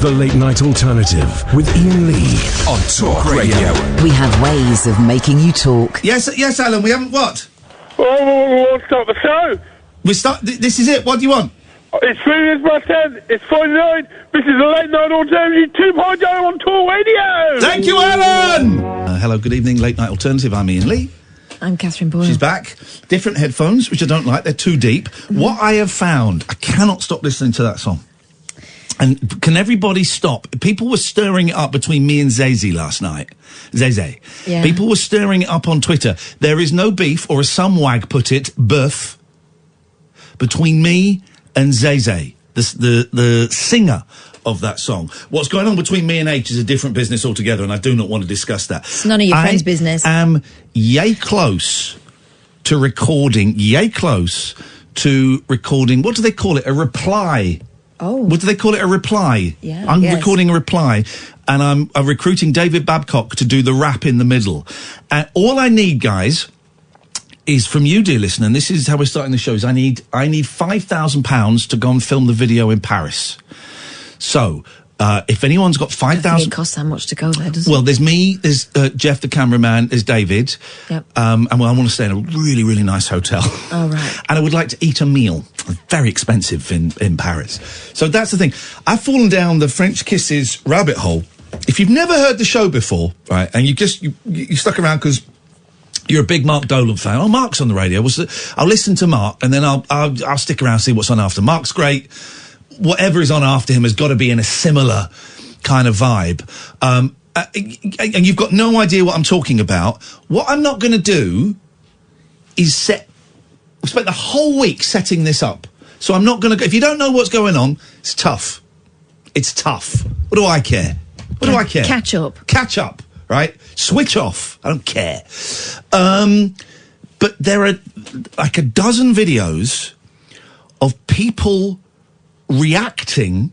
The Late Night Alternative with Iain Lee on Talk Radio. We have ways of making you talk. Yes, Alan, we haven't what? Oh, we'll start the show. This is it. What do you want? It's 3 minutes past 10. It's 49. This is the Late Night Alternative 2.0 on Talk Radio. Thank you, Alan. Hello, good evening, Late Night Alternative. I'm Iain Lee. I'm Catherine Boyle. She's back. Different headphones, which I don't like. They're too deep. What I have found, I cannot stop listening to that song. And can everybody stop? People were stirring it up between me and Zazie last night. Zeze. Yeah. People were stirring it up on Twitter. There is no beef, or as some wag put it, beef, between me and Zeze, the singer of that song. What's going on between me and H is a different business altogether, and I do not want to discuss that. It's none of your friends' business. I am yay close to recording, what do they call it? A reply. Oh. What do they call it? A reply. Yeah. I'm recording a reply, and I'm recruiting David Babcock to do the rap in the middle. And all I need, guys, is from you, dear listener, and this is how we're starting the show, is I need £5,000 to go and film the video in Paris. So, if anyone's got 5,000... It costs that much to go there, doesn't it? Well, there's me, there's Jeff the cameraman, there's David. Yep. And I want to stay in a really, really nice hotel. Oh, right. And I would like to eat a meal. Very expensive in Paris. So that's the thing. I've fallen down the French Kisses rabbit hole. If you've never heard the show before, right, and you stuck around because you're a big Mark Dolan fan. Oh, Mark's on the radio. I'll listen to Mark, and then I'll stick around and see what's on after. Mark's great. Whatever is on after him has got to be in a similar kind of vibe. And you've got no idea what I'm talking about. What I'm not going to do is we spent the whole week setting this up. So I'm not going to go... If you don't know what's going on, it's tough. It's tough. What do I care? What do I care? Catch up. Catch up, right? Switch off. I don't care. But there are like a dozen videos of people reacting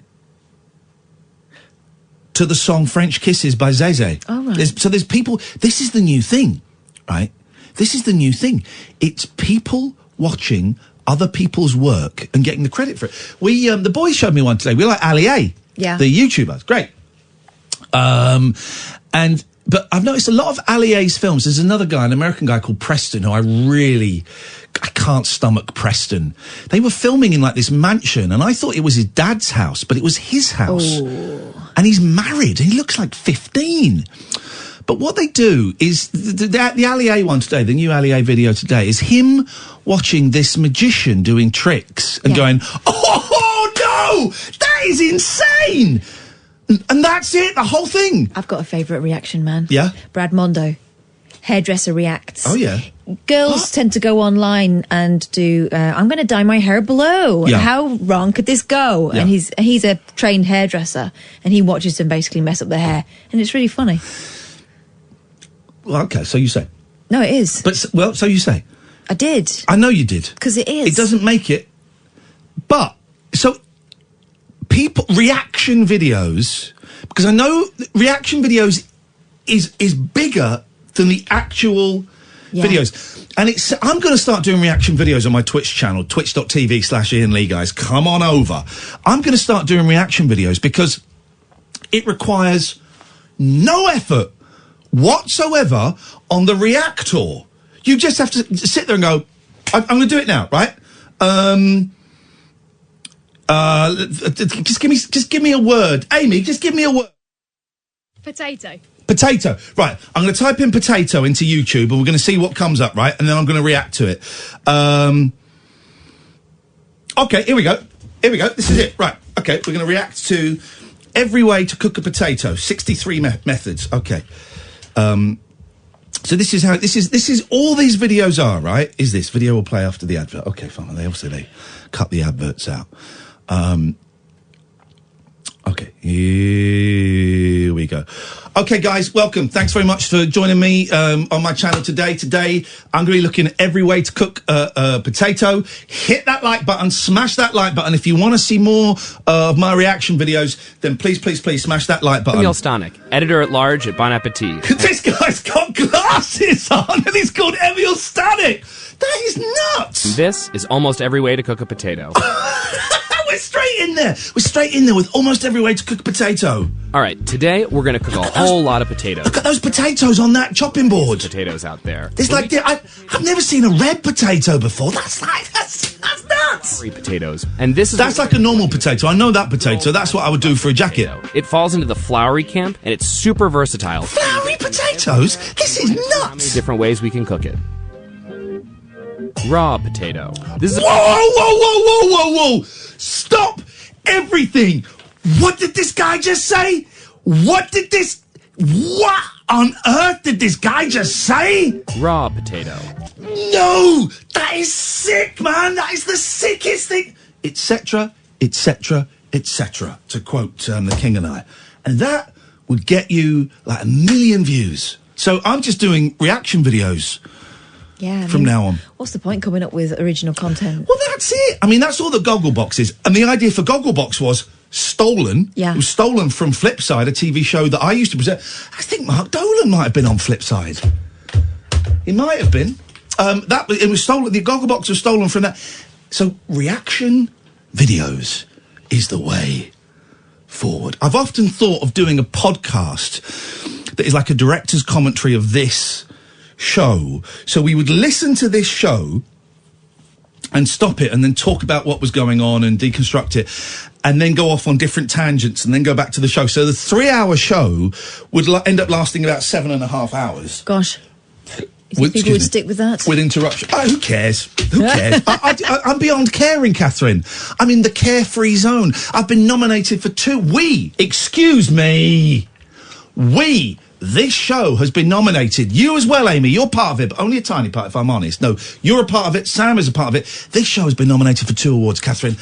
to the song French Kisses by Zeze. Oh, right. There's people... This is the new thing, right? This is the new thing. It's people watching other people's work and getting the credit for it. The boys showed me one today. We like Ali A. Yeah. The YouTuber. Great. But I've noticed a lot of Ali A's films. There's another guy, an American guy called Preston, who I can't stomach Preston. They were filming in like this mansion, and I thought it was his dad's house, but it was his house. Oh. And he's married, and he looks like 15. But what they do is, the Ali A one today, the new Ali A video today, is him watching this magician doing tricks and going, oh no, that is insane! And that's it, the whole thing. I've got a favourite reaction, man. Yeah? Brad Mondo. Hairdresser reacts. Oh, yeah. Girls tend to go online and do, I'm going to dye my hair blue. Yeah. How wrong could this go? Yeah. And he's a trained hairdresser, and he watches them basically mess up their hair. And it's really funny. Well, okay, so you say. No, it is. So you say. I did. I know you did. Because it is. It doesn't make it. But, so, reaction videos, because I know reaction videos is bigger than the actual videos. And I'm going to start doing reaction videos on my Twitch channel, twitch.tv/Iain Lee, guys. Come on over. I'm going to start doing reaction videos because it requires no effort whatsoever on the reactor. You just have to sit there and go, I'm going to do it now, right? Just give me a word. Amy, just give me a word. Potato. Right. I'm going to type in potato into YouTube and we're going to see what comes up, right? And then I'm going to react to it. Okay, here we go. This is it. Right. Okay, we're going to react to every way to cook a potato. 63 methods. Okay. So this is how this is all these videos are, right? Is this video will play after the advert? Okay, fine. They cut the adverts out. Okay, here we go. Okay, guys, welcome. Thanks very much for joining me on my channel today. Today, I'm going to be looking at every way to cook a potato. Hit that like button, smash that like button. If you want to see more of my reaction videos, then please smash that like button. Emil Stanek, editor-at-large at Bon Appetit. This guy's got glasses on and he's called Emil Stanek. That is nuts. This is almost every way to cook a potato. How we're straight in there. We're straight in there with almost every way to cook a potato. All right, today we're going to cook a whole lot of potatoes. Look at those potatoes on that chopping board. Potatoes out there. It's like, I've never seen a red potato before. That's nuts. Three potatoes. And this is... That's like a normal potato. I know that potato. That's what I would do for a jacket. It falls into the flowery camp, and it's super versatile. Flowery potatoes? This is nuts. Many different ways we can cook it. Raw potato. This is Whoa! Stop everything. What did this guy just say? What on earth did this guy just say? Raw potato. No! That is sick, man! That is the sickest thing! Etc., etc., etc., to quote The King and I. And that would get you like 1 million views. So I'm just doing reaction videos from now on. What's the point coming up with original content? Well, that's it. I mean, that's all that Gogglebox is. And the idea for Gogglebox was stolen. Yeah. It was stolen from Flipside, a TV show that I used to present. I think Mark Dolan might have been on Flipside. He might have been. It was stolen. The Gogglebox was stolen from that. So reaction videos is the way forward. I've often thought of doing a podcast that is like a director's commentary of this show. So we would listen to this show and stop it and then talk about what was going on and deconstruct it and then go off on different tangents and then go back to the show. So the 3-hour show would end up lasting about 7.5 hours. Gosh. You think people would stick with that? With interruption. Oh, who cares? Who cares? I'm beyond caring, Catherine. I'm in the carefree zone. I've been nominated for 2. This show has been nominated. You as well, Amy. You're part of it, but only a tiny part, if I'm honest. No, you're a part of it. Sam is a part of it. This show has been nominated for 2 awards, Catherine.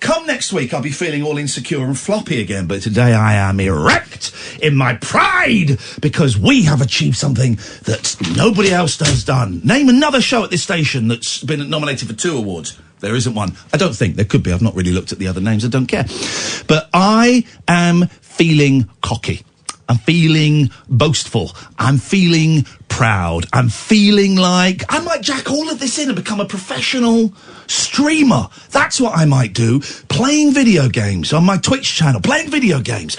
Come next week, I'll be feeling all insecure and floppy again, but today I am erect in my pride because we have achieved something that nobody else has done. Name another show at this station that's been nominated for 2 awards. There isn't one. I don't think. There could be. I've not really looked at the other names. I don't care. But I am feeling cocky. I'm feeling boastful. I'm feeling proud. I'm feeling like I might jack all of this in and become a professional streamer. That's what I might do. Playing video games on my Twitch channel. Playing video games.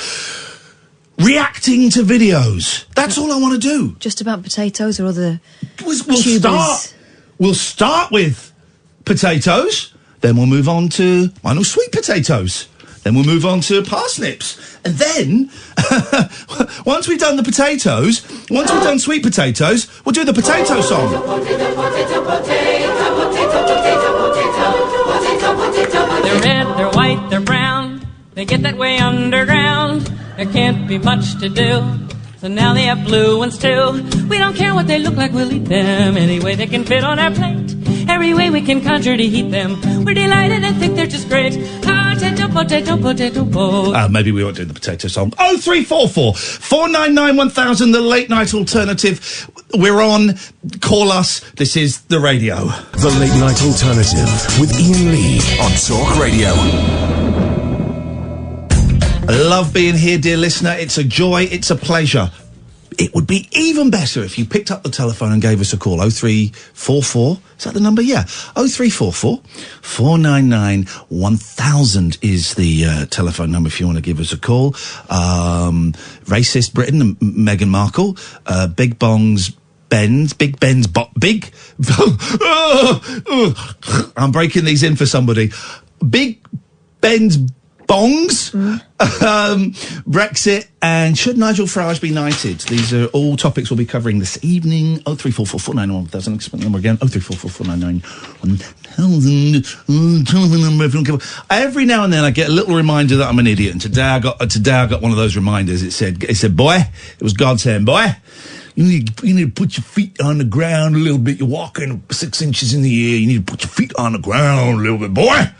Reacting to videos. That's all I want to do. Just about potatoes or other We'll start with potatoes. Then we'll move on to, sweet potatoes. Then we'll move on to parsnips. And then, once we've done the potatoes, once we've done sweet potatoes, we'll do the potato song. They're red, they're white, they're brown. They get that way underground. There can't be much to do. So now they have blue ones too. We don't care what they look like, we'll eat them any way they can fit on our plate. Every way we can conjure to heat them. We're delighted and think they're just great. Potato, potato. Maybe we won't do the potato song. 0344 499 1000, the late night alternative. We're on. Call us. This is the radio. The late night alternative with Iain Lee on Talk Radio. I love being here, dear listener. It's a joy. It's a pleasure. It would be even better if you picked up the telephone and gave us a call. 0344. Is that the number? Yeah. 0344 499 1000 is the telephone number if you want to give us a call. Racist Britain and Meghan Markle. Big Bongs. I'm breaking these in for somebody. Big Ben's bongs, Brexit, and should Nigel Farage be knighted? These are all topics we'll be covering this evening. 0344 499 1000. Explain the number again. 0344 499 1000. Telephone number. Every now and then I get a little reminder that I'm an idiot. And today I got one of those reminders. It said, boy, it was God saying, boy, you need to put your feet on the ground a little bit. You're walking 6 inches in the air. You need to put your feet on the ground a little bit, boy.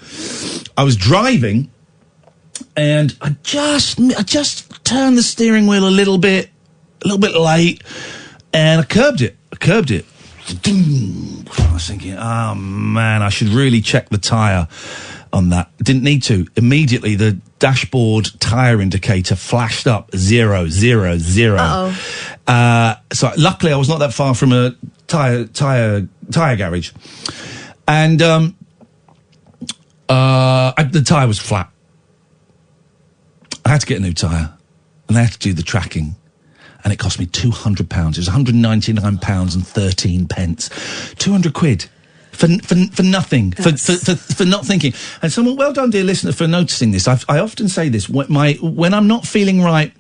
I was driving. And I just turned the steering wheel a little bit late, and I curbed it. I was thinking, oh man, I should really check the tyre on that. Didn't need to. Immediately, the dashboard tyre indicator flashed up 000. So luckily, I was not that far from a tyre garage, and The tyre was flat. I had to get a new tyre, and I had to do the tracking, and it cost me £200. It was £199.13. 200 quid. For nothing, for not thinking. And someone, well done, dear listener, for noticing this. I often say this, when I'm not feeling right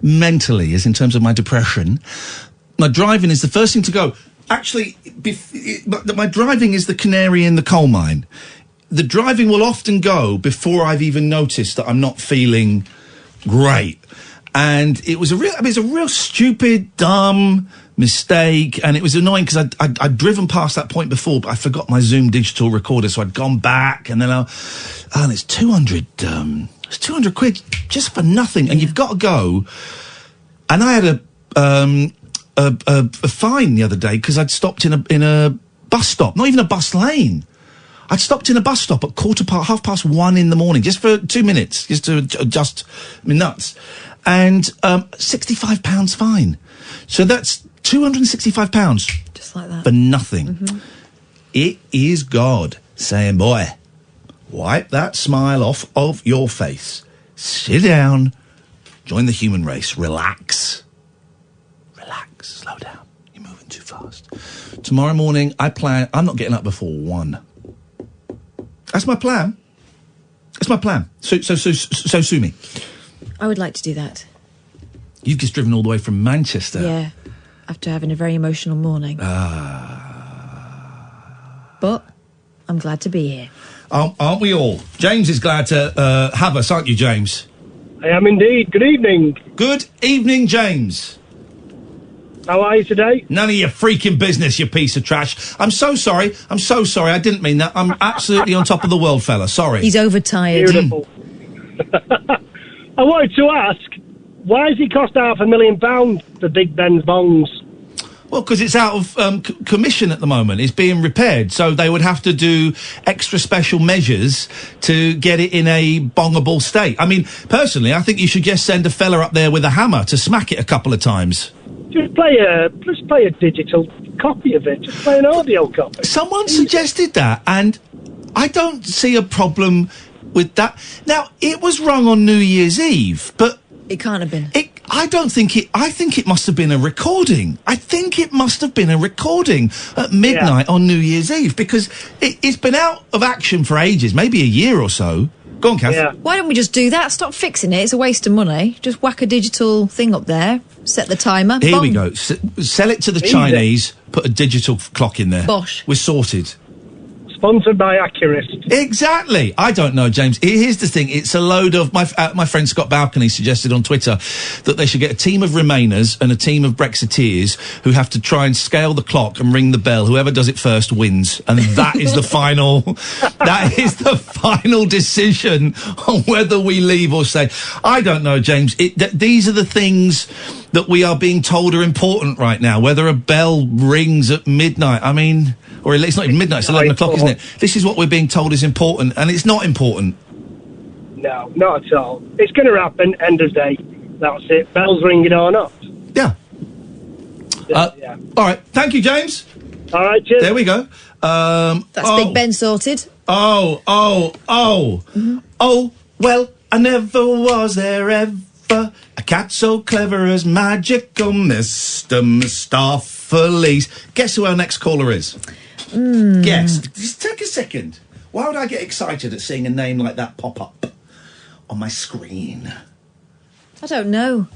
mentally, as in terms of my depression, my driving is the first thing to go. Actually, my driving is the canary in the coal mine. The driving will often go before I've even noticed that I'm not feeling great. And it was a real stupid, dumb mistake, and it was annoying because I'd driven past that point before, but I forgot my Zoom digital recorder, so I'd gone back, and then and it's 200, it's 200 quid just for nothing, and you've got to go. And I had a fine the other day because I'd stopped in a bus stop, not even a bus lane. I'd stopped in a bus stop at 1:30 in the morning, just for 2 minutes, just to adjust my nuts. And £65 fine. So that's £265. Just like that. For nothing. Mm-hmm. It is God saying, boy, wipe that smile off of your face. Sit down. Join the human race. Relax. Relax. Slow down. You're moving too fast. Tomorrow morning, I'm not getting up before 1. That's my plan. That's my plan. So sue me. I would like to do that. You've just driven all the way from Manchester. Yeah, after having a very emotional morning. But I'm glad to be here. Aren't we all? James is glad to have us, aren't you, James? I am indeed. Good evening. Good evening, James. How are you today? None of your freaking business, you piece of trash. I'm so sorry. I didn't mean that. I'm absolutely on top of the world, fella. Sorry. He's overtired. Beautiful. I wanted to ask, why does it cost £500,000 for Big Ben's bongs? Well, because it's out of commission at the moment. It's being repaired, so they would have to do extra special measures to get it in a bongable state. I mean, personally, I think you should just send a fella up there with a hammer to smack it a couple of times. Just play a digital copy of it. Just play an audio copy. Someone suggested that, and I don't see a problem with that. Now, it was wrong on New Year's Eve, but it can't have been. I think it must have been a recording. I think it must have been a recording at midnight on New Year's Eve, because it's been out of action for ages, maybe a year or so. Go on, Kath. Yeah. Why don't we just do that? Stop fixing it. It's a waste of money. Just whack a digital thing up there, set the timer. Here Bong. we go. Sell it to the Chinese, put a digital clock in there. Bosh. We're sorted. Sponsored by Accurist. Exactly. I don't know, James. Here's the thing. It's a load of... My friend Scott Balcony suggested on Twitter that they should get a team of Remainers and a team of Brexiteers who have to try and scale the clock and ring the bell. Whoever does it first wins. And that is the final... that is the final decision on whether we leave or stay. I don't know, James. These are the things that we are being told are important right now. Whether a bell rings at midnight. I mean... Or it's not even midnight, it's 11 o'clock, isn't it? This is what we're being told is important, and it's not important. No, not at all. It's going to happen, end of day. That's it. Bells ringing or not. Yeah. Yeah. All right. Thank you, James. All right, cheers. There we go. That's Big Ben sorted. Mm-hmm. Oh, well, I never was there ever a cat so clever as magical Mr. Mistopheles. Guess who our next caller is? Guess. Just take a second. Why would I get excited at seeing a name like that pop up on my screen? I don't know.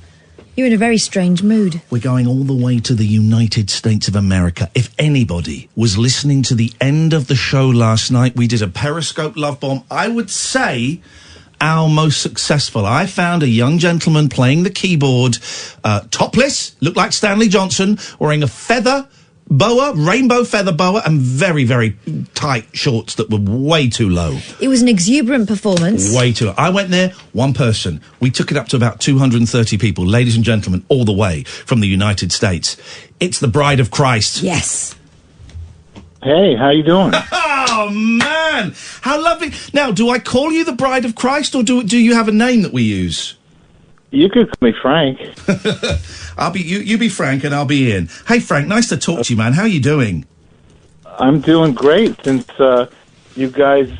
You're in a very strange mood. We're going all the way to the United States of America. If anybody was listening to the end of the show last night, we did a Periscope Love Bomb. I would say our most successful. I found a young gentleman playing the keyboard, topless, looked like Stanley Johnson, wearing a feather boa, rainbow feather boa, and very, very tight shorts that were way too low. It was an exuberant performance. Way too low. I went there, one person. We took it up to about 230 people, ladies and gentlemen, all the way from the United States. It's the Bride of Christ. Yes. Hey, how you doing? Oh, man. How lovely. Now, do I call you the Bride of Christ, or do you have a name that we use? You could call me Frank. I'll be you be Frank and I'll be Ian. Hey, Frank, nice to talk to you, man. How are you doing? I'm doing great since you guys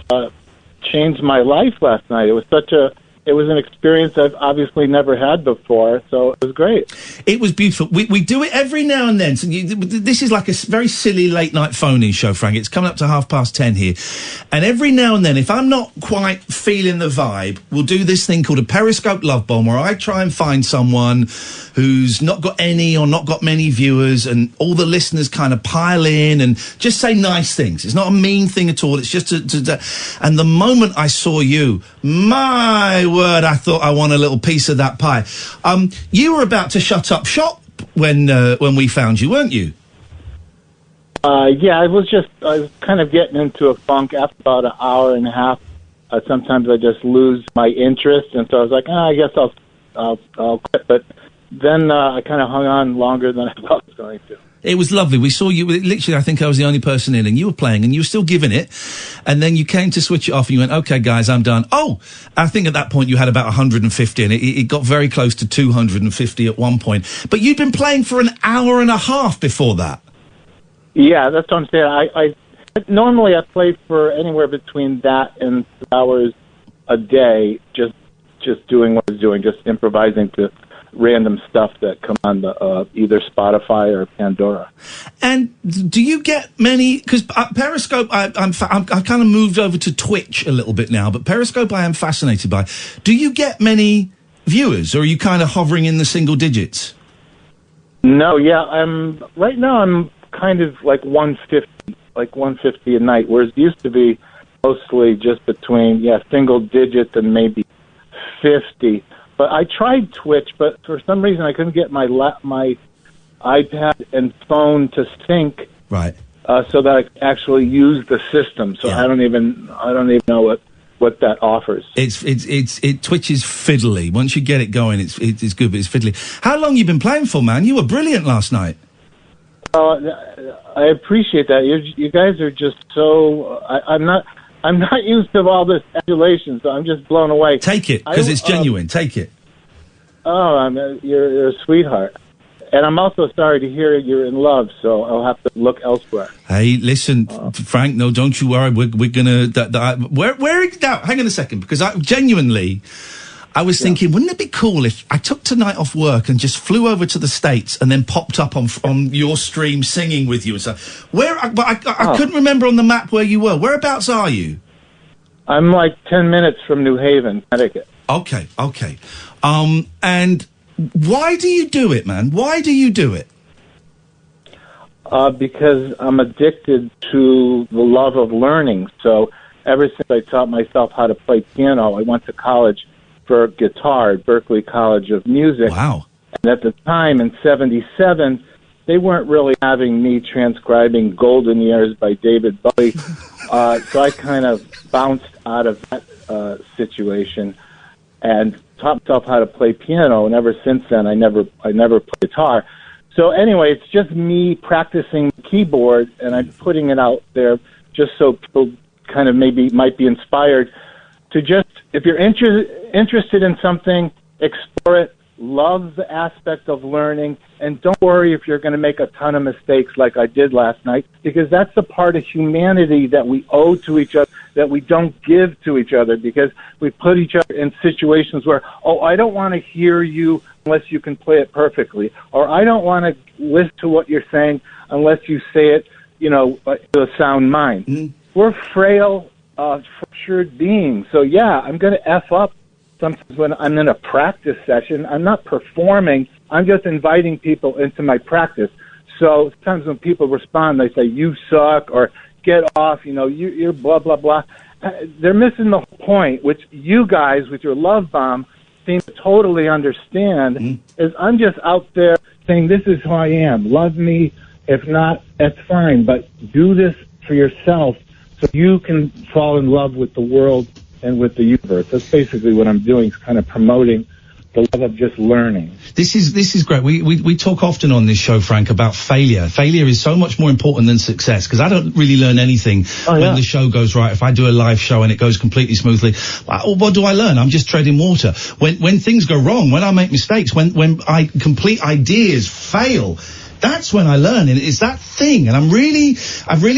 changed my life last night. It was an experience I've obviously never had before, so it was great. It was beautiful. We do it every now and then. So this is like a very silly late-night phone-in show, Frank. It's coming up to 10:30 here. And every now and then, if I'm not quite feeling the vibe, we'll do this thing called a Periscope Love Bomb, where I try and find someone who's not got any or not got many viewers, and all the listeners kind of pile in and just say nice things. It's not a mean thing at all. It's just and the moment I saw you, my word, I thought I want a little piece of that pie. You were about to shut up shop when we found you, weren't you? Yeah, I was kind of getting into a funk after about an hour and a half. Sometimes I just lose my interest, and so I was like, I guess I'll quit. But then I kind of hung on longer than I thought I was going to. It was lovely. We saw you, literally, I think I was the only person in, and you were playing, and you were still giving it, and then you came to switch it off, and you went, okay, guys, I'm done. Oh, I think at that point you had about 150, and it got very close to 250 at one point. But you'd been playing for an hour and a half before that. Yeah, that's what I'm saying. I normally I play for anywhere between that and 3 hours a day, just doing what I was doing, just improvising to random stuff that come on the either Spotify or Pandora. And do you get many? Because Periscope, I kind of moved over to Twitch a little bit now, but Periscope I am fascinated by. Do you get many viewers, or are you kind of hovering in the single digits? No, yeah, right now I'm kind of like 150 a night, whereas it used to be mostly just between single digits and maybe 50. But I tried Twitch, but for some reason I couldn't get my iPad and phone to sync, right? So that I could actually use the system. So I don't even know what that offers. Twitch is fiddly. Once you get it going, it's good, but it's fiddly. How long you been playing for, man? You were brilliant last night. I appreciate that. You guys are just so. I'm not used to all this adulation, so I'm just blown away. Take it, because it's genuine. Take it. Oh, you're a sweetheart. And I'm also sorry to hear you're in love, so I'll have to look elsewhere. Hey, listen, Frank, no, don't you worry. We're gonna... now, hang on a second, because I was thinking, wouldn't it be cool if I took tonight off work and just flew over to the States and then popped up on your stream singing with you and stuff? I couldn't remember on the map where you were. Whereabouts are you? I'm like 10 minutes from New Haven, Connecticut. Okay. And why do you do it, man? Why do you do it? Because I'm addicted to the love of learning. So ever since I taught myself how to play piano, I went to college for guitar at Berklee College of Music. Wow. And at the time, in 1977, they weren't really having me transcribing Golden Years by David Bowie. So I kind of bounced out of that situation and taught myself how to play piano. And ever since then, I never played guitar. So anyway, it's just me practicing the keyboard, and I'm putting it out there just so people kind of maybe might be inspired to just, if you're interested in something, explore it, love the aspect of learning, and don't worry if you're going to make a ton of mistakes like I did last night, because that's the part of humanity that we owe to each other, that we don't give to each other, because we put each other in situations where, I don't want to hear you unless you can play it perfectly, or I don't want to listen to what you're saying unless you say it, with a sound mind. Mm-hmm. We're frail, structured beings. So I'm going to F up sometimes when I'm in a practice session. I'm not performing. I'm just inviting people into my practice. So sometimes when people respond, they say, you suck, or get off, you're blah, blah, blah. They're missing the whole point, which you guys with your love bomb seem to totally understand, is I'm just out there saying, this is who I am. Love me. If not, that's fine. But do this for yourself, so you can fall in love with the world and with the universe. That's basically what I'm doing, is kind of promoting the love of just learning. This is great. We talk often on this show, Frank, about failure. Failure is so much more important than success, because I don't really learn anything when the show goes right. If I do a live show and it goes completely smoothly, what do I learn? I'm just treading water. When things go wrong, when I make mistakes, when I complete ideas fail, That's when I learn, and it's that thing, and I've really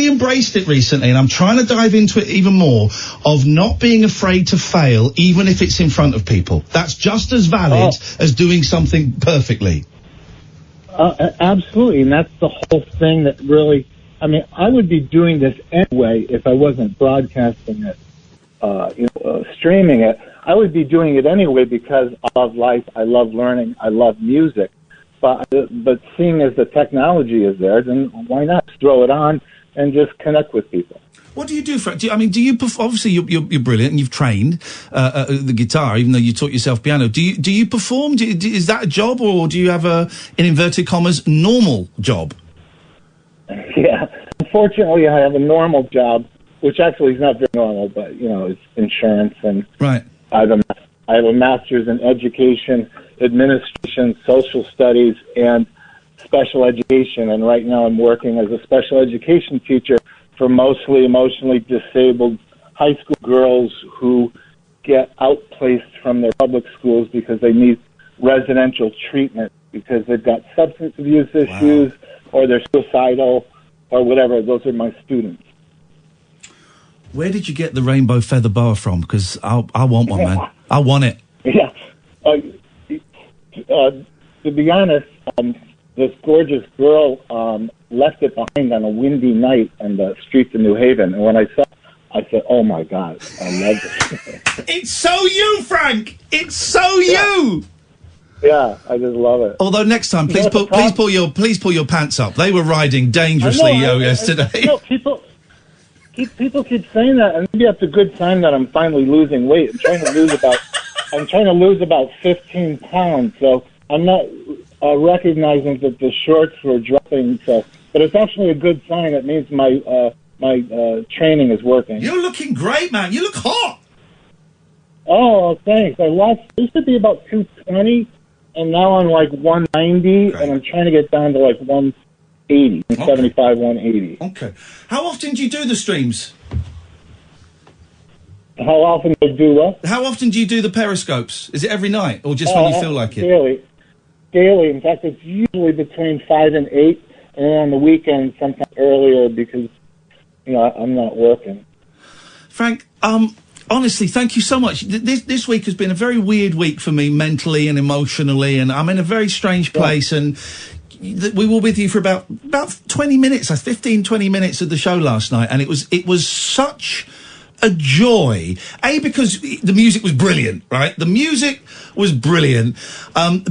embraced it recently, and I'm trying to dive into it even more, of not being afraid to fail, even if it's in front of people. That's just as valid as doing something perfectly. Absolutely, and that's the whole thing that really, I mean, I would be doing this anyway if I wasn't broadcasting it, streaming it. I would be doing it anyway because I love life, I love learning, I love music. But seeing as the technology is there, then why not throw it on and just connect with people? What do you do, Frank? Obviously, you're brilliant and you've trained the guitar, even though you taught yourself piano. Do you perform? Is that a job, or do you have in inverted commas, normal job? Yeah, unfortunately, I have a normal job, which actually is not very normal, but it's insurance, and right. I have a master's in education, administration, social studies, and special education. And right now I'm working as a special education teacher for mostly emotionally disabled high school girls who get outplaced from their public schools because they need residential treatment because they've got substance abuse issues or they're suicidal or whatever. Those are my students. Where did you get the rainbow feather boa from? Because I want one, man. I want it. Yeah. To be honest, this gorgeous girl left it behind on a windy night on the streets of New Haven. And when I saw it, I said, oh, my God, I love it. It's so you, Frank. It's so you. Yeah, I just love it. Although next time, please pull your pants up. They were riding dangerously yesterday. People keep saying that, and maybe that's a good sign that I'm finally losing weight. I'm trying to lose about 15 pounds, so I'm not recognizing that the shorts were dropping. So, but it's actually a good sign. It means my training is working. You're looking great, man. You look hot. Oh, thanks. I used to be about 220, and now I'm like 190, and I'm trying to get down to like 180, 75, 180. Okay. How often do you do the streams? How often do I do what? How often do you do the periscopes? Is it every night, or just when you feel like it? Daily. In fact, it's usually between 5 and 8, and then on the weekend, sometimes earlier because, I'm not working. Frank, honestly, thank you so much. This week has been a very weird week for me mentally and emotionally, and I'm in a very strange place, and we were with you for about 20 minutes, 15, 20 minutes of the show last night, and it was such a joy. A, because the music was brilliant, right? The music was brilliant.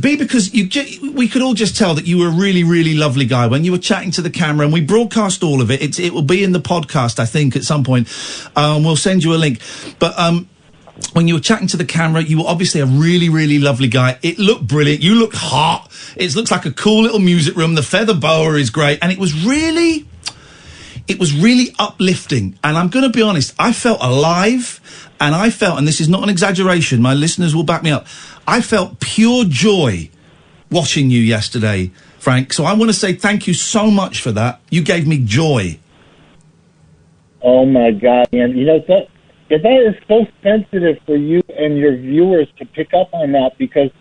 B, because we could all just tell that you were a really, really lovely guy when you were chatting to the camera, and we broadcast all of it. It will be in the podcast, I think, at some point. We'll send you a link. But when you were chatting to the camera, you were obviously a really, really lovely guy. It looked brilliant. You look hot. It looks like a cool little music room. The feather boa is great. And it was really uplifting. And I'm going to be honest, I felt alive, and this is not an exaggeration, my listeners will back me up, I felt pure joy watching you yesterday, Frank. So I want to say thank you so much for that. You gave me joy. Oh, my God. And that is so sensitive for you and your viewers to pick up on that, because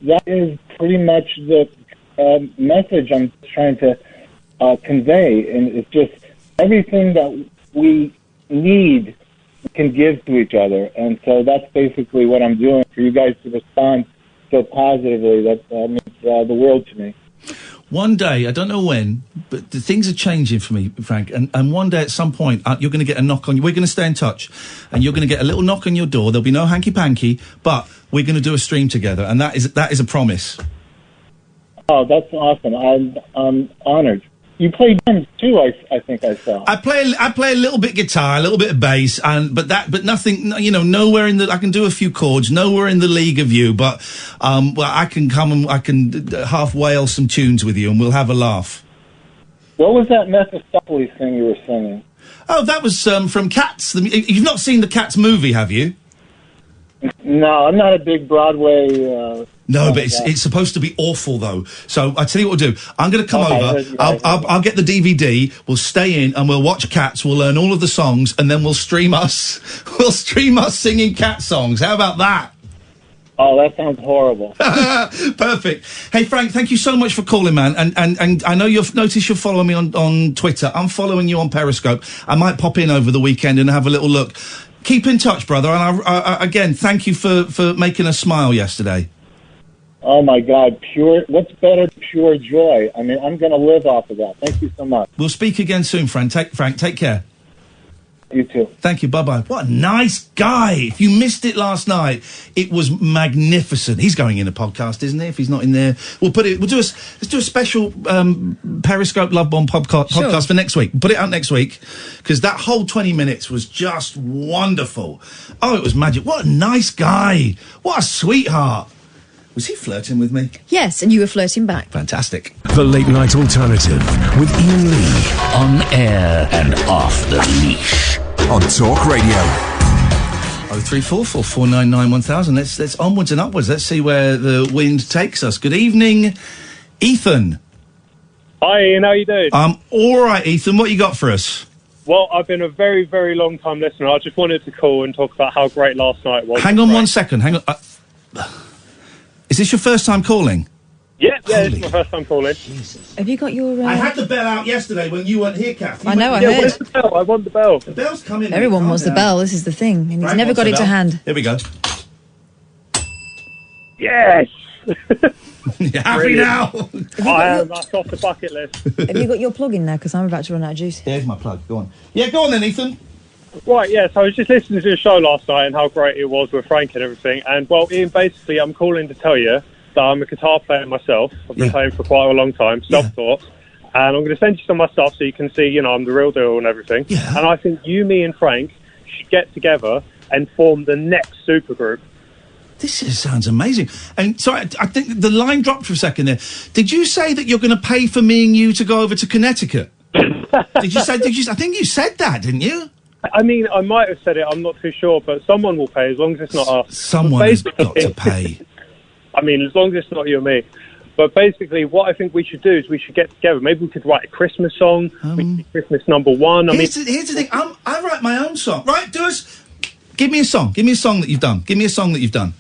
that is pretty much the message I'm trying to convey. And it's just everything that we need can give to each other. And so that's basically what I'm doing. For you guys to respond so positively, that means the world to me. One day, I don't know when, but the things are changing for me, Frank. And one day at some point, you're going to get a knock on you. We're going to stay in touch, and you're going to get a little knock on your door. There'll be no hanky-panky, but we're going to do a stream together, and that is a promise. Oh, that's awesome. I'm honored. You play drums too, I think I saw. I play a little bit guitar, a little bit of bass, but nothing. Nowhere in the. I can do a few chords. Nowhere in the league of you, but I can come and I can half wail some tunes with you, and we'll have a laugh. What was that Mephistopheles thing you were singing? Oh, that was from Cats. You've not seen the Cats movie, have you? No, I'm not a big Broadway. No, but it's supposed to be awful, though. So I tell you what we'll do. I'm going to come over. I'll get the DVD. We'll stay in and we'll watch Cats. We'll learn all of the songs, and then we'll stream us. We'll stream us singing Cat songs. How about that? Oh, that sounds horrible. Perfect. Hey, Frank, thank you so much for calling, man. And I know you've noticed you're following me on Twitter. I'm following you on Periscope. I might pop in over the weekend and have a little look. Keep in touch, brother. And I again, thank you for making us smile yesterday. Oh, my God. What's better than pure joy? I mean, I'm going to live off of that. Thank you so much. We'll speak again soon, Frank. Take care. You too. Thank you. Bye-bye. What a nice guy. If you missed it last night, it was magnificent. He's going in a podcast, isn't he? If he's not in there, let's do a special Periscope Love Bombed podcast for next week. Put it out next week, because that whole 20 minutes was just wonderful. Oh, it was magic. What a nice guy. What a sweetheart. Was he flirting with me? Yes, and you were flirting back. Fantastic. The Late Night Alternative with Iain Lee. On air and off the leash. On Talk Radio. 0344 499 1000. Let's onwards and upwards. Let's see where the wind takes us. Good evening, Ethan. Hi, Ian. How you doing? All right, Ethan. What you got for us? Well, I've been a very, very long time listener. I just wanted to call and talk about how great last night was. Hang on 1 second. Hang on. Is this your first time calling? Yeah, this is my first time calling. Jesus. Have you got your... I had the bell out yesterday when you weren't here, Kath. I know, I heard. Where's the bell? I want the bell. The bell's coming. Everyone wants the bell. This is the thing. And he's never got it to hand. Here we go. Yes! You're happy now? I am. That's off the bucket list. Have you got your plug in there? Because I'm about to run out of juice. There's my plug. Go on. Yeah, go on then, Ethan. Right, yeah, so I was just listening to the show last night and how great it was with Frank and everything. And, well, Ian, basically, I'm calling to tell you that I'm a guitar player myself. I've been playing for quite a long time, self-taught. And I'm going to send you some of my stuff so you can see, you know, I'm the real deal and everything. Yeah. And I think you, me and Frank should get together and form the next supergroup. Sounds amazing. And so I think the line dropped for a second there. Did you say that you're going to pay for me and you to go over to Connecticut? Did you say, I think you said that, didn't you? I mean, I might have said it, I'm not too sure, but someone will pay as long as it's not us. Someone has got to pay. I mean, as long as it's not you or me. But basically, what I think we should do is we should get together. Maybe we could write a Christmas song. Christmas number one. Here's the thing. I write my own song. Right, give me a song. Give me a song that you've done. Give me a song that you've done.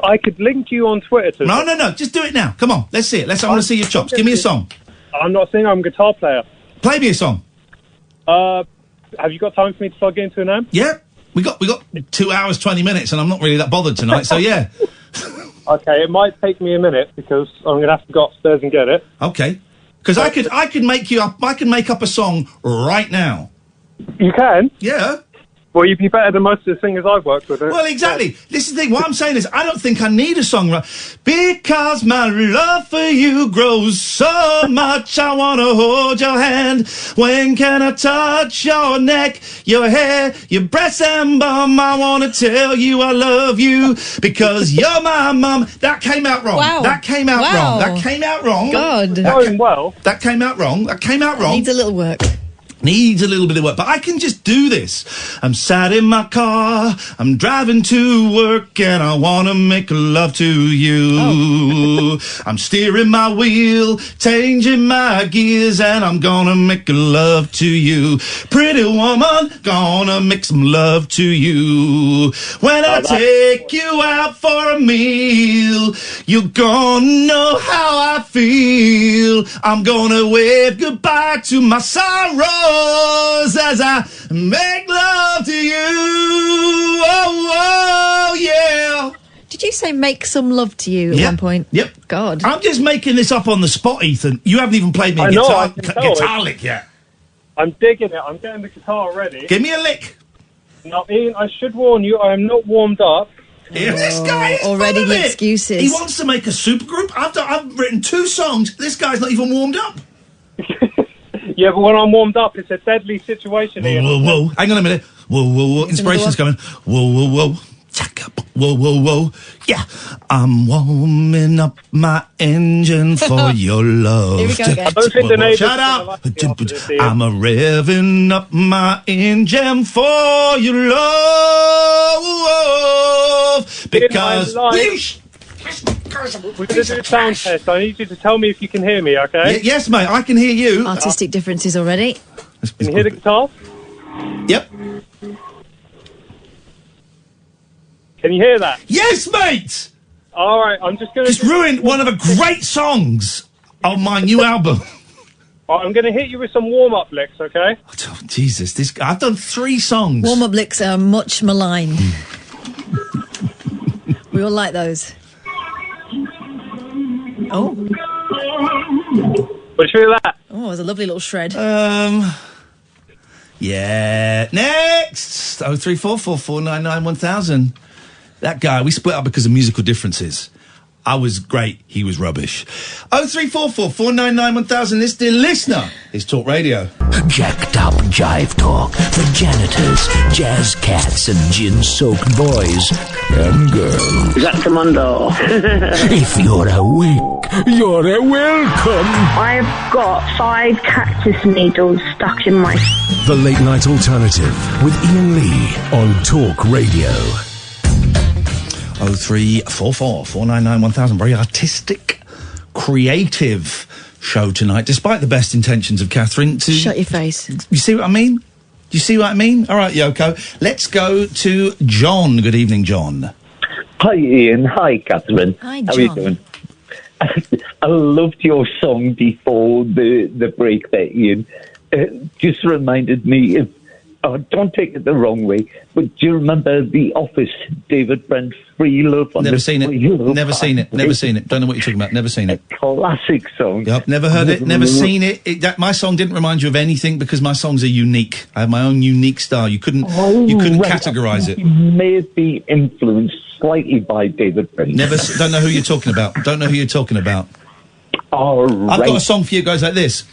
I could link you on Twitter to... No. Just do it now. Come on. Let's see it. I want to see your chops. Give me a song. I'm not a singer. I'm a guitar player. Play me a song. Have you got time for me to plug into an amp? Yeah. We got 2 hours, 20 minutes, and I'm not really that bothered tonight, so yeah. Okay, it might take me a minute because I'm going to have to go upstairs and get it. Okay. Because I could make up a song right now. You can? Yeah. Well, you'd be better than most of the singers I've worked with. Well, exactly. This is the thing. What I'm saying is, I don't think I need a songwriter because my love for you grows so much. I want to hold your hand. When can I touch your neck, your hair, your breasts and bum? I want to tell you I love you because you're my mum. That came out wrong. Wow. That came out wrong. That came out wrong. God. That came out wrong. That came out wrong. Needs a little work. Needs a little bit of work, but I can just do this. I'm sat in my car, I'm driving to work, and I want to make love to you. I'm steering my wheel, changing my gears, and I'm gonna make love to you. Pretty woman, gonna make some love to you. When I take you out for a meal, you're gonna know how I feel. I'm gonna wave goodbye to my sorrow as I make love to you. Oh, yeah. Did you say make some love to you at one point? Yep. God. I'm just making this up on the spot, Ethan. You haven't even played me a guitar lick yet. I'm digging it. I'm getting the guitar ready. Give me a lick. Now, Ian, I should warn you, I am not warmed up. Yeah, this guy is already full of the it. excuses. He wants to make a supergroup. I've written 2 songs. This guy's not even warmed up. Yeah, but when I'm warmed up, it's a deadly situation, Ian. Whoa. Hang on a minute. Whoa. Inspiration's coming. Whoa. Whoa. Yeah. I'm warming up my engine for your love. Here we go again. I don't think the neighbours Shut up. like this, I'm a revving up my engine for your love. Because... We're going to do a sound test. I need you to tell me if you can hear me, okay? Yes, mate, I can hear you. Artistic differences already. Can you hear the guitar? Yep. Can you hear that? Yes, mate! All right, I'm just going to... Just ruined one of the great songs on my new album. I'm going to hit you with some warm-up licks, okay? Oh, Jesus, I've done 3 songs. Warm-up licks are much maligned. We all like those. Oh. What do you feel of that? Oh, it was a lovely little shred. Yeah. Next! 03444991000. That guy, we split up because of musical differences. I was great, he was rubbish. 03444991000. This dear listener is Talk Radio. Jacked up jive talk for janitors, jazz cats, and gin-soaked boys and girls. Is that Commando? If you're awake, you're welcome. I've got 5 cactus needles stuck in my... The Late Night Alternative with Iain Lee on Talk Radio. 03444991000. Very artistic, creative show tonight, despite the best intentions of Catherine. Shut your face. You see what I mean? Do you see what I mean? All right, Yoko. Let's go to John. Good evening, John. Hi, Ian. Hi, Catherine. Hi, John. How are you doing? I loved your song before the break there, Ian. Just reminded me of... Oh, don't take it the wrong way, but do you remember The Office, David Brent, Free Love? Never seen it. Never seen it. Never seen it. Don't know what you're talking about. Never seen it. Classic song. Yep, never heard it. Never seen it. My song didn't remind you of anything because my songs are unique. I have my own unique style. You couldn't categorise it. You may be influenced slightly by David Brent. Don't know who you're talking about. Don't know who you're talking about. All right. I've got a song for you guys like this.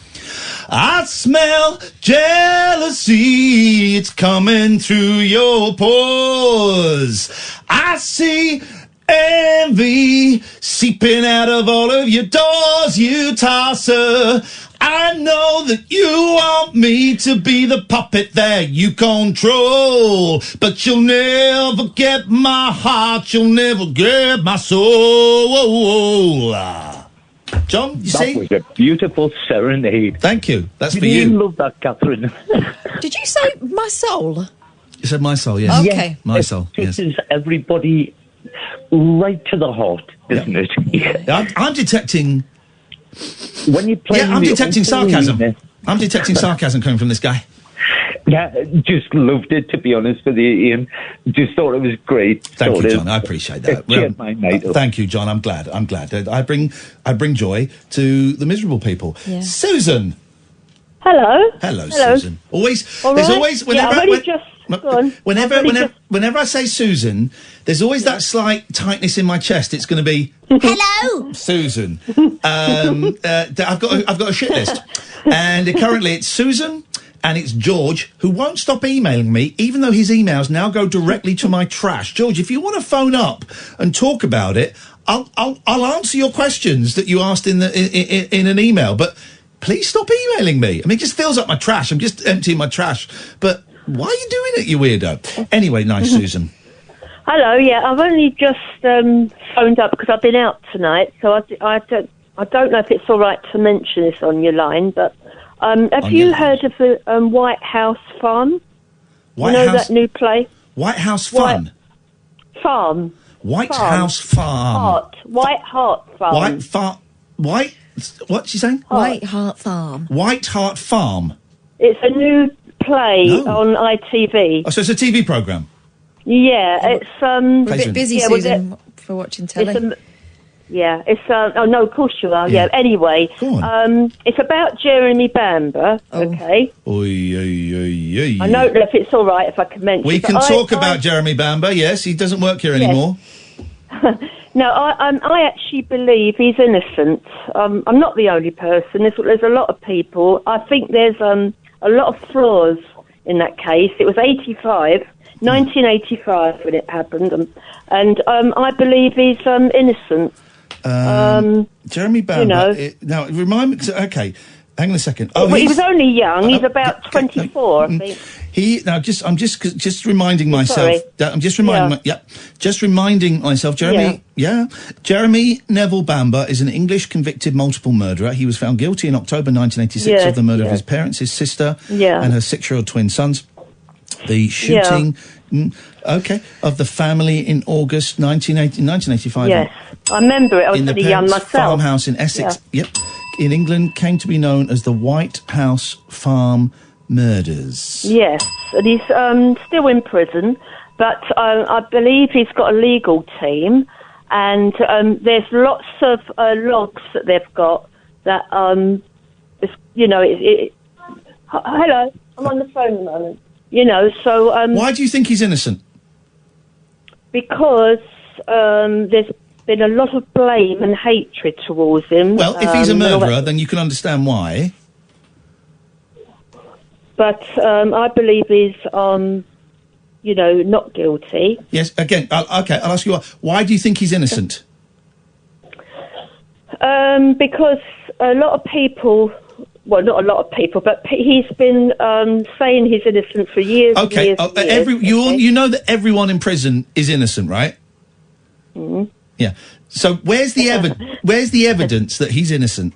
I smell jealousy, it's coming through your pores. I see envy seeping out of all of your doors, you tosser. I know that you want me to be the puppet that you control, but you'll never get my heart, you'll never get my soul. John, you see? That was a beautiful serenade. Thank you. That's for you. you. Love that, Catherine. Did you say my soul? You said my soul, yes. Okay. Yes, my soul, yes. yes. Is everybody right to the heart, isn't it? Yeah. I'm detecting... When you play... Yeah, I'm detecting sarcasm. I'm detecting sarcasm coming from this guy. Yeah, just loved it, to be honest with you, Ian. Just thought it was great. Thank you, John. I appreciate that. Cheered my night up. Thank you, John. I'm glad. I bring joy to the miserable people. Yeah. Susan. Hello. Hello, Susan. Always. All there's right. always whenever. Whenever I say Susan, there's always that slight tightness in my chest. It's going to be hello, Susan. I've got a shit list, and currently it's Susan. And it's George, who won't stop emailing me, even though his emails now go directly to my trash. George, if you want to phone up and talk about it, I'll answer your questions that you asked in an email. But please stop emailing me. I mean, it just fills up my trash. I'm just emptying my trash. But why are you doing it, you weirdo? Anyway, nice, Susan. Hello. Yeah, I've only just phoned up because I've been out tonight, so I don't know if it's all right to mention this on your line, but. Have you heard of the White House Farm? That new play? White House Farm? Farm. White House Farm. White Hart Farm. What's she saying? White Hart Farm. White Hart Farm. It's a new play on ITV. Oh, so it's a TV programme? Yeah, it's... We're a bit busy, Susan, for watching telly. It's oh no, of course you are. Yeah. Anyway, it's about Jeremy Bamber. Okay. I don't know if it's all right if I can mention. We can talk about Jeremy Bamber. Yes, he doesn't work here anymore. No, I actually believe he's innocent. I'm not the only person. There's a lot of people. I think there's a lot of flaws in that case. It was 1985 when it happened, and I believe he's innocent. Jeremy Bamber. Now, remind me. Okay, hang on a second. Oh, he was only young. He's about 24, I think. I'm just reminding myself. I'm just reminding. Just reminding myself. Jeremy Neville Bamber is an English convicted multiple murderer. He was found guilty in October 1986 of the murder of his parents, his sister, and her 6-year-old twin sons. The shooting, of the family in August 1985. Yes, I remember it. I was in the pretty young Parents' myself. farmhouse in Essex. Yep, in England, came to be known as the White House Farm Murders. Yes, and he's still in prison, but I believe he's got a legal team, and there's lots of logs that they've got that, hello, I'm on the phone at the moment. So... Why do you think he's innocent? Because there's been a lot of blame and hatred towards him. Well, if he's a murderer, then you can understand why. But I believe he's, not guilty. Yes, again, I'll ask you, why do you think he's innocent? Because a lot of people... Well, not a lot of people, but he's been saying he's innocent for years. Okay, years, years. You know that everyone in prison is innocent, right? Mm. Yeah. So where's the evidence that he's innocent?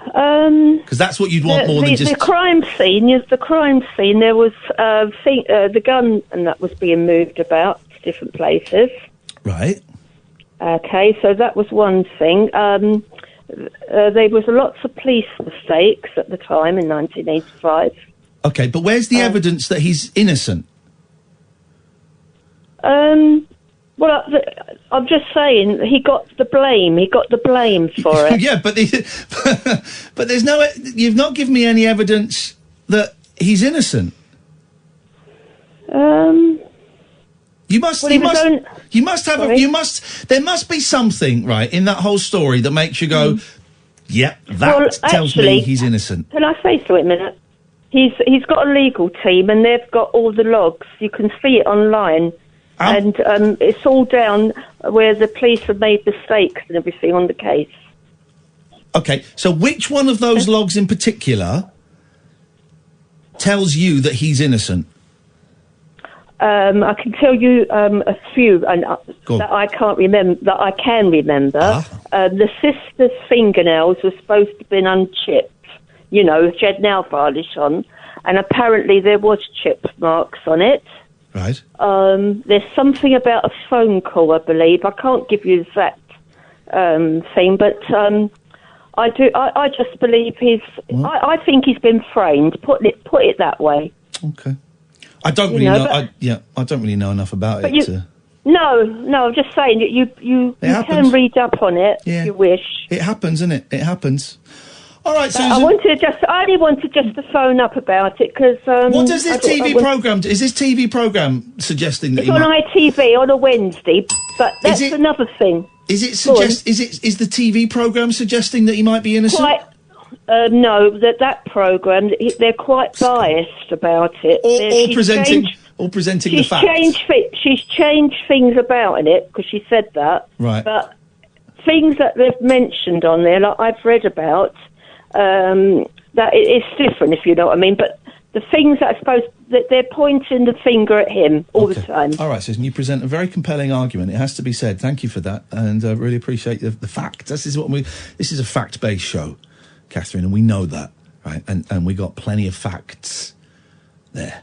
Because that's what you'd want more than just the crime scene. Yes, the crime scene. There was the gun, and that was being moved about to different places. Right. Okay, so that was one thing. There was lots of police mistakes at the time in 1985. Okay, but where's the evidence that he's innocent? Well, I'm just saying he got the blame. He got the blame for it. Yeah, but but there's no. You've not given me any evidence that he's innocent. You must. Well, you must have. Sorry? There must be something right in that whole story that makes you go, "Yeah, that tells me he's innocent." Can I say so? A minute. He's got a legal team, and they've got all the logs. You can see it online, and it's all down where the police have made mistakes and everything on the case. Okay, so which one of those logs in particular tells you that he's innocent? I can tell you a few and that I can't remember. That I can remember. The sister's fingernails were supposed to have been unchipped. She had nail varnish on, and apparently there was chip marks on it. Right. There's something about a phone call, I believe. I can't give you that thing, but I do. I just believe he's. I think he's been framed. Put it that way. Okay. I don't really know. I don't really know enough about it. No. I'm just saying that you can read up on it if you wish. It happens, isn't it? It happens. All right, Susan. I only wanted just to phone up about it because. What does this TV program? Is this TV program suggesting that it's on ITV on a Wednesday? But that's another thing. Is it Is the TV program suggesting that he might be innocent? No, that program they're quite biased about it. All presenting the facts. She's changed things about it because she said that. Right. But things that they've mentioned on there, like I've read about, that it's different, if you know what I mean. But the things that I suppose that they're pointing the finger at him all the time. All right, Susan, you present a very compelling argument. It has to be said. Thank you for that, and I really appreciate the facts. This is a fact-based show, Catherine, and we know that, right? And we got plenty of facts there.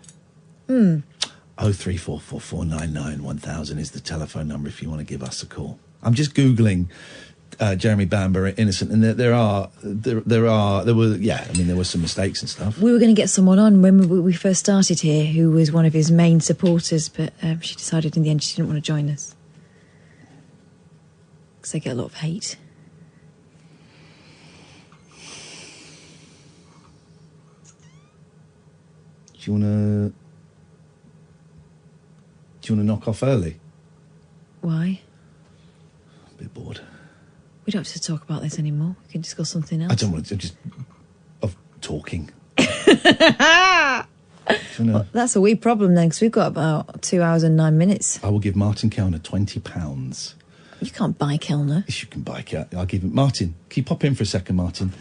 03444991000 is the telephone number if you want to give us a call. I'm just Googling Jeremy Bamber innocent, and there were some mistakes and stuff. We were going to get someone on when we first started here who was one of his main supporters, but she decided in the end she didn't want to join us because they get a lot of hate. Do you want to knock off early? Why? I'm a bit bored. We don't have to talk about this anymore. We can discuss something else. I don't want to, just of talking. Well, that's a wee problem then, because we've got about 2 hours and 9 minutes. I will give Martin Kellner £20. You can't buy Kellner. Yes, you can buy Kellner. I'll give it. Martin, can you pop in for a second, Martin?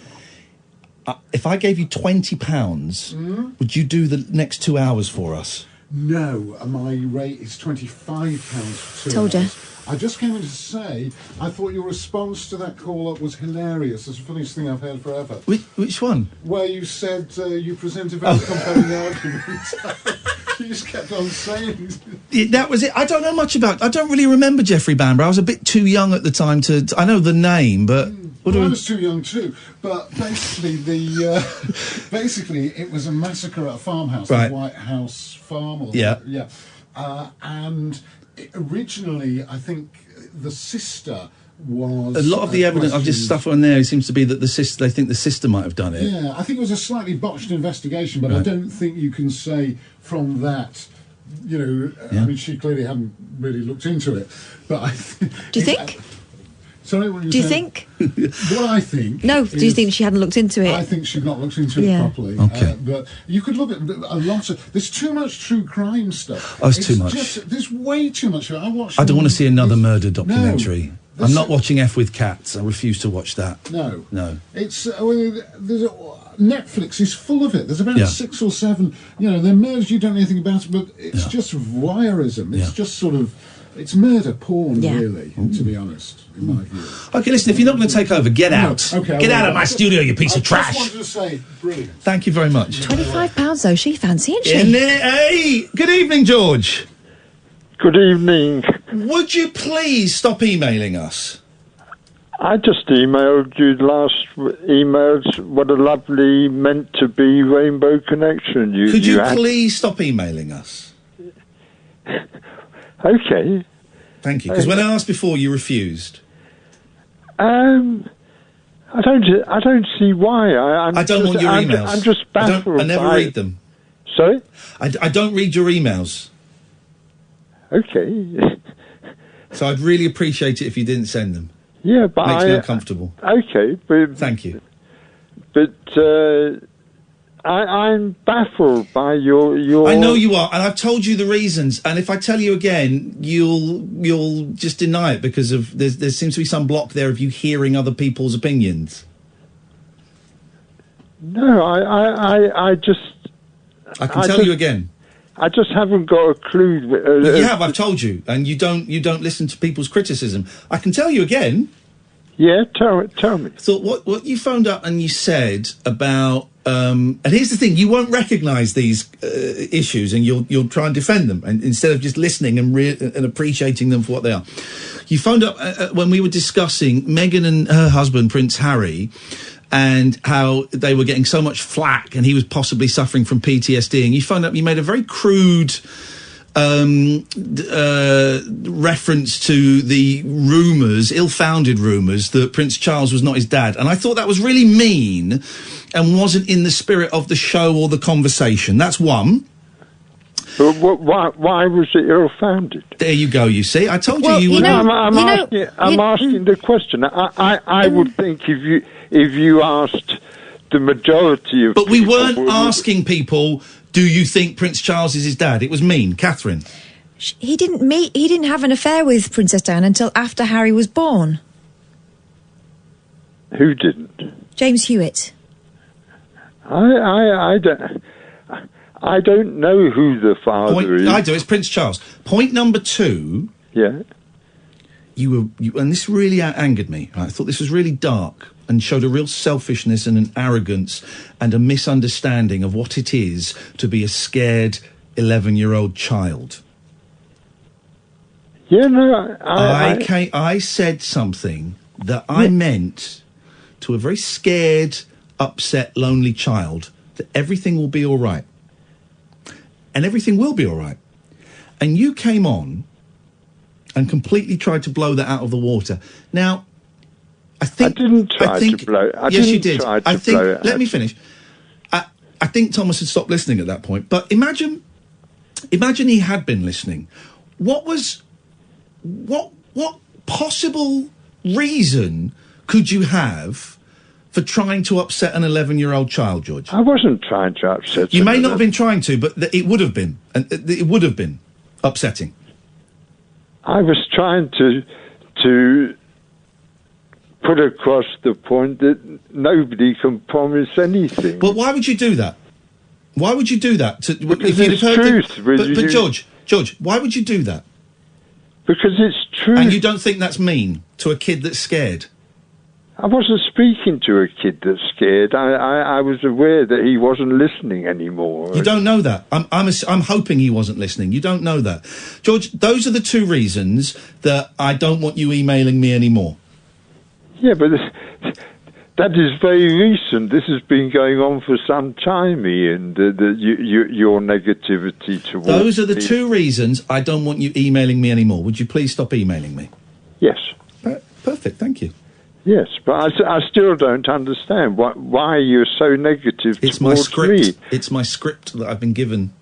If I gave you £20, would you do the next 2 hours for us? No, my rate is £25 for 2 Told ya. hours. I just came in to say, I thought your response to that call-up was hilarious. It's the funniest thing I've heard forever. Which one? Where you said you present a very compelling argument. You just kept on saying. That was it. I don't know much about. I don't really remember Jeffrey Bamber. I was a bit too young at the time to. I know the name, but I was too young too. But basically, basically it was a massacre at a farmhouse, Right. the White House Farm. Or Yeah. And originally, I think the sister was a lot of the evidence of this questioned. stuff on there seems to be that the sister. They think the sister might have done it. Yeah, I think it was a slightly botched investigation, but I Right. don't think you can say from that, you know, I mean, she clearly hadn't really looked into it. But I Do you think? Sorry, what were you Do you saying? think? What I think. No, do you is- think she hadn't looked into it? I think she'd not looked into it Yeah. properly. Okay. But you could look at a lot of. There's too much true crime stuff. Oh, it's too much. There's way too much. I watched. I don't want to see another murder documentary. No. I'm not watching F with Cats. I refuse to watch that. No. No. It's Netflix is full of it. There's about Yeah. 6 or 7. You know, they're murders you don't know anything about, but it's just voyeurism. It's just sort of. It's murder porn, really, to be honest, in my view. Okay, listen. If you're not going to take over, get out. Okay, Get I out will. of my studio, you piece I of trash. just wanted to say, brilliant. Thank you very much. £25 though, she fancy, isn't she? Isn't it? Hey, good evening, George. Good evening. Would you please stop emailing us? I just emailed you emailed what a lovely meant to be rainbow connection Could you had. please stop emailing us? Okay. Thank you. Because when I asked before, you refused. I don't see why. I don't want your emails. I'm just baffled. I never by- read them. Sorry? I don't read your emails. Okay. So I'd really appreciate it if you didn't send them. Yeah, but Makes me uncomfortable. Okay, but thank you. But I'm baffled by your. I know you are, and I've told you the reasons. And if I tell you again, you'll just deny it because of there seems to be some block there of you hearing other people's opinions. No, I just. I can tell you again. I just haven't got a clue. You have. I've told you, and you don't listen to people's criticism. I can tell you again. Yeah, tell me. I thought what you phoned up and you said about. And here's the thing: you won't recognise these issues, and you'll try and defend them, and instead of just listening and appreciating them for what they are. You phoned up when we were discussing Meghan and her husband Prince Harry, and how they were getting so much flack, and he was possibly suffering from PTSD. And you phoned up, you made a very crude reference to the rumours, ill-founded rumours, that Prince Charles was not his dad. And I thought that was really mean and wasn't in the spirit of the show or the conversation. That's one. But why was it ill-founded? There you go, you see. I told Well, you would. I'm asking the question. I would think if you asked the majority of But we people, weren't asking people, do you think Prince Charles is his dad? It was mean. Catherine. He didn't have an affair with Princess Diana until after Harry was born. Who didn't? James Hewitt. I don't know who the father is. I do. It's Prince Charles. Point number 2. Yeah. You and this really angered me. Right? I thought this was really dark and showed a real selfishness and an arrogance and a misunderstanding of what it is to be a scared 11-year-old child. Yeah, no, I said something that I meant to a very scared, upset, lonely child that everything will be all right. And everything will be all right. And you came on and completely tried to blow that out of the water. Now, I didn't try to blow it. Yes, you did. Try to I think. blow it Let out. me finish. I think Thomas had stopped listening at that point. But imagine he had been listening. What possible reason could you have for trying to upset an 11-year-old child, George? I wasn't trying to upset You may him. not have been trying to, but it would have been. And it would have been upsetting. I was trying to put across the point that nobody can promise anything. Well, why would you do that? Why would you do that? Because it's truth. But George, why would you do that? Because it's true. And you don't think that's mean to a kid that's scared? I wasn't speaking to a kid that's scared. I was aware that he wasn't listening anymore. You don't know that. I'm hoping he wasn't listening. You don't know that. George, those are the two reasons that I don't want you emailing me anymore. Yeah, but that is very recent. This has been going on for some time, Ian, your negativity towards Those are the me. two reasons I don't want you emailing me anymore. Would you please stop emailing me? Yes. Perfect, thank you. Yes, but I still don't understand why you're so negative It's my towards script. me. It's my script that I've been given.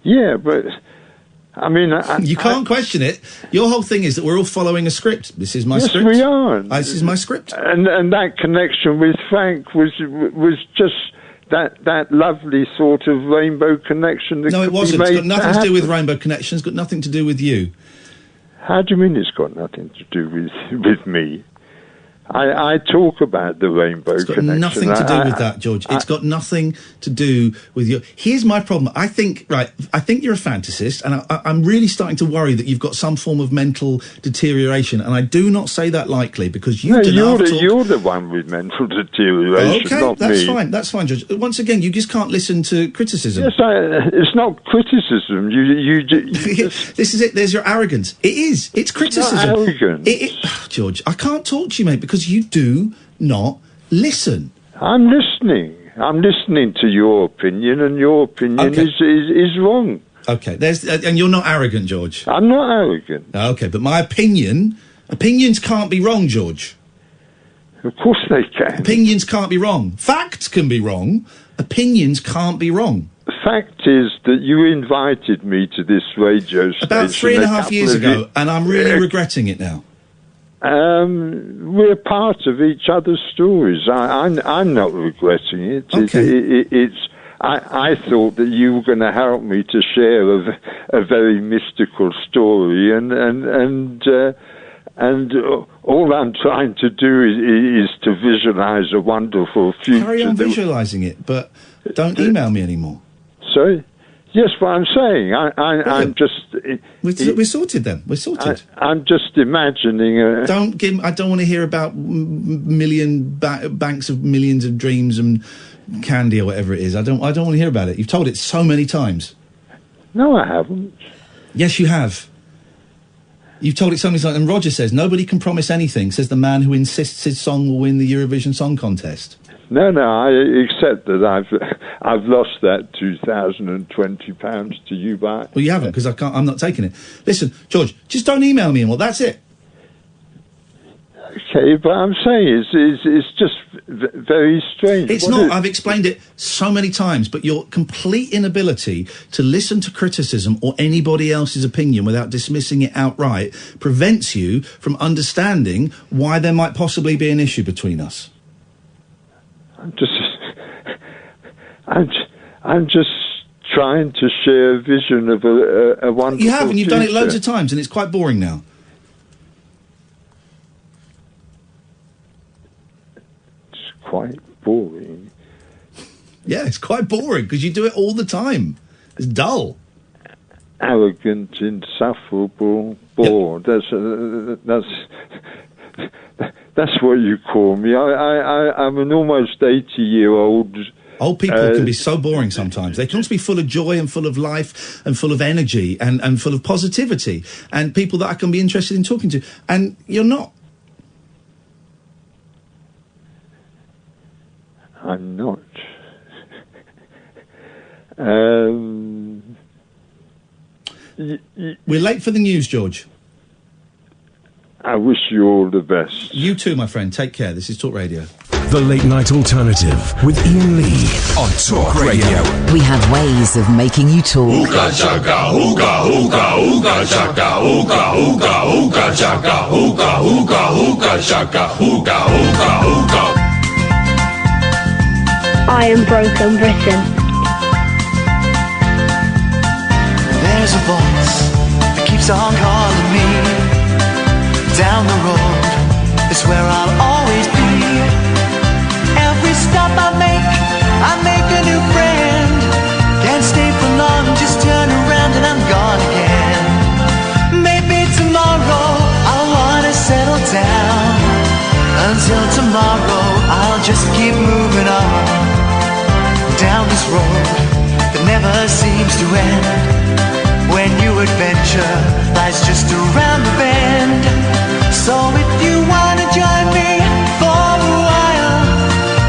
Yeah, but I mean, you can't question it. Your whole thing is that we're all following a script. This is my yes, script. we are. This is my script. And that connection with Frank was just that lovely sort of rainbow connection. That No, it could be wasn't. It's made got nothing to do with happen. Rainbow Connection. It's got nothing to do with you. How do you mean it's got nothing to do with me? I talk about the rainbow It's got connection. nothing to do with that, George. It's got nothing to do with you. Here's my problem. I think you're a fantasist, and I'm really starting to worry that you've got some form of mental deterioration, and I do not say that lightly, because you you're the one with mental deterioration, Okay, not that's me. fine. That's fine, George. Once again, you just can't listen to criticism. Yes, it's not criticism. You This is it. There's your arrogance. It is. It's criticism. not arrogance. George, I can't talk to you, mate, because you do not listen. I'm listening. I'm listening to your opinion, and your opinion is wrong. Okay, and you're not arrogant, George. I'm not arrogant. Okay, but my opinions can't be wrong, George. Of course they can. Opinions can't be wrong. Facts can be wrong. Opinions can't be wrong. The fact is that you invited me to this radio station About 3.5 years ago, and I'm really regretting it now. We're part of each other's stories. I'm not regretting it. Okay. I thought that you were going to help me to share a very mystical story, and all I'm trying to do is to visualise a wonderful future. Carry on visualising it, but don't email me anymore. Sorry? Yes, what I'm saying, I'm just... We're sorted then. We're sorted. I'm just imagining... I don't want to hear about banks of millions of dreams and candy or whatever it is. I don't want to hear about it. You've told it so many times. No, I haven't. Yes, you have. You've told it so many times. And Roger says, nobody can promise anything, says the man who insists his song will win the Eurovision Song Contest. No, I accept that I've lost that £2,020 to you by... Well, you haven't, because I'm not taking it. Listen, George, just don't email me, and well, that's it. Okay, but I'm saying it's just very strange. It's not. I've explained it so many times, but your complete inability to listen to criticism or anybody else's opinion without dismissing it outright prevents you from understanding why there might possibly be an issue between us. I'm just trying to share a vision of a wonderful You have, and you've done it loads future. of times, and it's quite boring now. It's quite boring. Yeah, it's quite boring, because you do it all the time. It's dull. Arrogant, insufferable, bored. That's what you call me. I'm an almost 80-year-old. Old people can be so boring sometimes. They can also be full of joy and full of life and full of energy and full of positivity, and people that I can be interested in talking to. And you're not. I'm not. We're late for the news, George. I wish you all the best. You too, my friend. Take care. This is Talk Radio. The Late Night Alternative with Iain Lee on Talk Radio. We have ways of making you talk. Ooga chaka, ooga, ooga, ooga chaka, ooga, ooga, ooga chaka, ooga, ooga, ooga chaka, ooga, ooga, ooga. I am Broken Britain. There's a voice that keeps on calling me. Down the road is where I'll always be. Every stop I make a new friend. Until tomorrow, I'll just keep moving on down this road that never seems to end. When new adventure lies just around the bend. So if you wanna join me for a while,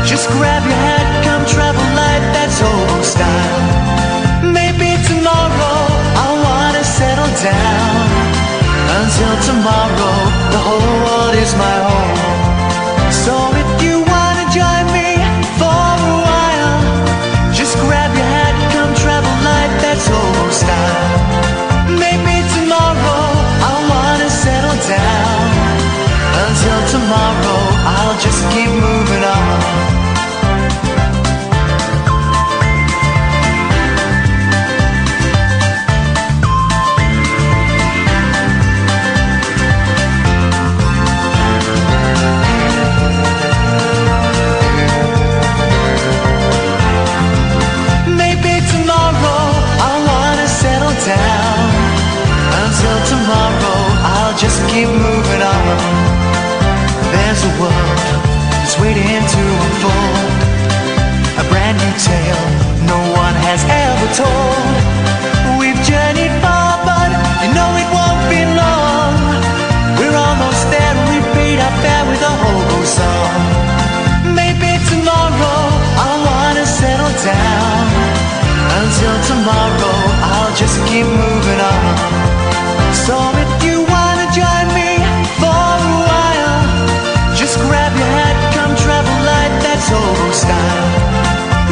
just grab your hat, come travel light, that's old style. Maybe tomorrow I'll wanna settle down. Until tomorrow, the whole world is my home. So if you wanna join me for a while, just grab your hat, come travel light, that's old style. Maybe tomorrow I'll wanna settle down. Until tomorrow, I'll just keep moving on. Until tomorrow, I'll just keep moving on. There's a world that's waiting to unfold, a brand new tale no one has ever told. We've journeyed far, but you know it won't be long. We're almost there and we paid our fare with a hobo song. Maybe tomorrow I'll wanna settle down. Until tomorrow, I'll just keep moving on. So if you wanna join me for a while, just grab your hat, come travel light, that's old style.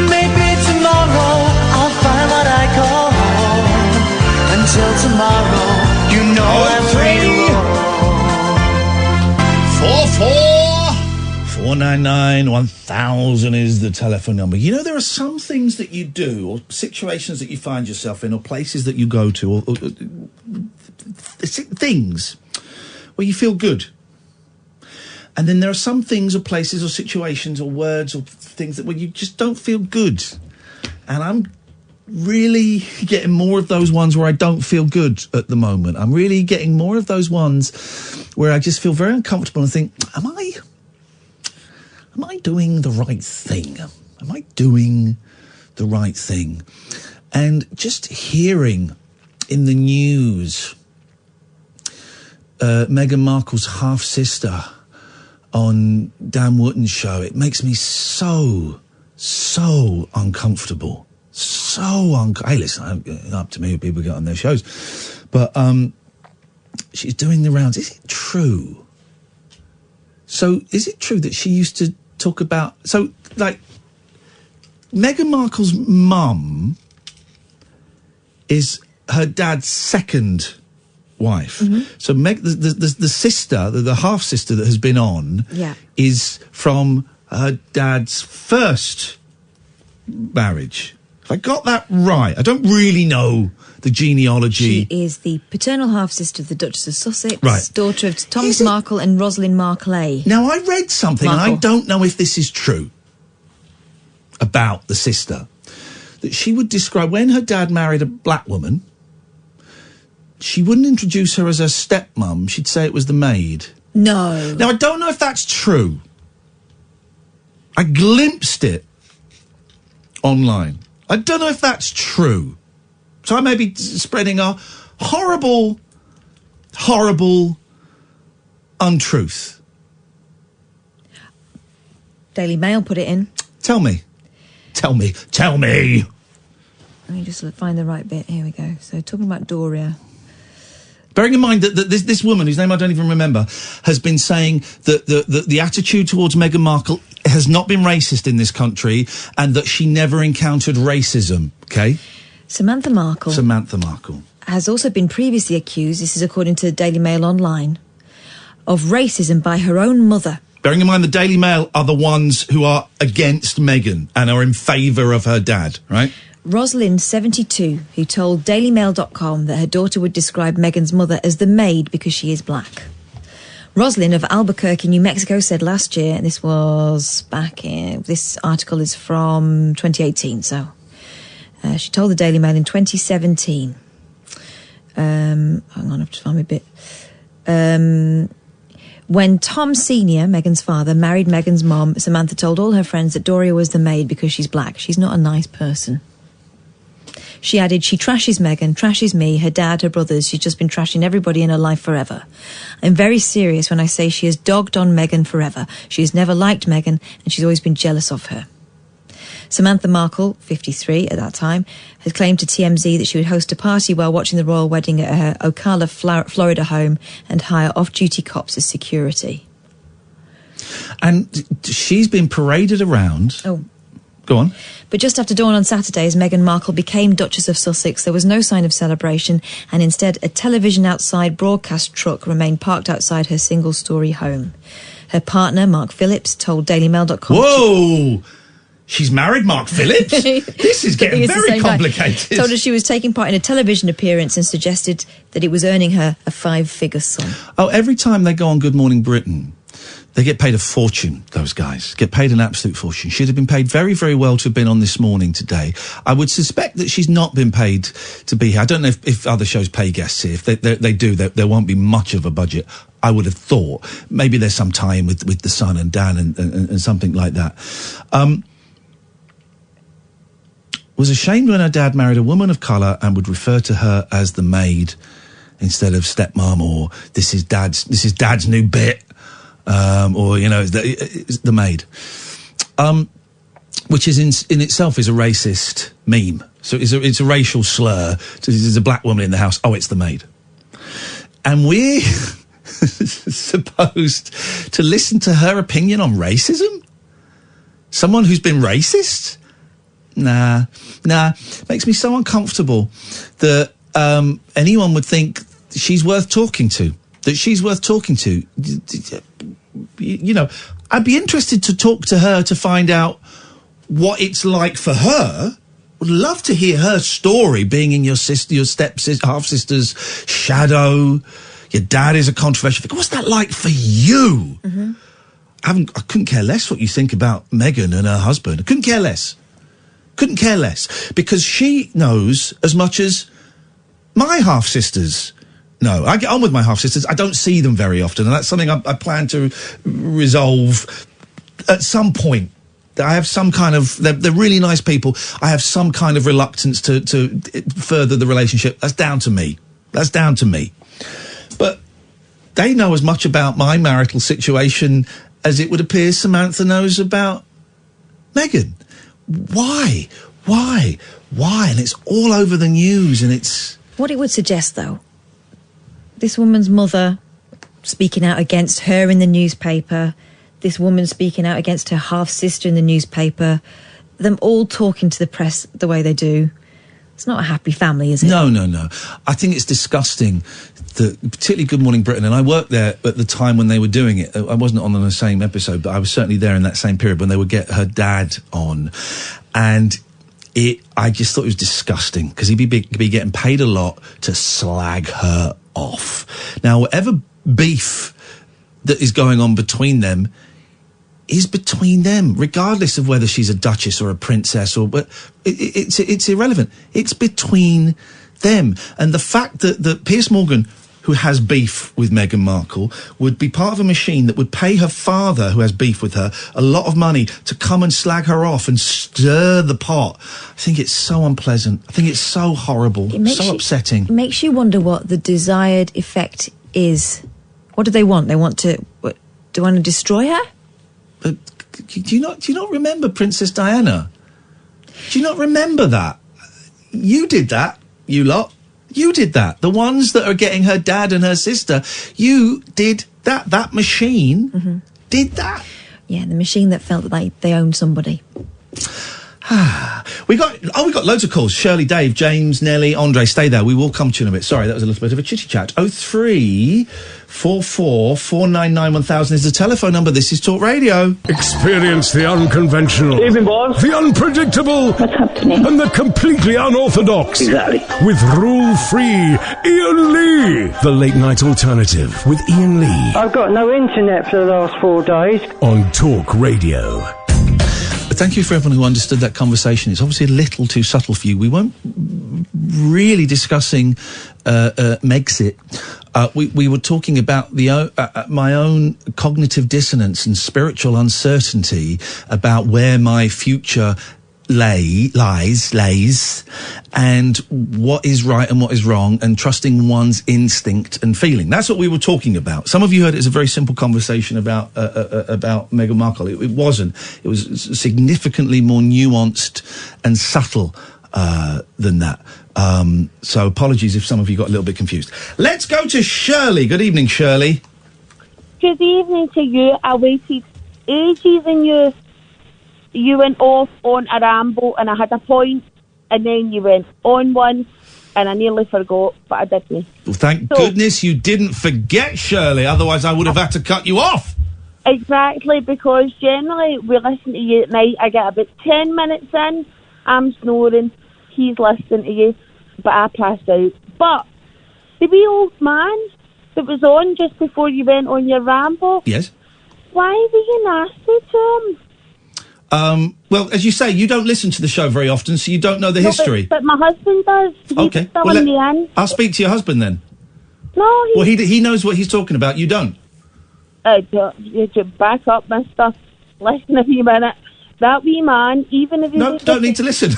Maybe tomorrow I'll find what I call home. Until tomorrow, you know I'm free to roam. 499 1000 is the telephone number. You know, there are some things that you do, or situations that you find yourself in, or places that you go to, or things where you feel good. And then there are some things or places or situations or words or things that where you just don't feel good. And I'm really getting more of those ones where I don't feel good at the moment. I'm really getting more of those ones where I just feel very uncomfortable and think, am I doing the right thing? Am I doing the right thing? And just hearing in the news Meghan Markle's half-sister on Dan Wootton's show, it makes me so uncomfortable. Hey, listen, up to me if people get on their shows. But she's doing the rounds. Is it true? So, is it true that she used to talk about... So, like, Meghan Markle's mum is her dad's second wife. Mm-hmm. So the sister, the half-sister that has been on, is from her dad's first marriage. Have I got that right? I don't really know the genealogy. She is the paternal half-sister of the Duchess of Sussex, right. Daughter of Thomas Markle and Rosalind Markle. Now, I read something, and I don't know if this is true, about the sister, that she would describe when her dad married a black woman, she wouldn't introduce her as her stepmom. She'd say it was the maid. No. Now, I don't know if that's true. I glimpsed it online. I don't know if that's true. So I may be spreading a horrible untruth. Daily Mail put it in. Tell me. Let me just find the right bit. Here we go. So, talking about Doria. Bearing in mind that this woman, whose name I don't even remember, has been saying that the attitude towards Meghan Markle has not been racist in this country, and that she never encountered racism, okay? Samantha Markle has also been previously accused, this is according to the Daily Mail Online, of racism by her own mother. Bearing in mind the Daily Mail are the ones who are against Meghan and are in favour of her dad, right? Rosalind, 72, who told dailymail.com that her daughter would describe Meghan's mother as the maid because she is black. Rosalind of Albuquerque, New Mexico, said last year, and this was back in... This article is from 2018, so... she told the Daily Mail in 2017. Hang on, I have to find my bit. When Tom Sr., Meghan's father, married Meghan's mom, Samantha told all her friends that Doria was the maid because she's black. She's not a nice person. She added, she trashes Meghan, trashes me, her dad, her brothers. She's just been trashing everybody in her life forever. I'm very serious when I say she has dogged on Meghan forever. She has never liked Meghan and she's always been jealous of her. Samantha Markle, 53 at that time, had claimed to TMZ that she would host a party while watching the royal wedding at her Ocala, Florida home and hire off-duty cops as security. And she's been paraded around. Oh. Go on. But just after dawn on Saturday, as Meghan Markle became Duchess of Sussex, there was no sign of celebration, and instead a television outside broadcast truck remained parked outside her single-storey home. Her partner, Mark Phillips, told DailyMail.com... Whoa! She's married Mark Phillips? This is getting very complicated. Told her she was taking part in a television appearance and suggested that it was earning her a 5-figure sum. Oh, every time they go on Good Morning Britain, they get paid a fortune, those guys. Get paid an absolute fortune. She'd have been paid very, very well to have been on This Morning today. I would suspect that she's not been paid to be here. I don't know if other shows pay guests here. If they do, there won't be much of a budget. I would have thought. Maybe there's some tie-in with The Sun and Dan and something like that. Was ashamed when her dad married a woman of colour and would refer to her as the maid instead of stepmom or this is dad's new bit, or you know the maid, which is in itself is a racist meme. So it's a racial slur. So there's a black woman in the house. Oh, it's the maid, and we're supposed to listen to her opinion on racism. Someone who's been racist. Nah. Makes me so uncomfortable that anyone would think she's worth talking to. You know, I'd be interested to talk to her to find out what it's like for her. Would love to hear her story, being in your half-sister's shadow. Your dad is a controversial figure. What's that like for you? Mm-hmm. I couldn't care less what you think about Meghan and her husband. I couldn't care less. Because she knows as much as my half-sisters know. I get on with my half-sisters. I don't see them very often, and that's something I plan to resolve at some point. I have some kind of... They're really nice people. I have some kind of reluctance to further the relationship. That's down to me. But they know as much about my marital situation as it would appear Samantha knows about Meghan. Why? And it's all over the news, and it's... What it would suggest, though, this woman's mother speaking out against her in the newspaper, this woman speaking out against her half-sister in the newspaper, them all talking to the press the way they do. It's not a happy family, is it? No. I think it's disgusting that, particularly Good Morning Britain, and I worked there at the time when they were doing it. I wasn't on the same episode, but I was certainly there in that same period when they would get her dad on. And I just thought it was disgusting, because he'd be getting paid a lot to slag her off. Now, whatever beef that is going on between them is between them, regardless of whether she's a duchess or a princess, but it's irrelevant. It's between them. And the fact that Piers Morgan, who has beef with Meghan Markle, would be part of a machine that would pay her father, who has beef with her, a lot of money to come and slag her off and stir the pot. I think it's so unpleasant. I think it's so horrible, so upsetting. It makes you wonder what the desired effect is. What do they want? They want to destroy her? But do you not remember Princess Diana? Do you not remember that? You did that, you lot. You did that. The ones that are getting her dad and her sister, you did that. That machine did that. Yeah, the machine that felt like they owned somebody. We got loads of calls. Shirley, Dave, James, Nelly, Andre. Stay there. We will come to you in a bit. Sorry, that was a little bit of a chitty chat. 0344 499 1000 is the telephone number. This is Talk Radio. Experience the unconventional. Evening, boss. The unpredictable. What's happening? And the completely unorthodox. Exactly. With rule-free Iain Lee. The late night alternative with Iain Lee. I've got no internet for the last 4 days. On Talk Radio. Thank you for everyone who understood that conversation. It's obviously a little too subtle for you. We weren't really discussing Megxit. we were talking about my own cognitive dissonance and spiritual uncertainty about where my future lays, and what is right and what is wrong, and trusting one's instinct and feeling. That's what we were talking about. Some of you heard it as a very simple conversation about Meghan Markle. It wasn't. It was significantly more nuanced and subtle than that. So apologies if some of you got a little bit confused. Let's go to Shirley. Good evening, Shirley. Good evening to you. I waited ages and you went off on a ramble and I had a point, and then you went on one and I nearly forgot, but I didn't. Well, thank goodness you didn't forget, Shirley, otherwise I would have had to cut you off. Exactly, because generally we listen to you at night. I get about 10 minutes in, I'm snoring, he's listening to you, but I passed out. But the wee old man that was on just before you went on your ramble, yes, why were you nasty to him? Well, as you say, you don't listen to the show very often, so you don't know the history. But my husband does. He's Okay, filling me in. I'll speak to your husband then. No, Well, he knows what he's talking about. You don't. You should back up, mister. Listen a few minutes. That wee man, even if you... No, don't need to listen.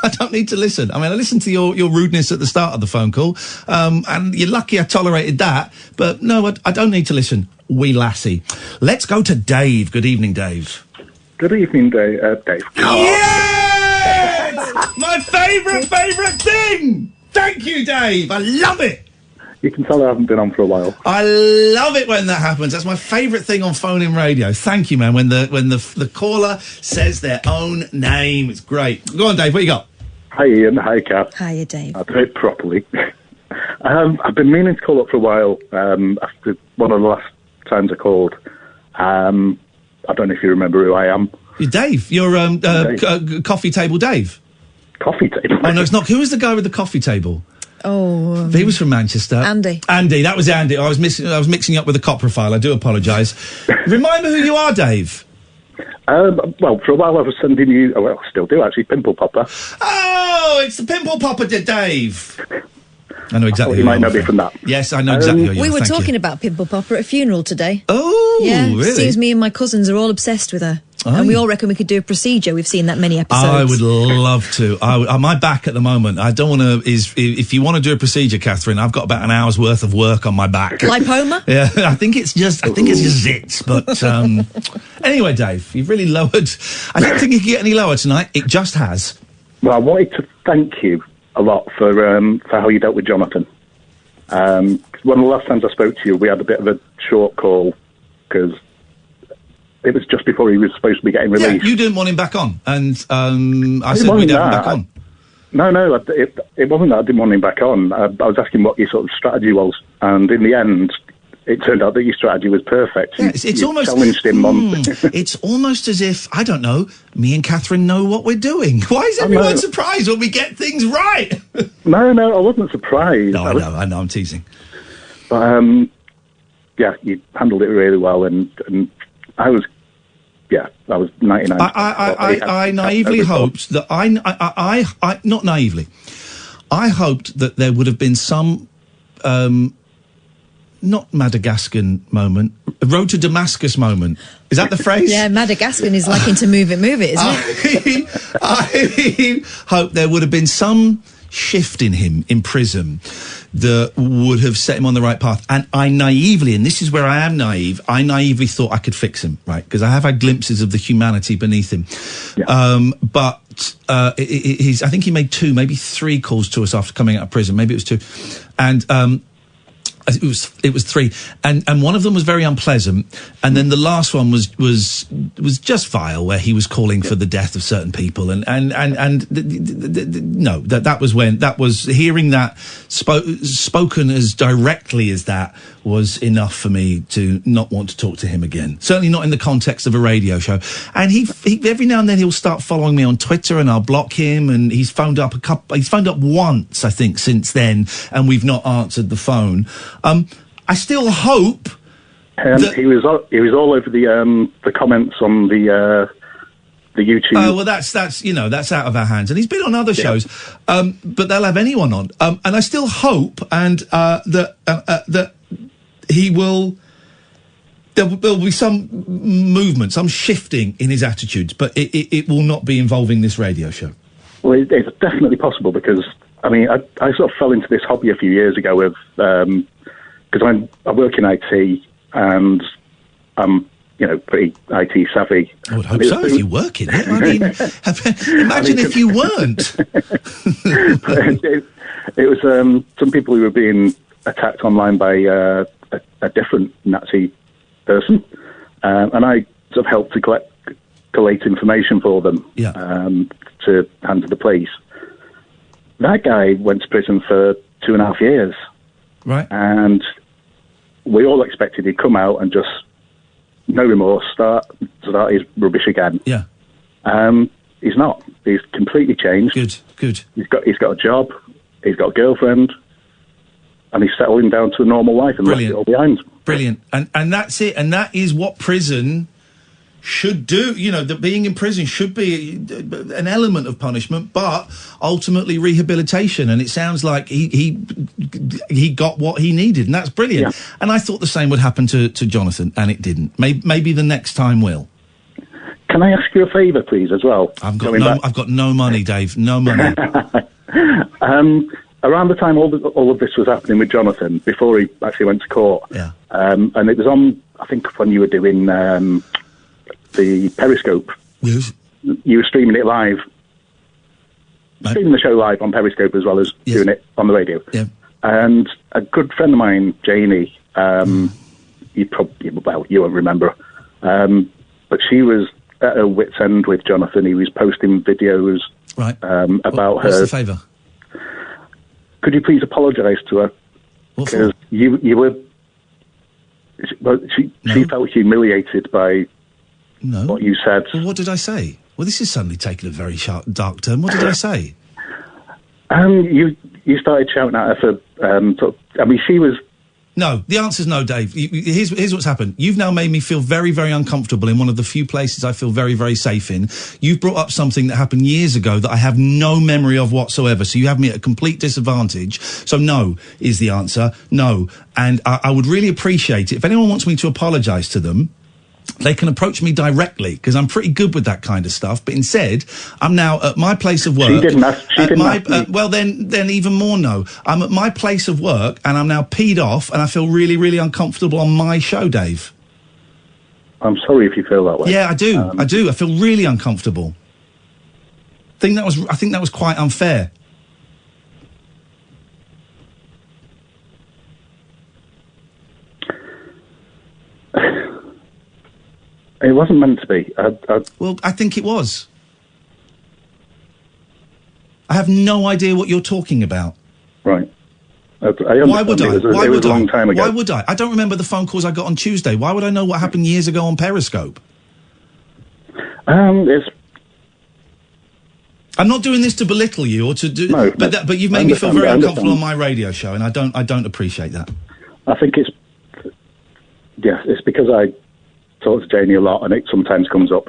I don't need to listen. I mean, I listened to your rudeness at the start of the phone call, and you're lucky I tolerated that, but no, I don't need to listen. Wee lassie. Let's go to Dave. Good evening, Dave. Good evening, Dave. Yes! My favourite thing! Thank you, Dave. I love it. You can tell I haven't been on for a while. I love it when that happens. That's my favourite thing on phone-in radio. Thank you, man. When the caller says their own name, it's great. Go on, Dave. What you got? Hi, Ian. Hi, Kath. Hiya, Dave. I'll do it properly. I've been meaning to call up for a while. After one of the last times I called. I don't know if you remember who I am. You're Dave. You're Coffee Table Dave. Coffee Table? Oh, no, it's not. Who was the guy with the coffee table? Oh. He was from Manchester. Andy. Andy, that was Andy. I was mixing you up with a cop profile. I do apologise. Remind me who you are, Dave. Well, for a while I was sending you... Well, I still do, actually. Pimple Popper. Oh, it's the Pimple Popper, Dave. I know exactly you might know me from that. Yes, I know exactly who you are. We were Thank talking you. about Pimple Popper at a funeral today. Oh, yeah, really? Seems me and my cousins are all obsessed with her. Oh. And we all reckon we could do a procedure. We've seen that many episodes. I would love to. On my back at the moment, I don't want to... If you want to do a procedure, Catherine, I've got about an hour's worth of work on my back. Lipoma? Yeah, I think it's just zits. But anyway, Dave, you've really lowered... I didn't think you could get any lower tonight. It just has. Well, I wanted to thank you a lot for how you dealt with Jonathan. One of the last times I spoke to you, we had a bit of a short call because it was just before he was supposed to be getting released. Yeah, you didn't want him back on, and I said we'd have him back on. No, it wasn't that I didn't want him back on. I was asking what your sort of strategy was, and in the end, it turned out that your strategy was perfect. Yeah, it's you almost challenged him on. It's almost as if, I don't know, me and Catherine know what we're doing. Why is everyone surprised when we get things right? No, I wasn't surprised. No, I know, I'm teasing. But yeah, you handled it really well, and I was 99. I naively hoped that I not naively. I hoped that there would have been some. Not Madagascan moment, Road to Damascus moment. Is that the phrase? Yeah, Madagascan is liking to move it, isn't it? I hope there would have been some shift in him in prison that would have set him on the right path. And I naively, and this is where I am naive, I naively thought I could fix him, right? Because I have had glimpses of the humanity beneath him. Yeah. But I think he made 2, maybe 3 calls to us after coming out of prison. Maybe it was 2. And it was 3, and one of them was very unpleasant, and then the last one was just vile, where he was calling for the death of certain people, and no, that was hearing that spoken as directly as that was enough for me to not want to talk to him again. Certainly not in the context of a radio show. And he every now and then he'll start following me on Twitter, and I'll block him. And he's phoned up once, I think, since then, and we've not answered the phone. I still hope he was all over the comments on the YouTube. Oh, well, that's out of our hands, and he's been on other shows, but they'll have anyone on. And I still hope that he will. There'll be some movement, some shifting in his attitudes, but it will not be involving this radio show. Well, it's definitely possible because, I mean, I sort of fell into this hobby a few years ago with, because I work in IT and I'm, pretty IT savvy. I would hope so if you work in it. I mean, imagine if you weren't. It was some people who were being attacked online by a different Nazi person, and I sort of helped to collate information for them to hand to the police. That guy went to prison for 2.5 years. Right. And we all expected he'd come out and just, no remorse, start his rubbish again. Yeah. He's not. He's completely changed. Good. He's got a job, he's got a girlfriend, and he's settling down to a normal life and left it all behind. Brilliant. And that's it. And that is what prison should do. That being in prison should be an element of punishment, but ultimately rehabilitation. And it sounds like he got what he needed, and that's brilliant. Yeah. And I thought the same would happen to Jonathan, and it didn't. Maybe the next time will. Can I ask you a favour, please, as well? I've got no money, Dave. No money. Around the time all of this was happening with Jonathan, before he actually went to court, and it was on, I think, when you were doing the Periscope. Yes. You were streaming it live. Right. Streaming the show live on Periscope as well as doing it on the radio. Yeah. And a good friend of mine, Janie, you won't remember, but she was at her wit's end with Jonathan. He was posting videos about her. What's the favour? Could you please apologise to her? Because you were... Well, she felt humiliated by what you said. Well, what did I say? Well, this is suddenly taking a very dark turn. What did I say? You started shouting at her for... she was... No, the answer's no, Dave. Here's what's happened. You've now made me feel very, very uncomfortable in one of the few places I feel very, very safe in. You've brought up something that happened years ago that I have no memory of whatsoever, so you have me at a complete disadvantage. So no is the answer. No. And I would really appreciate it. If anyone wants me to apologise to them, they can approach me directly, because I'm pretty good with that kind of stuff. But instead, I'm now at my place of work. She didn't ask me. Well, then even more no. I'm at my place of work, and I'm now peed off, and I feel really, really uncomfortable on my show, Dave. I'm sorry if you feel that way. Yeah, I do. I do. I feel really uncomfortable. I think that was quite unfair. It wasn't meant to be. Well, I think it was. I have no idea what you're talking about. Right. Why would I? It was a long time ago. Why would I? I don't remember the phone calls I got on Tuesday. Why would I know what happened years ago on Periscope? I'm not doing this to belittle you or to do. No, but you've made me feel very uncomfortable on my radio show, and I don't appreciate that. I think it's because I talk to Janie a lot, and it sometimes comes up.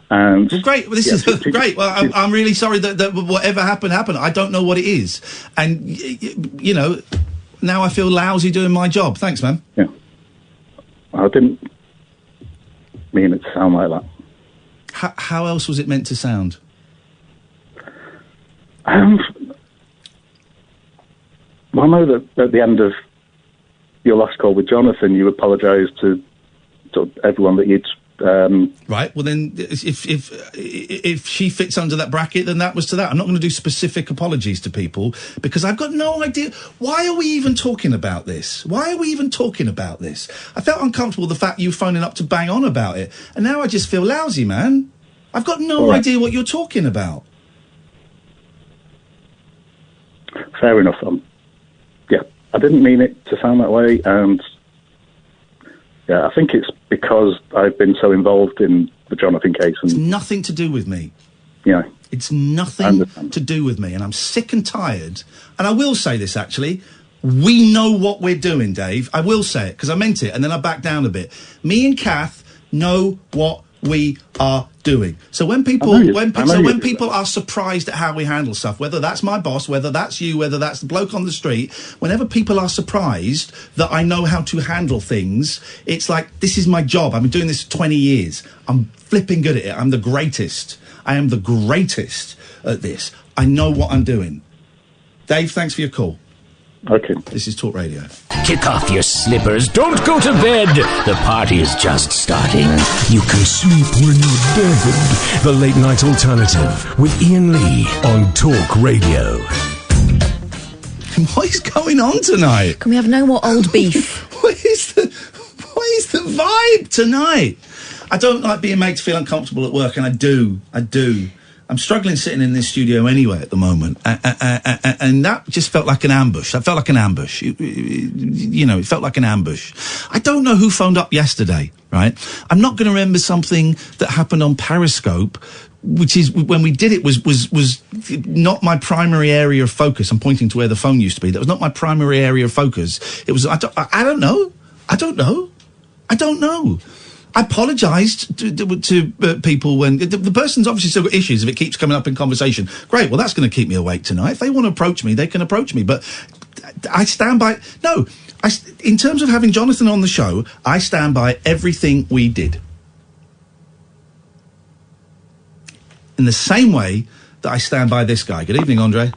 And well, great. Well, this is great. Well, I'm really sorry that whatever happened. I don't know what it is, and now I feel lousy doing my job. Thanks, man. Yeah, I didn't mean it to sound like that. How else was it meant to sound? Well, I know that at the end of your last call with Jonathan, you apologised to everyone that you'd... Right, well then, if she fits under that bracket, then that was to that. I'm not going to do specific apologies to people, because I've got no idea. Why are we even talking about this? I felt uncomfortable, the fact you were phoning up to bang on about it, and now I just feel lousy, man. I've got no idea what you're talking about. Fair enough. I didn't mean it to sound that way, and I think it's because I've been so involved in the Jonathan case. And it's nothing to do with me. Yeah. It's nothing to do with me, and I'm sick and tired. And I will say this, actually. We know what we're doing, Dave. I will say it, because I meant it, and then I backed down a bit. Me and Kath know what we are doing. So when people when people are surprised at how we handle stuff, whether that's my boss, whether that's you, whether that's the bloke on the street, whenever people are surprised that I know how to handle things, it's like, this is my job. I've been doing this for 20 years. I'm flipping good at it. I'm the greatest. I am the greatest at this. I know what I'm doing. Dave, thanks for your call. Okay. This is Talk Radio. Kick off your slippers. Don't go to bed. The party is just starting. You can sleep when you're dead. The Late Night Alternative with Iain Lee on Talk Radio. What is going on tonight? Can we have no more old beef? What is the vibe tonight? I don't like being made to feel uncomfortable at work, and I do. I'm struggling sitting in this studio anyway at the moment, and that just felt like an ambush. That felt like an ambush. It felt like an ambush. I don't know who phoned up yesterday, right? I'm not going to remember something that happened on Periscope, which is when we did it was not my primary area of focus. I'm pointing to where the phone used to be. That was not my primary area of focus. It was. I don't know. I apologised to people when the person's obviously still got issues. If it keeps coming up in conversation, great. Well, that's going to keep me awake tonight. If they want to approach me, they can approach me. But I stand by. No, in terms of having Jonathan on the show, I stand by everything we did. In the same way that I stand by this guy. Good evening, Andre.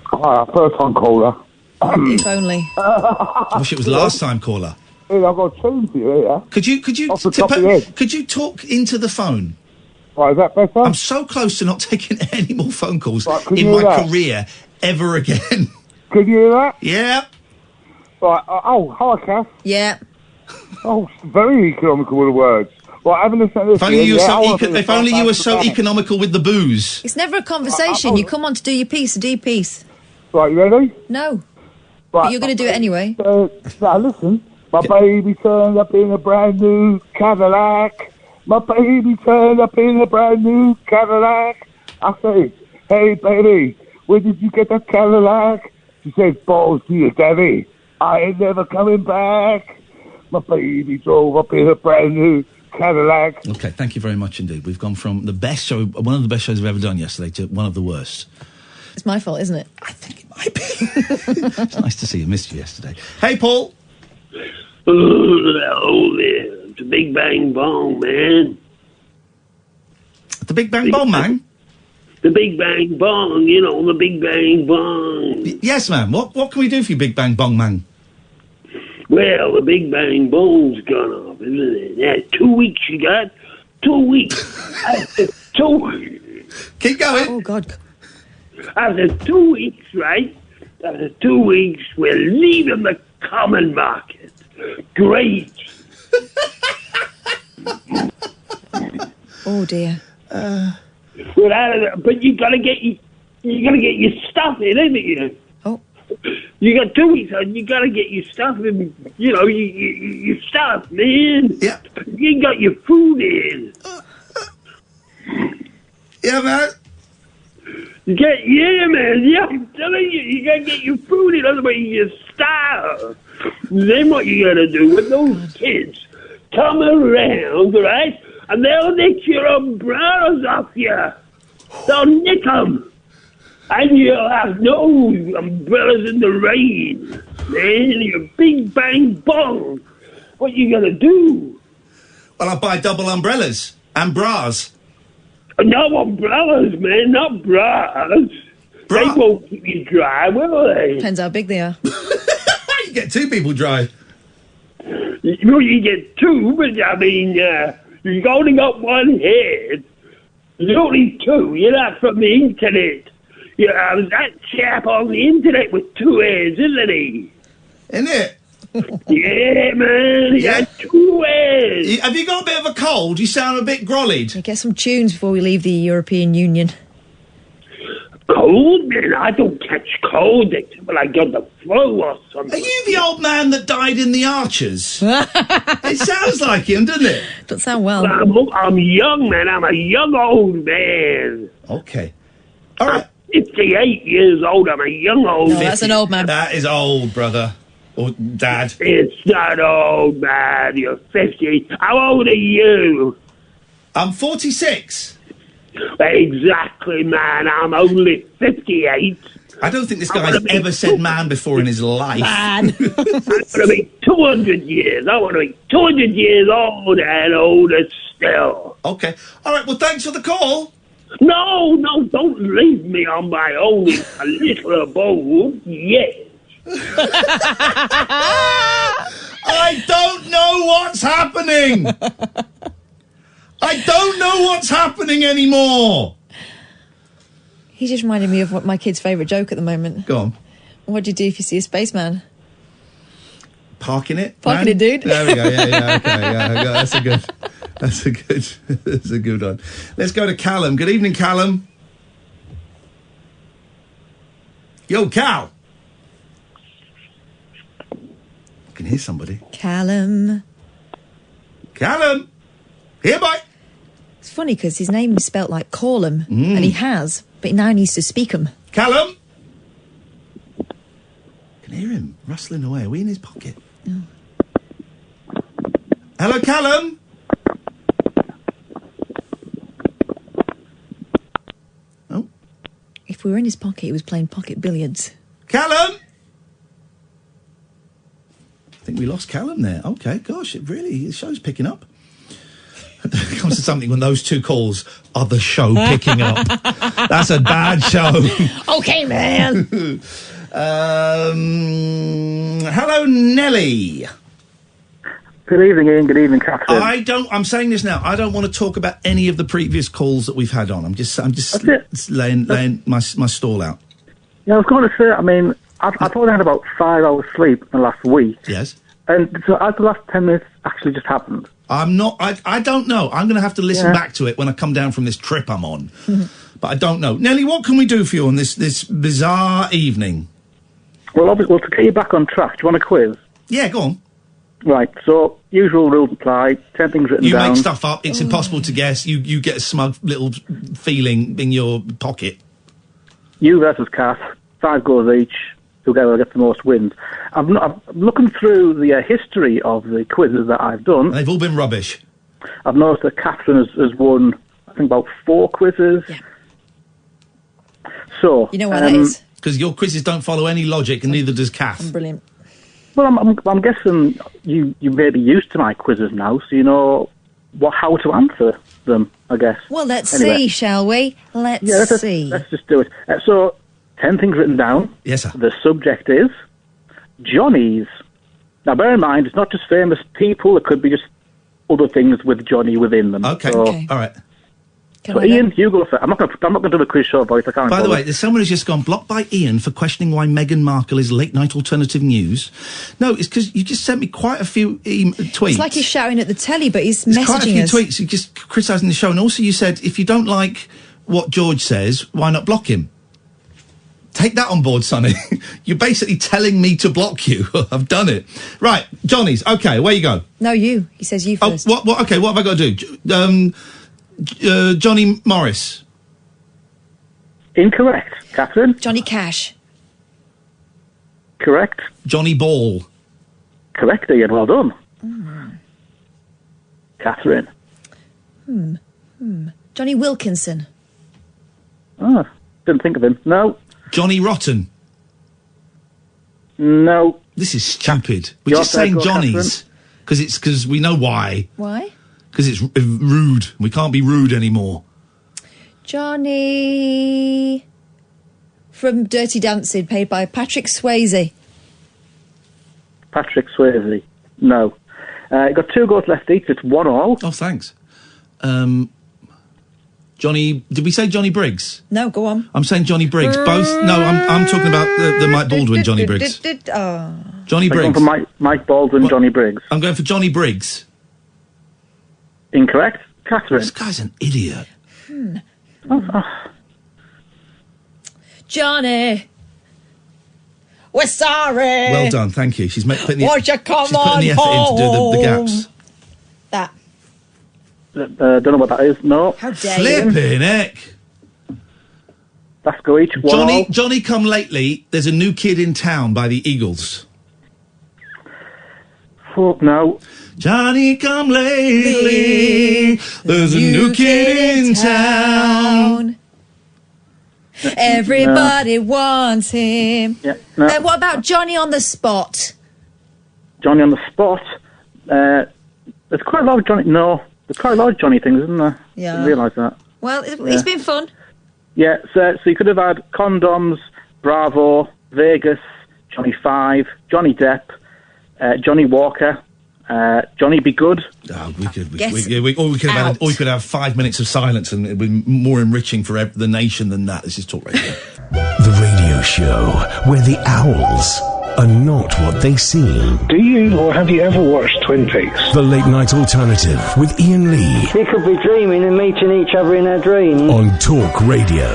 Hi, first time caller. If only. I wish it was last time caller. Yeah, I've got a tune for you here. Could you Off the top of your head. could you talk into the phone? Right, is that better? I'm so close to not taking any more phone calls Right, in my career ever again. Can you hear that? Yeah. Right, hi, Kath. Yeah. Oh, very economical with the words. Right, having listened to this. If only you were so economical with the booze. It's never a conversation. You come on to do your piece, do your piece. Right, you ready? No. Right. But you're going to do it anyway. Now, listen. My baby turned up in a brand new Cadillac. My baby turned up in a brand new Cadillac. I say, hey, baby, where did you get that Cadillac? She said, balls to your daddy. I ain't never coming back. My baby drove up in a brand new Cadillac. Okay, thank you very much indeed. We've gone from the best show, one of the best shows we've ever done yesterday, to one of the worst. It's my fault, isn't it? I think it might be. It's nice to see you. Missed you yesterday. Hey, Paul. Oh, it's the Big Bang Bong, man. The Big Bang Bong, man? The Big Bang Bong, the Big Bang Bong. Yes, man. What can we do for you, Big Bang Bong, man? Well, the Big Bang Bong's gone off, isn't it? Yeah, 2 weeks you got. 2 weeks. After 2 Keep going. Oh, God. After 2 weeks, right? After 2 weeks, we're leaving the common market. Great. Oh, dear. We're out of there, but you gotta get your stuff in, ain't you? Oh. You got 2 weeks on. You gotta get your stuff in. Your stuff, man. Yeah. You got your food in. Yeah, man. Man. Yeah, I'm telling you gotta get your food in. Otherwise, you starve. Then what you gotta do with those kids? Come around, right? And they'll nick your umbrellas off you. They'll nick them. And you'll have no umbrellas in the rain. Man, your Big Bang Bong. What you gonna do? Well, I'll buy double umbrellas and bras. No umbrellas, man, not bras. They won't keep you dry, will they? Depends how big they are. You get two people dry. You get two, but I mean, you've only got one head. There's only two. You're not from the internet. That chap on the internet with two heads, isn't he? Isn't it? Yeah, man. He got two heads. Have you got a bit of a cold? You sound a bit grollied. Get some tunes before we leave the European Union. Cold, man? I don't catch cold except when I got the flu or something. Are you the old man that died in the Archers? It sounds like him, doesn't it? Doesn't sound well. I'm young, man. I'm a young old man. Okay. All right. I'm 58 years old. I'm a young old man. No, that's an old man. That is old, brother. Or dad. It's not old, man. You're 50. How old are you? I'm 46. Exactly, man. I'm only 58. I don't think this guy's ever said man before in his life. Man. I want to be 200 years. I want to be 200 years old and older still. Okay. All right, well, thanks for the call. No, don't leave me on my own in a little abode. Yes. I don't know what's happening. I don't know what's happening anymore. He just reminded me of what my kid's favourite joke at the moment. Go on. What do you do if you see a spaceman? Parking it? Parking it, dude. There we go. Yeah, okay. Yeah, that's a good one. Let's go to Callum. Good evening, Callum. Yo, Cal. I can hear somebody. Callum. Here, boy. It's funny because his name is spelt like Callum, and he has, but now he needs to speak 'em. Callum. I can hear him rustling away. Are we in his pocket? Oh. Hello, Callum. Oh. If we were in his pocket, he was playing pocket billiards. Callum. I think we lost Callum there. Okay, gosh, the show's picking up. It comes to something when those two calls are the show picking up. That's a bad show. Okay, man. Hello, Nelly. Good evening, Ian. Good evening, Catherine. I'm saying this now. I don't want to talk about any of the previous calls that we've had on. I'm just laying my stall out. Yeah, I was going to say, I mean, I've probably had about 5 hours sleep in the last week. Yes. And so as the last 10 minutes actually just happened. I don't know. I'm going to have to listen back to it when I come down from this trip I'm on. But I don't know. Nelly, what can we do for you on this bizarre evening? Well, obviously, to get you back on track, do you want a quiz? Yeah, go on. Right, so usual rules apply, 10 things written down. You make stuff up, it's impossible to guess, you get a smug little feeling in your pocket. You versus Kath, 5 goals each, whoever gets the most wins. I'm looking through the history of the quizzes that I've done. They've all been rubbish. I've noticed that Catherine has won, I think, about 4 quizzes. Yeah. So... You know why that is? Because your quizzes don't follow any logic, and neither does Kath. I'm brilliant. Well, I'm guessing you may be used to my quizzes now, so you know how to answer them, I guess. Well, let's see, shall we? Let's see. Let's just do it. So, 10 things written down. Yes, sir. The subject is Johnnies. Now, bear in mind, it's not just famous people. It could be just other things with Johnny within them. Okay. So, All right. So, Ian, you go first. I'm not going to do a quiz show voice. I can't. By the way, there's someone who's just gone blocked by Ian for questioning why Meghan Markle is late night alternative news. No, it's because you just sent me quite a few tweets. It's like he's shouting at the telly, but he's There's messaging quite a few us. tweets. You're just criticising the show, and also you said if you don't like what George says, why not block him? Take that on board, Sonny. You're basically telling me to block you. I've done it. Right, Johnny's. Okay, where you go? No, you. He says you first. Oh, what? Okay, what have I got to do? Johnny Morris. Incorrect. Catherine? Johnny Cash. Correct. Johnny Ball. Correct, Ian. Well done. Catherine? Johnny Wilkinson. Oh, didn't think of him. No. Johnny Rotten. No. This is stupid. We're just saying Johnny's because we know why. Why? Because it's rude. We can't be rude anymore. Johnny from Dirty Dancing, played by Patrick Swayze. Patrick Swayze. No. You've got 2 goals left each. It's 1-1. Oh, thanks. Johnny... Did we say Johnny Briggs? No, go on. I'm saying Johnny Briggs. Both... No, I'm talking about the Mike Baldwin Johnny Briggs. Johnny Briggs. I'm going for Mike Baldwin, Johnny Briggs. I'm going for Johnny Briggs. Incorrect. Catherine. This guy's an idiot. Johnny, we're sorry. Well done, thank you. She's putting the Won't you come she's putting the effort in to do the gaps. That. Don't know what that is. No. How dare you? Flipping heck. Let's go each. Johnny Come Lately. There's a new kid in town by the Eagles. Fuck no. Johnny Come Lately. Johnny. There's a new kid in town. Everybody wants him. Yeah. No. What about Johnny on the Spot? Johnny on the Spot. There's quite a lot of Johnny. No, there's quite a lot of Johnny things, isn't there? Yeah. I didn't realise that. Well, it's been fun. Yeah. So you could have had Condoms, Bravo, Vegas, Johnny 5, Johnny Depp, Johnny Walker, Johnny Be Good. Oh, we could have 5 minutes of silence, and it'd be more enriching for the nation than that. This is Talk Radio. The radio show where the owls are not what they seem. Do you or have you ever watched Twin Peaks? The Late Night Alternative with Iain Lee We could be dreaming and meeting each other in our dreams. on Talk Radio.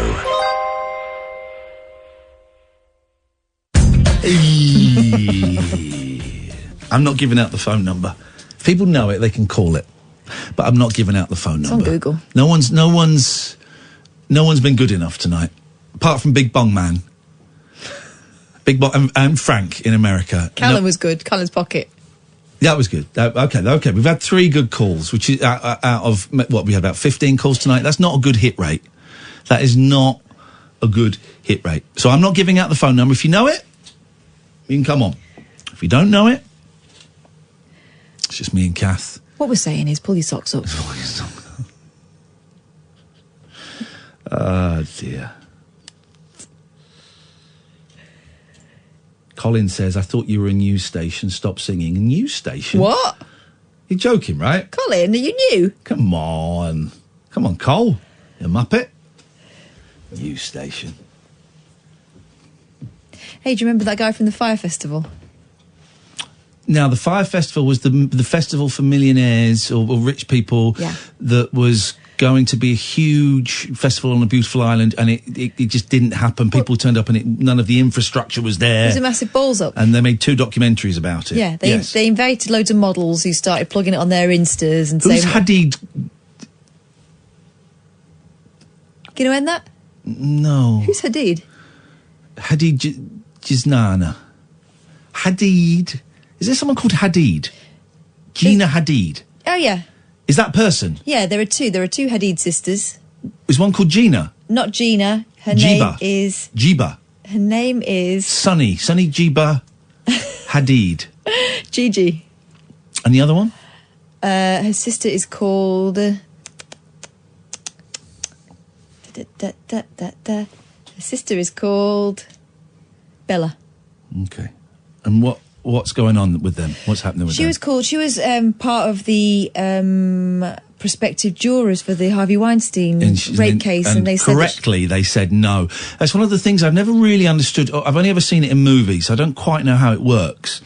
I'm not giving out the phone number. If people know it, they can call it. But I'm not giving out the phone It's number. on Google. No one's been good enough tonight, apart from Big Bong Man, Big Bong and Frank in America. Callum was good. Callum's Pocket. That was good. Okay. We've had 3 good calls, which is out of what we had about 15 calls tonight. That's not a good hit rate. That is not a good hit rate. So I'm not giving out the phone number. If you know it, you can come on. If you don't know it, it's just me and Kath. What we're saying is pull your socks up. Oh, dear. Colin says, I thought you were a news station. Stop singing. A news station? What? You're joking, right? Colin, are you new? Come on, Cole. You muppet. News station. Hey, do you remember that guy from the Fire Festival? Now, the Fire Festival was the festival for millionaires or rich people that was going to be a huge festival on a beautiful island, and it just didn't happen. People turned up and none of the infrastructure was there. It was a massive balls up. And they made 2 documentaries about it. Yeah, they invited loads of models who started plugging it on their Instas and Who's saying... Hadid? Do you know that? No. Who's Hadid? Hadid Jiznana. Hadid. Is there someone called Hadid? Gina Hadid. Oh, yeah. Is that person? Yeah, there are 2. There are 2 Hadid sisters. Is one called Gina? Not Gina. Her Jiba. name is... Jiba. Her name is... Sunny Jiba Hadid. Gigi. And the other one? Her sister is called... Her sister is called... Bella. Okay. And what's going on with them? What's happening with them? She was part of the prospective jurors for the Harvey Weinstein rape case, and they said correctly they said no. That's one of the things I've never really understood. I've only ever seen it in movies. I don't quite know how it works.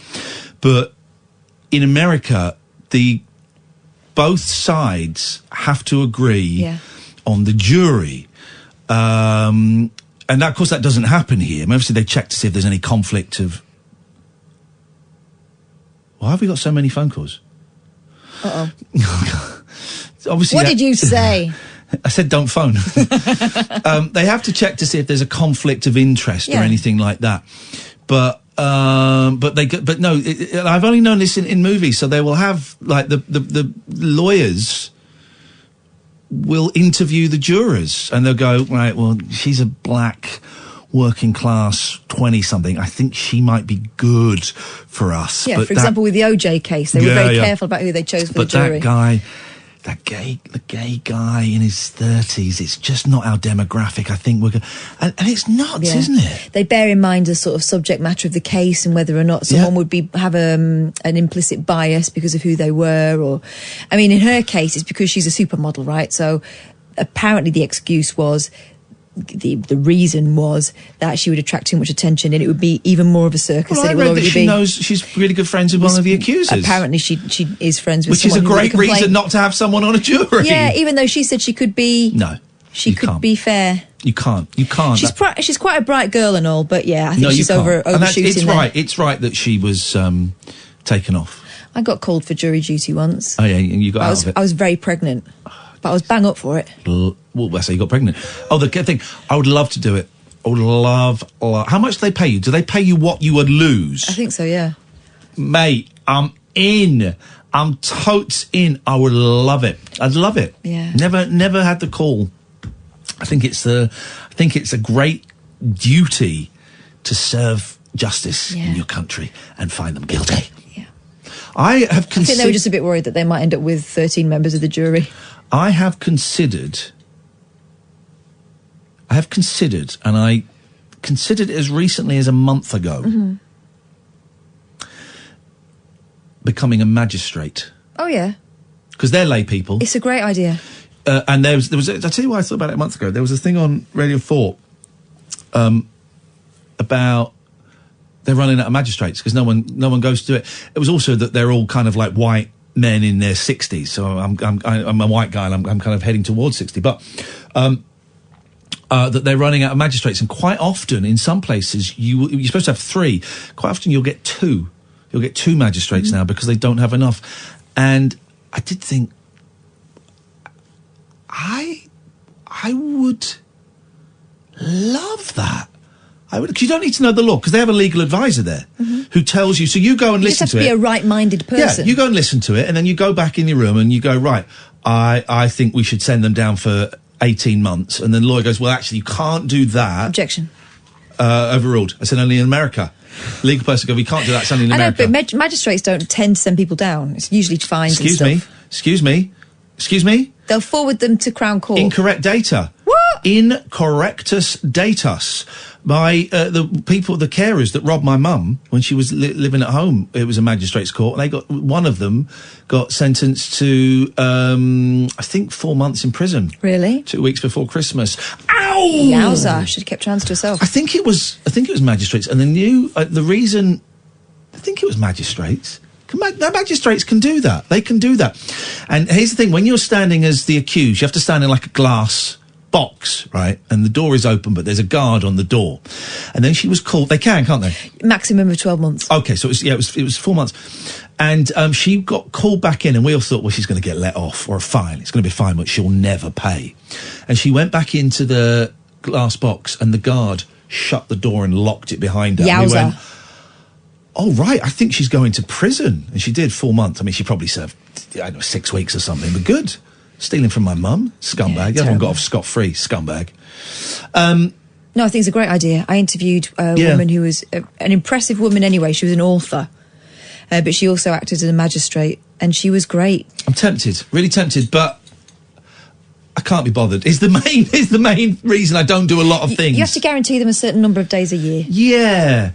But in America, both sides have to agree on the jury. And of course that doesn't happen here. Obviously they check to see if there's any conflict of... Why have we got so many phone calls? Uh-oh. Obviously, what did you say? I said don't phone. They have to check to see if there's a conflict of interest or anything like that. But no, I've only known this in movies. So they will have, like, the lawyers will interview the jurors and they'll go, right, well, she's a black working class 20-something. I think she might be good for us. Yeah, but for example, with the OJ case, they were very careful about who they chose for the jury. But the gay guy in his 30s, it's just not our demographic. I think we're going... And it's nuts, isn't it? They bear in mind the sort of subject matter of the case and whether or not someone would have an implicit bias because of who they were, or... I mean, in her case, it's because she's a supermodel, right? So apparently the excuse was... The reason was that she would attract too much attention and it would be even more of a circus Well, than I it would read already that she be. knows she's really good friends with one of the accusers. Apparently she is friends with Which is a someone great reason not to have someone on a jury. Yeah, even though she said she could be... No, she could can't. be fair. You can't. She's quite a bright girl and all, but yeah, I think she's overshooting it's there. right. It's right that she was taken off. I got called for jury duty once. Oh yeah, and you got out of it. I was very pregnant, but I was bang up for it. Well, that's how you got pregnant. Oh, the thing, I would love to do it. I would love. How much do they pay you? Do they pay you what you would lose? I think so, yeah. Mate, I'm in. I'm totes in. I would love it. I'd love it. Yeah. Never had the call. I think it's a great duty to serve justice in your country and find them guilty. Yeah. I think they were just a bit worried that they might end up with 13 members of the jury. I have considered, and I considered it as recently as a month ago, becoming a magistrate. Oh, yeah. Because they're lay people. It's a great idea. And there was I'll tell you why I thought about it a month ago. There was a thing on Radio 4 about they're running out of magistrates because no one goes to do it. It was also that they're all kind of like white men in their 60s. So I'm a white guy and I'm kind of heading towards 60. But that they're running out of magistrates. And quite often, in some places, you're supposed to have 3. Quite often you'll get 2. You'll get 2 magistrates now because they don't have enough. And I did think, I would love that. I would, because you don't need to know the law, because they have a legal advisor there who tells you. So you go and listen to it. You just have to be a right-minded person. Yeah, you go and listen to it, and then you go back in your room and you go, right, I think we should send them down for 18 months. And then the lawyer goes, well, actually, you can't do that. Objection. Overruled. I said only in America. Legal person goes, we can't do that, it's only in America. I know, but magistrates don't tend to send people down. It's usually fines and stuff. Excuse me? They'll forward them to Crown Court. Incorrect data. What? Incorrectus datus. By the carers that robbed my mum when she was living at home. It was a magistrate's court. One of them got sentenced to, I think 4 months in prison. Really? 2 weeks before Christmas. Ow! Yowza. Should have kept her hands to herself. I think it was magistrates. And the reason, I think it was magistrates. Magistrates can do that. They can do that. And here's the thing, when you're standing as the accused, you have to stand in like a glass box, right? And the door is open, but there's a guard on the door. And then she was called. They can't they? Maximum of 12 months. Okay, so it was 4 months. And she got called back in, and we all thought, well, she's going to get let off, or a fine. It's going to be a fine, but she'll never pay. And she went back into the glass box, and the guard shut the door and locked it behind her. Yowza. And we went, oh, right, I think she's going to prison. And she did 4 months. I mean, she probably served, 6 weeks or something, but good. Stealing from my mum, scumbag. Everyone got off scot-free, scumbag. No, I think it's a great idea. I interviewed a woman who was an impressive woman anyway. She was an author, but she also acted as a magistrate, and she was great. I'm tempted, really tempted, but I can't be bothered. Is the main reason I don't do a lot of things. You have to guarantee them a certain number of days a year. Yeah,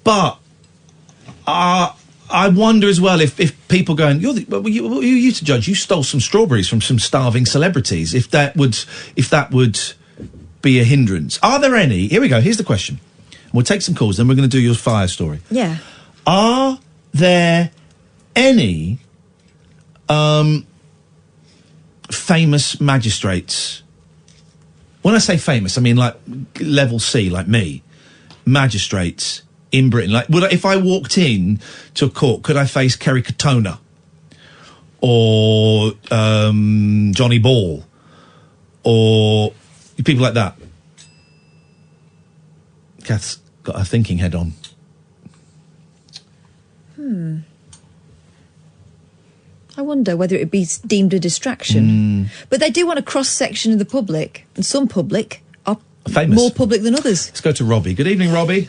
but I wonder as well if people going, you're you to judge. You stole some strawberries from some starving celebrities. If that would be a hindrance. Are there any? Here we go. Here's the question. We'll take some calls. Then we're going to do your fire story. Yeah. Are there any famous magistrates? When I say famous, I mean like level C, like me, magistrates in Britain. Like, if I walked in to a court, could I face Kerry Katona or Johnny Ball or people like that? Kath's got her thinking head on. I wonder whether it would be deemed a distraction. But they do want a cross-section of the public, and some public are famous, more public than others. Let's go to Robbie. Good evening, Robbie.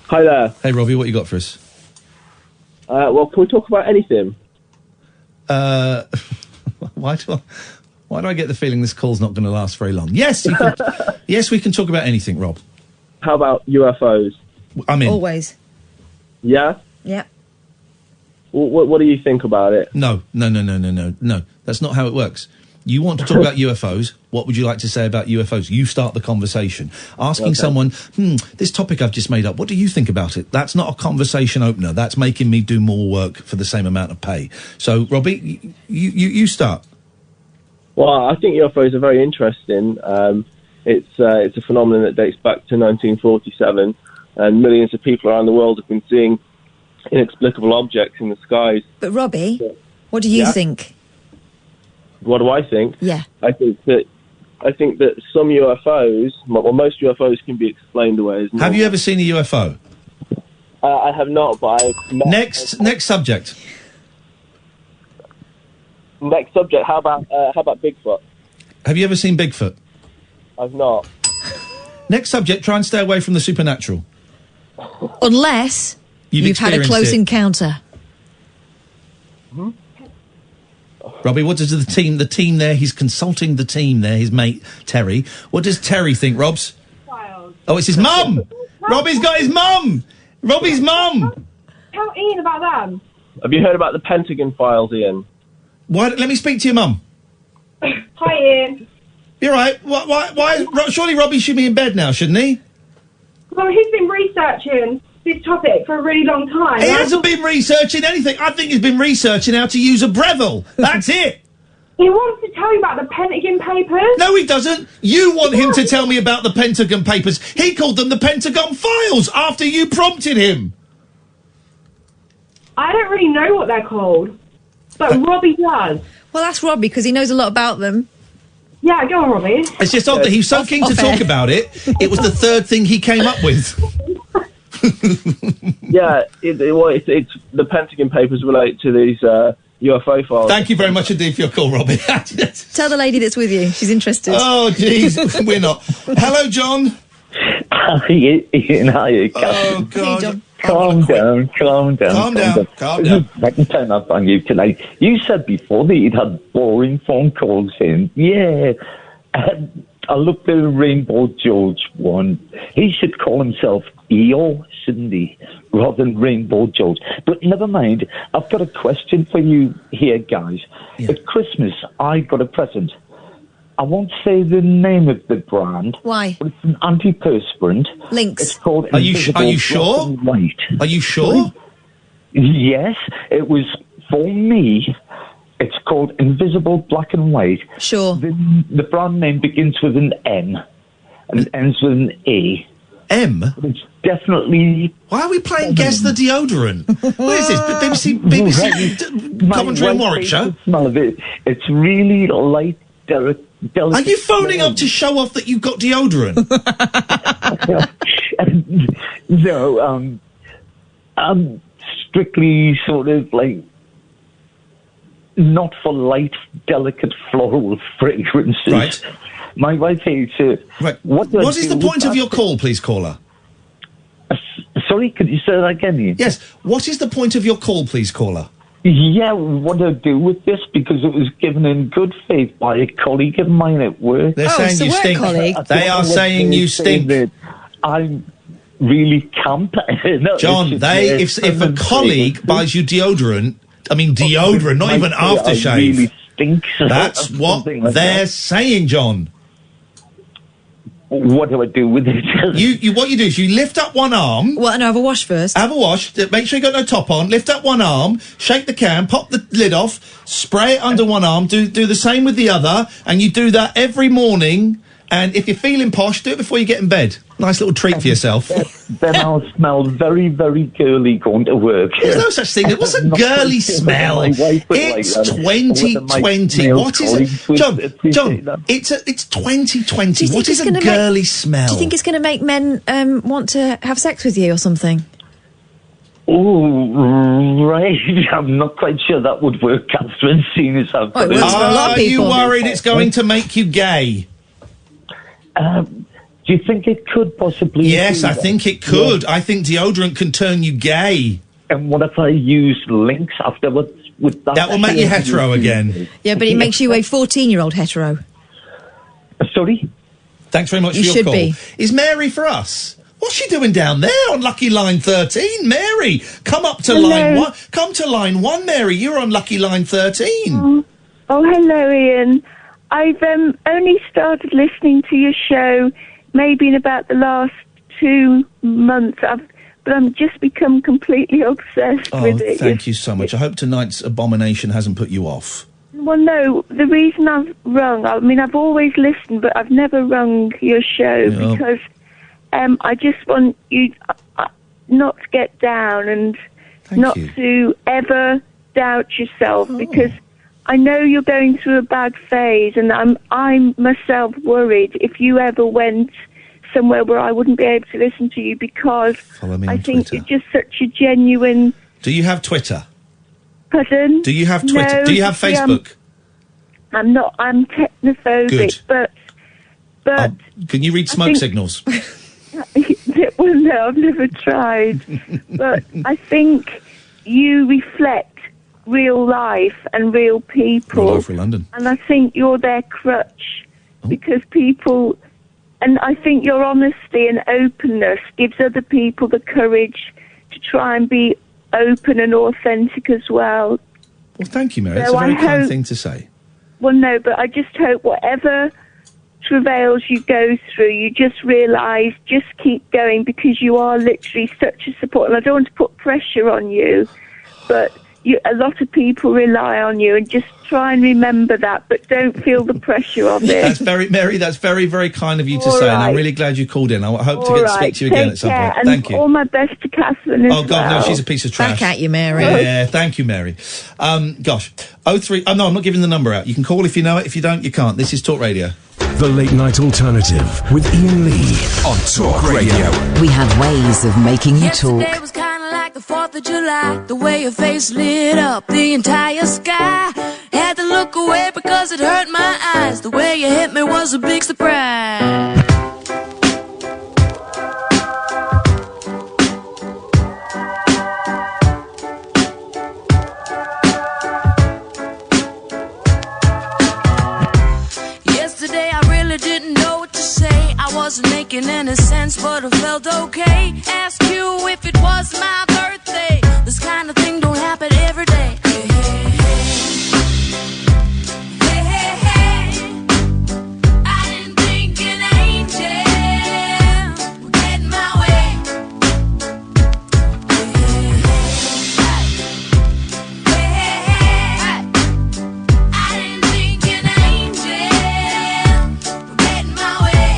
Hi there. Hey, Robbie, what you got for us? Well, can we talk about anything? Why do I get the feeling this call's not going to last very long? Yes, you can, yes, we can talk about anything, Rob. How about UFOs? I'm in. Always. Yeah? Yeah. What do you think about it? No. That's not how it works. You want to talk about UFOs, what would you like to say about UFOs? You start the conversation. Asking someone, this topic I've just made up, what do you think about it? That's not a conversation opener. That's making me do more work for the same amount of pay. So, Robbie, you start. Well, I think UFOs are very interesting. It's a phenomenon that dates back to 1947, and millions of people around the world have been seeing inexplicable objects in the skies. But, Robbie, what do you think? What do I think? Yeah. I think that some UFOs, well, most UFOs can be explained away as normal. Have you ever seen a UFO? I have not, but I've met... Next subject. Next subject. How about Bigfoot? Have you ever seen Bigfoot? I've not. Next subject, try and stay away from the supernatural. Unless you've had a experienced close it. encounter. Robbie, what does the team there, he's consulting the team there, his mate, Terry. What does Terry think, Robs? Oh, it's his mum! Robbie's got his mum! Robbie's mum! Tell Ian about that. Have you heard about the Pentagon files, Ian? Let me speak to your mum. Hi, Ian. You're right. Why? Surely Robbie should be in bed now, shouldn't he? Well, he's been researching this topic for a really long time. He hasn't been researching anything. I think he's been researching how to use a Breville. That's it. He wants to tell you about the Pentagon Papers. No, he doesn't. You want him to tell me about the Pentagon Papers. He called them the Pentagon Files after you prompted him. I don't really know what they're called, but Robbie does. Well, ask Robbie, because he knows a lot about them. Yeah, go on, Robbie. It's just odd that he was so keen to talk about it. It was the third thing he came up with. Yeah, it's the Pentagon Papers relate to these UFO files. Thank you very much indeed for your call, Robbie. Tell the lady that's with you. She's interested. Oh, jeez. We're not. Hello, John. Hi, Ian. Hi, oh, God. Calm down. Calm down. I can turn up on you tonight. You said before that you'd had boring phone calls in. Yeah. I looked at the Rainbow George one. He should call himself EO, shouldn't he? Rather than Rainbow George. But never mind. I've got a question for you here, guys. Yeah. At Christmas, I got a present. I won't say the name of the brand. Why? But it's an antiperspirant. Lynx. It's called Are you Invisible sure? Black and White. Are you sure? Yes, it was for me. It's called Invisible Black and White. Sure. The brand name begins with an N and ends with an A. M? But it's definitely... Why are we playing Guess the Deodorant? What is this? BBC Coventry and Warwickshire? Smell of it. It's really light, delicate. Are you phoning up to show off that you've got deodorant? No, I'm strictly sort of like not for light, delicate floral fragrances. Right. My wife hates it. Right. What is the point of your call, please, caller? Sorry, could you say that again, Ian? Yes. What is the point of your call, please, caller? Yeah, what do I do with this? Because it was given in good faith by a colleague of mine at work. They're saying you stink. They are saying you stink. I'm really camp. No, John, if a colleague buys you deodorant, I mean deodorant, not even aftershave. Really stinks. That's what they're saying, John. What do I do with it? What you do is you lift up one arm. Well, no, have a wash first. Have a wash. Make sure you got no top on. Lift up one arm, shake the can, pop the lid off, spray it under one arm. Do the same with the other, and you do that every morning. And if you're feeling posh, do it before you get in bed. Nice little treat for yourself. Then I'll smell very, very girly going to work. There's no such thing. What's a girly smell? It's 2020. What is it? John, it's 2020. What is a girly smell? Do you think it's going to make men want to have sex with you or something? Oh, right. I'm not quite sure that would work, Catherine, seeing as how... Are you worried it's going to make you gay? Do you think it could possibly? Yes, I think it could. Yeah. I think deodorant can turn you gay. And what if I use Lynx afterwards? That will make you hetero again. Yeah, but it makes you a 14-year-old hetero. Sorry? Thanks very much for your call. Be. Is Mary for us? What's she doing down there on lucky line 13? Mary, come up to line 1. Come to line 1, Mary. You're on lucky line 13. Oh, hello, Ian. I've only started listening to your show maybe in about the last 2 months, but I'm just become completely obsessed with it. Thank you so much. I hope tonight's abomination hasn't put you off. Well, no, the reason I've rung, I mean, I've always listened, but I've never rung your show because I just want you not to get down and not to ever doubt yourself because... I know you're going through a bad phase, and I'm myself worried if you ever went somewhere where I wouldn't be able to listen to you because I think Twitter. you're just such a genuine... Do you have Twitter? Pardon? Do you have Twitter? No, Do you have Facebook? I'm not. I'm technophobic, Good. but Can you read smoke think- signals? well, no, I've never tried. But I think you reflect real life and real people. All over London. And I think you're their crutch because people, and I think your honesty and openness gives other people the courage to try and be open and authentic as well. Well, thank you, Mary. It's So a very I kind hope- thing to say. Well, no, but I just hope whatever travails you go through, you just realise, just keep going because you are literally such a support. And I don't want to put pressure on you, but a lot of people rely on you, and just try and remember that, but don't feel the pressure of it. That's very, Mary, that's very, very kind of you to All say, and I'm right. really glad you called in. I hope to All get to right, speak to you again take at some care, point. and Thank you. all my best to Catherine as Oh, God, well. no, she's a piece of trash. Back at you, Mary. Yeah, thank you, Mary. Gosh, 03... Oh, no, I'm not giving the number out. You can call if you know it. If you don't, you can't. This is Talk Radio. The Late Night Alternative with Iain Lee on Talk Radio. We have ways of making you Yesterday talk. was kind of like the 4th of July. The way your face lit up the entire sky. Had to look away because it hurt my eyes. The way you hit me was a big surprise. Yesterday I really didn't know what to say. I wasn't making any sense, but it felt okay. Ask you if it was my birthday. This kind of thing don't happen every day. Hey, hey, hey. Hey, hey, hey. I didn't think an angel would get in my way. Hey, hey, hey. Hey, hey, hey. I didn't think an angel would get in my way.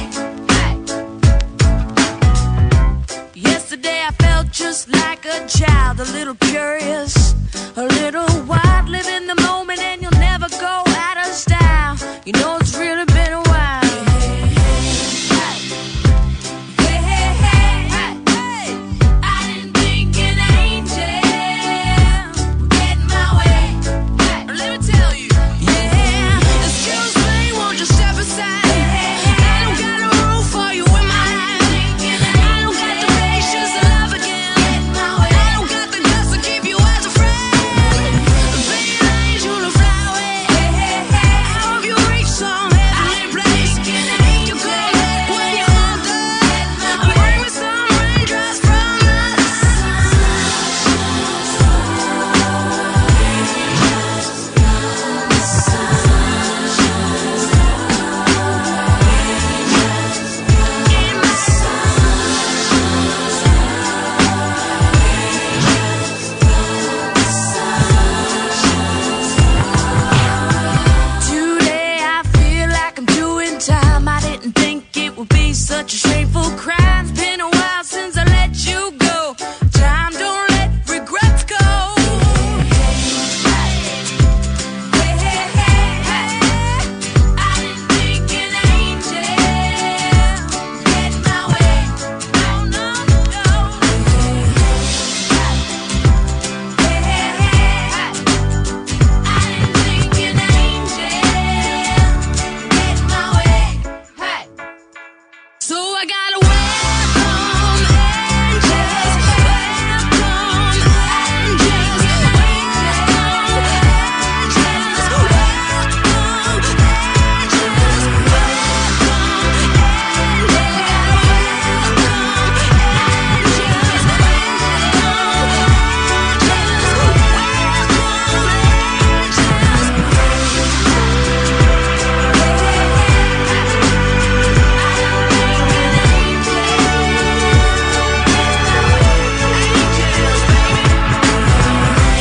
Yesterday I felt just like a child, a little curious, a little wild, living the moment and you'll never go out of style. You know it's really been a while. Hey, hey, hey. I didn't think an angel would get in my way. Let me tell you. Yeah, excuse me, won't you step aside? I don't got a room for you in my life. I don't got the patience to love again. I don't got the guts to keep you as a friend. Be an angel to fly away. I hope you reach some heavenly place. You come back when you're older. Bring me some raindrops from the Today I feel like I'm doing time. I didn't think it would be such a shameful crime. It's been a while since I let you go. Time don't let regrets go. Hey, hey, hey. I didn't think an angel would get in my way. Oh, no, no. Hey, hey, hey. I didn't think an angel would get in my way. Hey. So I gotta welcome angels, welcome angels,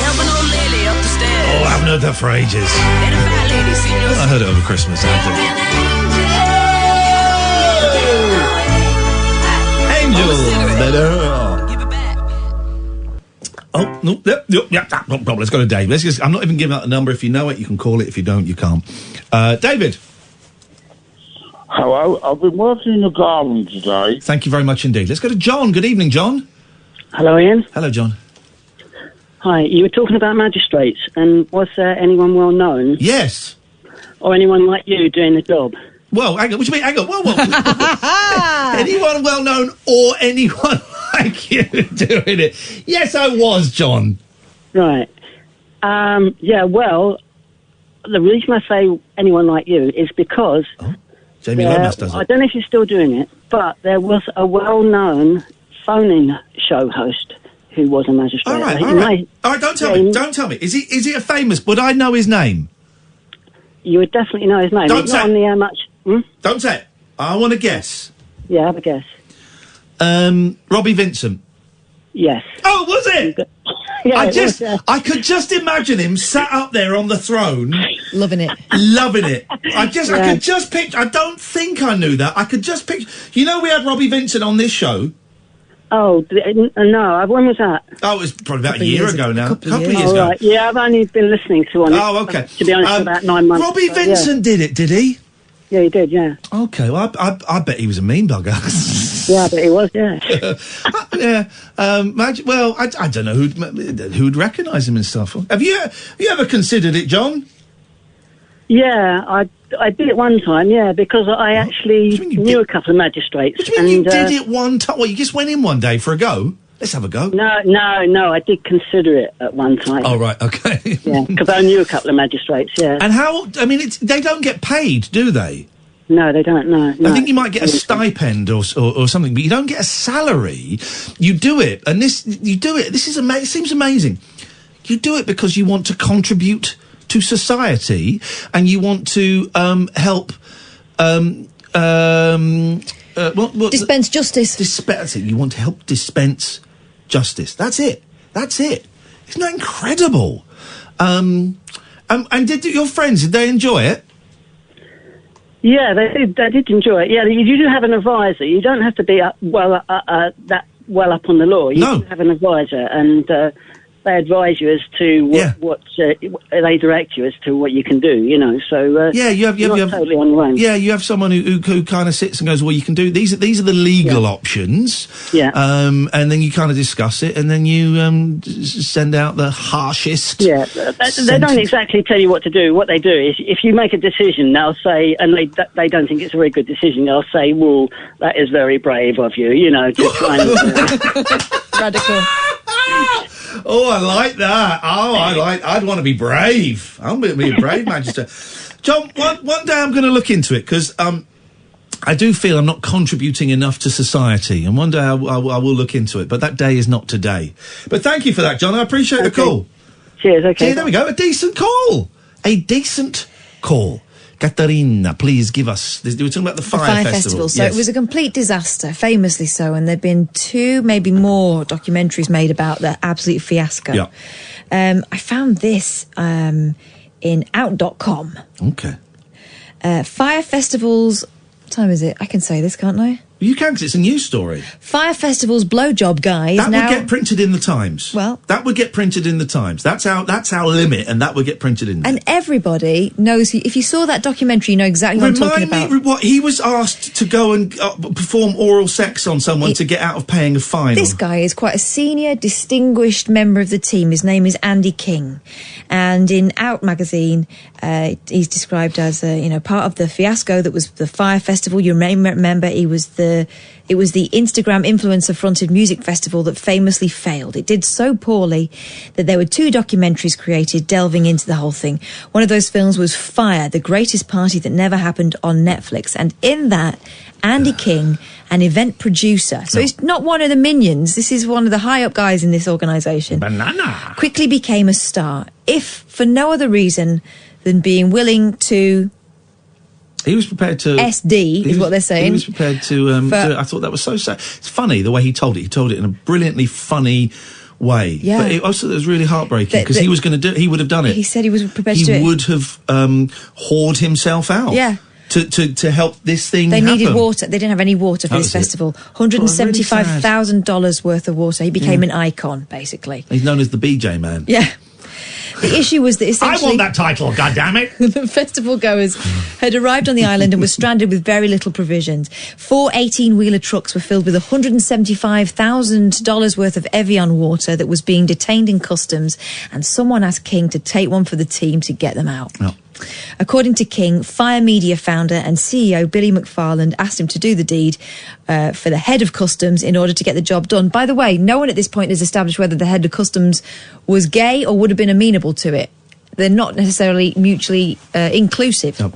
helping old lady up the stairs. Oh, I haven't heard that for ages. Let a fat lady see you. I heard it over Christmas, actually. Angel. Oh, no, yep, no problem. Let's go to Dave. I'm not even giving out the number. If you know it, you can call it. If you don't, you can't. David. Hello, I've been working in the garden today. Thank you very much indeed. Let's go to John. Good evening, John. Hello, Ian. Hello, John. Hi, you were talking about magistrates, and was there anyone well known? Yes. or anyone like you doing the job? Well, hang on, what do you mean? Hang on, whoa. Anyone well-known or anyone like you doing it? Yes, I was, John. Right. Yeah, well, the reason I say anyone like you is because... Jamie Lomas does it. I don't know if you're still doing it, but there was a well-known phone-in show host who was a magistrate. All right, all right. All right, don't tell me. Don't tell me. Is he a famous... Would I know his name? You would definitely know his name. Don't He's say not on the air much. Don't say it. I want to guess. Yeah, have a guess. Robbie Vincent. Yes. Oh, was it? Yeah, I could just imagine him sat up there on the throne, loving it. I could just picture. I don't think I knew that. I could just picture. You know, we had Robbie Vincent on this show. Oh, no. When was that? Oh, it was probably about a year ago now. A couple of years Oh, ago. right. Yeah, I've only been listening to one. Oh, okay. To be honest, for about 9 months. Robbie Vincent did it, did he? Yeah, he did, yeah. Okay, well, I bet he was a mean bugger. Yeah, I bet he was, yeah. Yeah. I don't know who'd recognise him and stuff. Have you ever considered it, John? Yeah, I did it one time, yeah, because I actually knew a couple of magistrates. What do you mean you did it one time? Well, you just went in one day for a go? Let's have a go. No, I did consider it at one time. Oh, right, okay. Yeah, because I knew a couple of magistrates, yeah. And how, I mean, they don't get paid, do they? No, they don't, no. I think you might get a stipend or something, but you don't get a salary. You do it, and this is it seems amazing. You do it because you want to contribute to society, and you want to help dispense justice. You want to help dispense justice. That's it. Isn't that incredible? And did your friends, did they enjoy it? Yeah, they did enjoy it. Yeah, you do have an advisor. You don't have to be that well up on the law. You do have an advisor, and they advise you as to what they direct you as to what you can do. You know, so you have totally on your own. Yeah, you have someone who kind of sits and goes, well, you can do these are the legal options. Yeah. And then you kind of discuss it, and then you send out the harshest. Yeah, they don't exactly tell you what to do. What they do is, if you make a decision, they'll say, and they don't think it's a very good decision, they'll say, well, that is very brave of you, you know, to try and... Radical. Oh, I like that. I'd want to be brave. I'm going to be a brave magistrate. John, one day I'm going to look into it, because I do feel I'm not contributing enough to society, and one day I will look into it, but that day is not today. But thank you for that, John. I appreciate the call. Cheers, okay. See, there we go. A decent call. Katarina, please give us... We were talking about the Fire Festival. So it was a complete disaster, famously so, and there have been 2, maybe more, documentaries made about the absolute fiasco. Yeah. I found this in out.com. Okay. Fire festivals... What time is it? I can say this, can't I? You can, because it's a news story. Fire Festival's blowjob guy would get printed in the Times. Well, that would get printed in the Times. That's our limit, and that would get printed in there. And everybody knows. If you saw that documentary, you know exactly what I'm talking about. Remind me what he was asked to go and perform oral sex on someone to get out of paying a fine. This guy is quite a senior, distinguished member of the team. His name is Andy King, and in Out magazine, he's described as part of the fiasco that was the Fire Festival. You may remember it was the Instagram influencer-fronted music festival that famously failed. It did so poorly that there were 2 documentaries created delving into the whole thing. One of those films was Fire, the greatest party that never happened, on Netflix. And in that, Andy King, an event producer, so he's not one of the minions, this is one of the high-up guys in this organisation, quickly became a star, if for no other reason than being willing to... He was prepared to... SD is what they're saying. He was prepared to do it. I thought that was so sad. It's funny the way he told it. He told it in a brilliantly funny way. Yeah. But it was really heartbreaking, because he was going to do it. He would have done it. He said he was prepared to do it. He would have whored himself out. Yeah. To help this thing happen. They needed water. They didn't have any water for this festival. $175,000 worth of water. He became an icon, basically. He's known as the BJ man. Yeah. The issue was that essentially... I want that title, goddammit! The festival goers had arrived on the island and were stranded with very little provisions. 4 18-wheeler trucks were filled with $175,000 worth of Evian water that was being detained in customs, and someone asked King to take one for the team to get them out. Oh. According to King, Fire Media founder and CEO Billy McFarland asked him to do the deed for the head of customs in order to get the job done. By the way, no one at this point has established whether the head of customs was gay or would have been amenable to it. They're not necessarily mutually inclusive. No.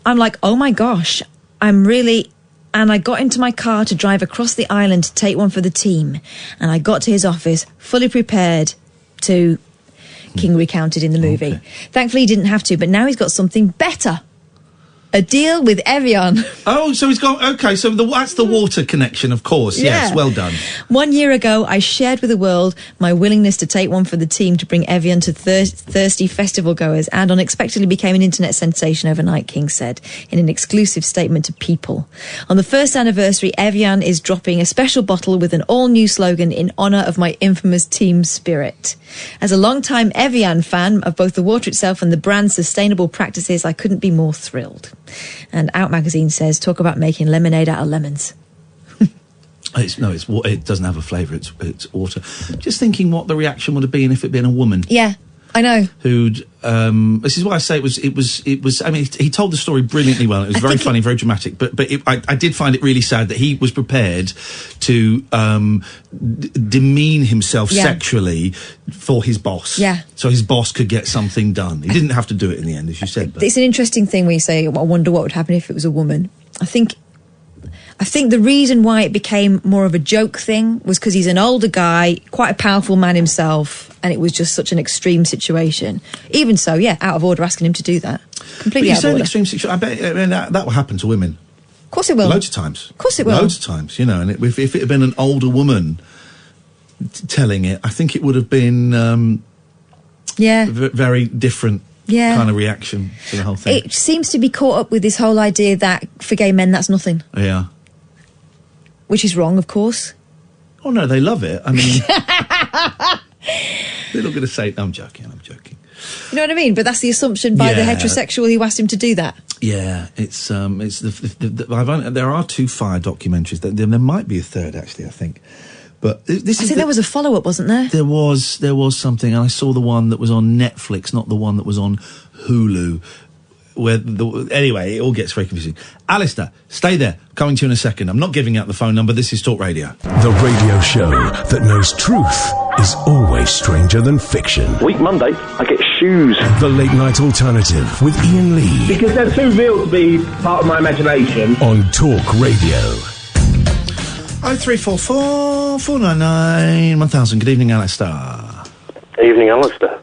I'm like, oh my gosh, and I got into my car to drive across the island to take one for the team. And I got to his office fully prepared to... King recounted in the movie. Okay. Thankfully, he didn't have to, but now he's got something better. A deal with Evian. Oh, so he's got... Okay, so that's the water connection, of course. Yeah. Yes, well done. 1 year ago, I shared with the world my willingness to take one for the team to bring Evian to thirsty festival goers, and unexpectedly became an internet sensation overnight, King said in an exclusive statement to People. On the first anniversary, Evian is dropping a special bottle with an all-new slogan in honour of my infamous team spirit. As a long-time Evian fan of both the water itself and the brand's sustainable practices, I couldn't be more thrilled. And Out magazine says, talk about making lemonade out of lemons. It doesn't have a flavour. It's water. Just thinking what the reaction would have been if it'd been a woman. Yeah, I know. Who'd? This is why I say it was. I mean, he told the story brilliantly well. It was very funny, very dramatic. But I did find it really sad that he was prepared to demean himself sexually for his boss. Yeah. So his boss could get something done. He didn't have to do it in the end, as you said. But. It's an interesting thing when you say, I wonder what would happen if it was a woman. I think the reason why it became more of a joke thing was because he's an older guy, quite a powerful man himself, and it was just such an extreme situation. Even so, yeah, out of order asking him to do that. Completely out of order. An extreme situation. I bet that will happen to women. Of course it will. Loads of times. Of course it will. Loads of times, and if it had been an older woman telling it, I think it would have been very different kind of reaction to the whole thing. It seems to be caught up with this whole idea that for gay men that's nothing. Yeah. Which is wrong, of course. Oh, no, they love it. I mean... they're not going to say... I'm joking. You know what I mean? But that's the assumption by the heterosexual who asked him to do that. Yeah, it's there are 2 fire documentaries. There might be a third, actually, I think. But there was a follow-up, wasn't there? There was something, and I saw the one that was on Netflix, not the one that was on Hulu. Anyway, it all gets very confusing. Alistair, stay there. Coming to you in a second. I'm not giving out the phone number. This is Talk Radio. The radio show that knows truth is always stranger than fiction. Week Monday, I get shoes. The Late Night Alternative with Ian Lee. Because they're too real to be part of my imagination. On Talk Radio. 0344 499 1000. Good evening, Alistair. Evening, Alistair.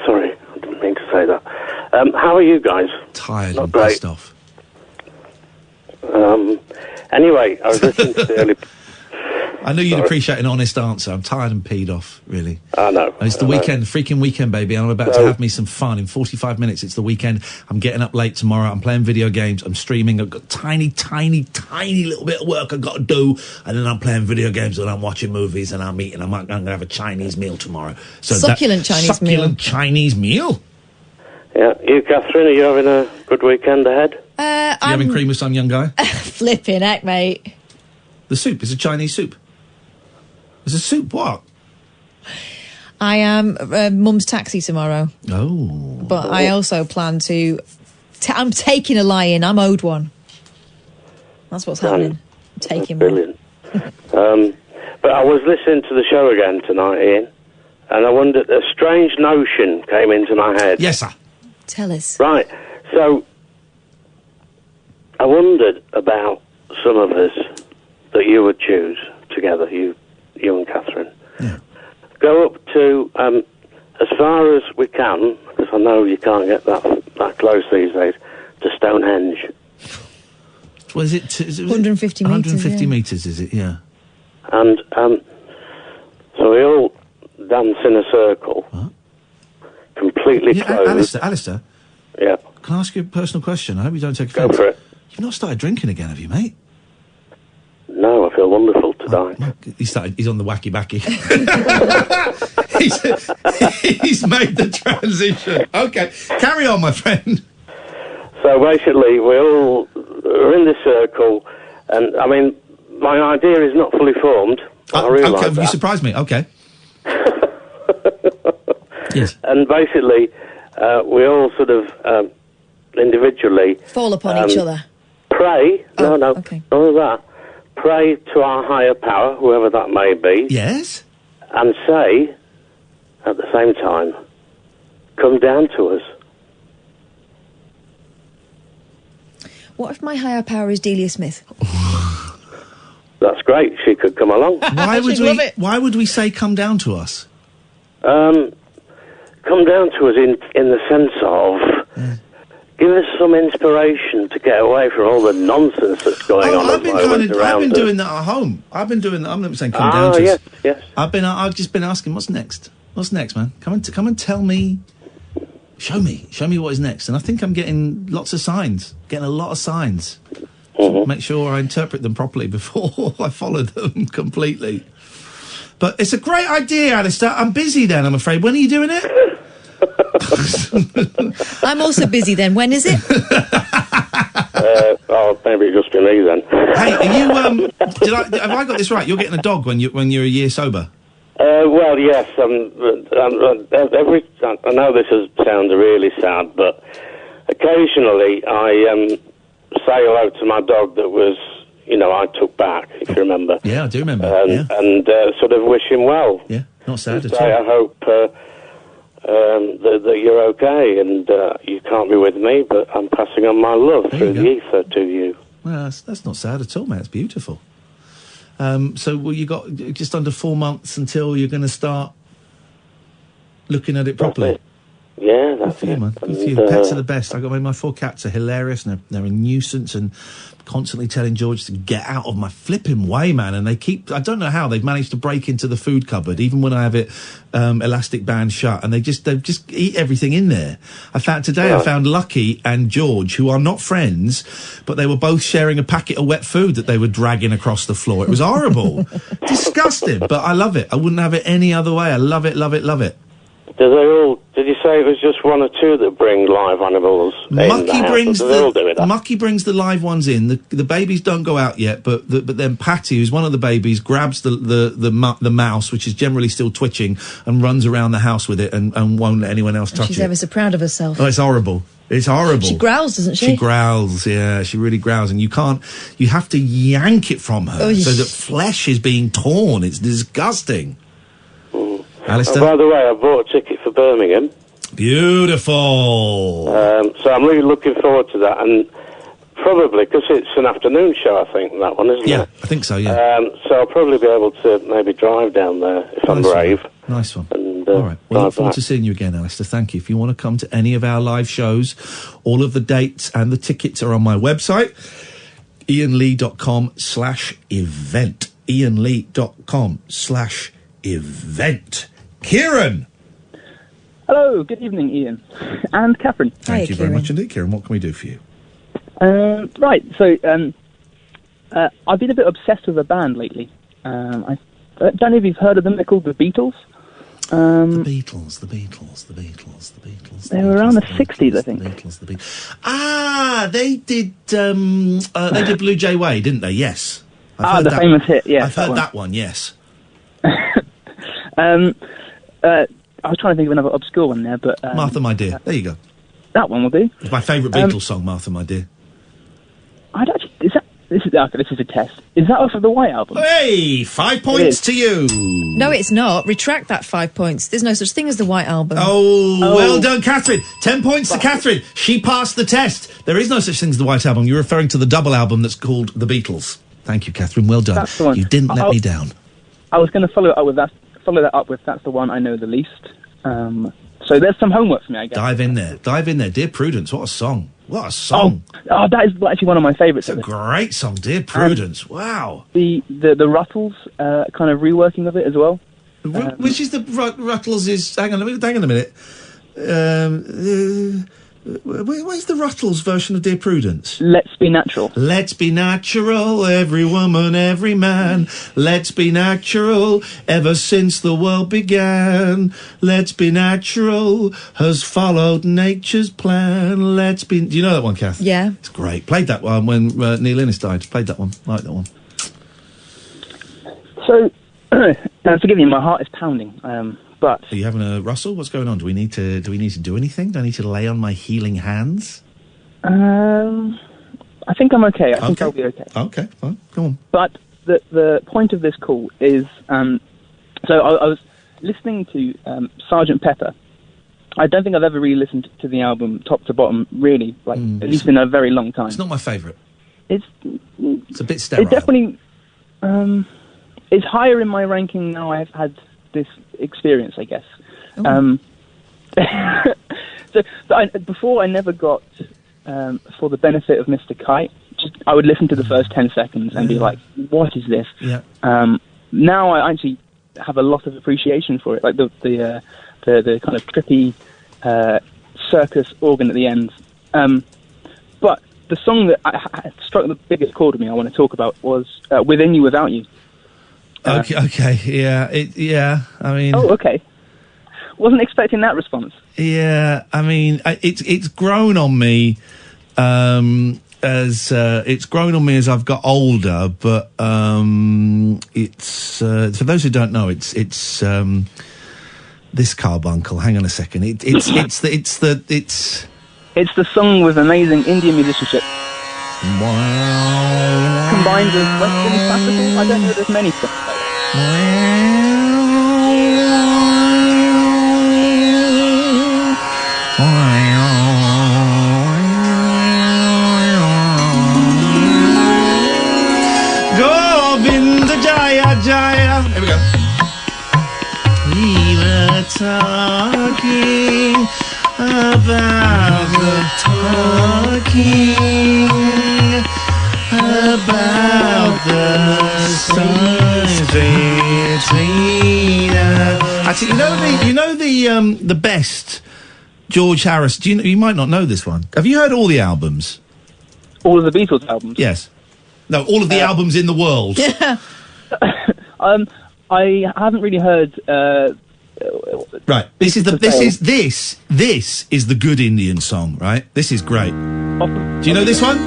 Sorry, I didn't mean to say that. How are you guys? Tired and pissed off. Anyway, I was listening to the early... I knew you'd appreciate an honest answer. I'm tired and peed off, really. I know. And it's the weekend, freaking weekend, baby, and I'm about to have me some fun. In 45 minutes, it's the weekend. I'm getting up late tomorrow. I'm playing video games. I'm streaming. I've got tiny little bit of work I've got to do. And then I'm playing video games and I'm watching movies and I'm eating. I'm going to have a Chinese meal tomorrow. So Succulent Chinese meal. Yeah. You, Catherine, are you having a good weekend ahead? You having cream with some young guy? Flipping heck, mate. The soup is a Chinese soup. It's a soup, what? I am Mum's taxi tomorrow. Oh. But I also plan to... I'm taking a lie-in. I'm owed one. That's what's happening. I'm taking brilliant. But I was listening to the show again tonight, Ian, and I wondered, a strange notion came into my head. Yes, sir. Tell us. Right. So, I wondered about some of us that you would choose together, you and Catherine. Yeah. Go up to, as far as we can, because I know you can't get that close these days, to Stonehenge. Well, is it 150 metres? 150 metres, is it? Yeah. And so we all dance in a circle, completely closed. Alistair? Yeah. Can I ask you a personal question? I hope you don't take offence. Go for it. You've not started drinking again, have you, mate? No, I feel wonderful tonight. He's on the wacky backy. he's made the transition. Okay, carry on, my friend. So basically, we all are in this circle, and I mean, my idea is not fully formed. I realise okay, that. you surprised me. Okay. Yes. And basically, we all sort of individually Fall upon each other. pray. Oh, no, okay. none of that. Pray to our higher power, whoever that may be. Yes. And say, at the same time, come down to us. What if my higher power is Delia Smith? That's great. She could come along. Why would we say come down to us? Come down to us in the sense of give us some inspiration to get away from all the nonsense that's going on at the moment around I've been us. doing that at home. I've been doing that. I'm not saying come down to yes, us. yes. I've just been asking, what's next? What's next, man? Come and tell me. Show me what is next. And I think I'm getting lots of signs. Getting a lot of signs. Mm-hmm. Make sure I interpret them properly before I follow them completely. But it's a great idea, Alistair. I'm busy then, I'm afraid. When are you doing it? I'm also busy then. When is it? Maybe it just be me then. Hey, are you? Have I got this right? You're getting a dog when you're a year sober. Well, yes. I know this sounds really sad, but occasionally I say hello to my dog that was, I took back, if you remember. Yeah, I do remember. And sort of wish him well. Yeah, not sad at all. I hope that you're okay, and you can't be with me, but I'm passing on my love through the ether to you. Well, that's not sad at all, mate. It's beautiful. So you got just under 4 months until you're going to start looking at it properly. Yeah, that's good for you, man. Good for you. Pets are the best. My 4 cats are hilarious, and they're a nuisance, and constantly telling George to get out of my flipping way, man. And I don't know how they've managed to break into the food cupboard, even when I have it elastic band shut, and they just eat everything in there. I found Lucky and George, who are not friends, but they were both sharing a packet of wet food that they were dragging across the floor. It was horrible. Disgusting, but I love it. I wouldn't have it any other way. I love it, love it, love it. Did you say it was just one or two that bring live animals in the house? They all do it. Mucky brings the live ones in. The babies don't go out yet, but then Patty, who's one of the babies, grabs the mouse, which is generally still twitching, and runs around the house with it and won't let anyone else touch it. She's ever so proud of herself. Oh, it's horrible. It's horrible. She growls, doesn't she? She growls, yeah. She really growls, and you have to yank it from her so that flesh is being torn. It's disgusting. Alistair? By the way, I bought a ticket for Birmingham. Beautiful. So I'm really looking forward to that, and probably, because it's an afternoon show, I think, that one, isn't it? Yeah, I think so, yeah. So I'll probably be able to maybe drive down there, if I'm brave. Nice one. And, all right. Well, I look forward to seeing you again, Alistair. Thank you. If you want to come to any of our live shows, all of the dates and the tickets are on my website, iainlee.com/event. iainlee.com/event. Kieran! Hello, good evening, Ian. And Catherine. Thank you very much indeed, Kieran. What can we do for you? Right, so I've been a bit obsessed with a band lately. I don't know if you've heard of them. They're called the Beatles. The Beatles. They were around the 60s, I think. They did Blue Jay Way, didn't they? Yes. The famous hit, yeah. I've heard that one, yes. I was trying to think of another obscure one there, but... Martha, My Dear. There you go. That one will do. It's my favourite Beatles song, Martha, My Dear. This is a test. Is that off of the White Album? Hey, 5 points to you. No, it's not. Retract that 5 points. There's no such thing as the White Album. Oh, well done, Catherine. 10 points to Catherine. She passed the test. There is no such thing as the White Album. You're referring to the double album that's called The Beatles. Thank you, Catherine. Well done. That's the one. You didn't let me down. I was going to follow that up with that's the one I know the least. So there's some homework for me, I guess. Dive in there. Dear Prudence, what a song. What a song. Oh, that is actually one of my favourites. It's a great song, Dear Prudence. Wow. The Ruttles kind of reworking of it as well. Which is the Ruttles is... Hang on a minute. What is the Ruttles version of Dear Prudence? Let's Be Natural. Let's be natural, every woman, every man. Let's be natural, ever since the world began. Let's be natural, has followed nature's plan. Let's be... Do you know that one, Kath? Yeah. It's great. Played that one when Neil Innes died. Played that one. I like that one. So, forgive me, my heart is pounding. But are you having a rustle? What's going on? Do we need to do anything? Do I need to lay on my healing hands? I think I'm okay. I think I'll be okay. Okay, fine. Go on. But the point of this call is, so I was listening to Sgt. Pepper. I don't think I've ever really listened to the album top to bottom, really, at least in a very long time. It's not my favourite. It's a bit sterile. It definitely is higher in my ranking now. I've had this experience, I guess. Before I never got, for the benefit of Mr. Kite, I would listen to the first 10 seconds and be like, what is this? Yeah. Now I actually have a lot of appreciation for it, like the kind of trippy circus organ at the end. But the song that struck the biggest chord with me I want to talk about was Within You, Without You. Okay, yeah, I mean... Oh, okay. Wasn't expecting that response. Yeah, I mean, it's grown on me as I've got older, but it's for those who don't know, it's this carbuncle. Hang on a second. It's the song with amazing Indian musicianship. Wow. Combined with Western classical. I don't know there's many songs like Govinda Jaya Jaya. Here we go. We were talking about the stars between us. Actually, you know the best George Harris. You might not know this one. Have you heard all the albums? All of the Beatles albums? Yes. No, all of the albums in the world. I haven't really heard. Right. This is the good Indian song, right? This is great. Do you know this one?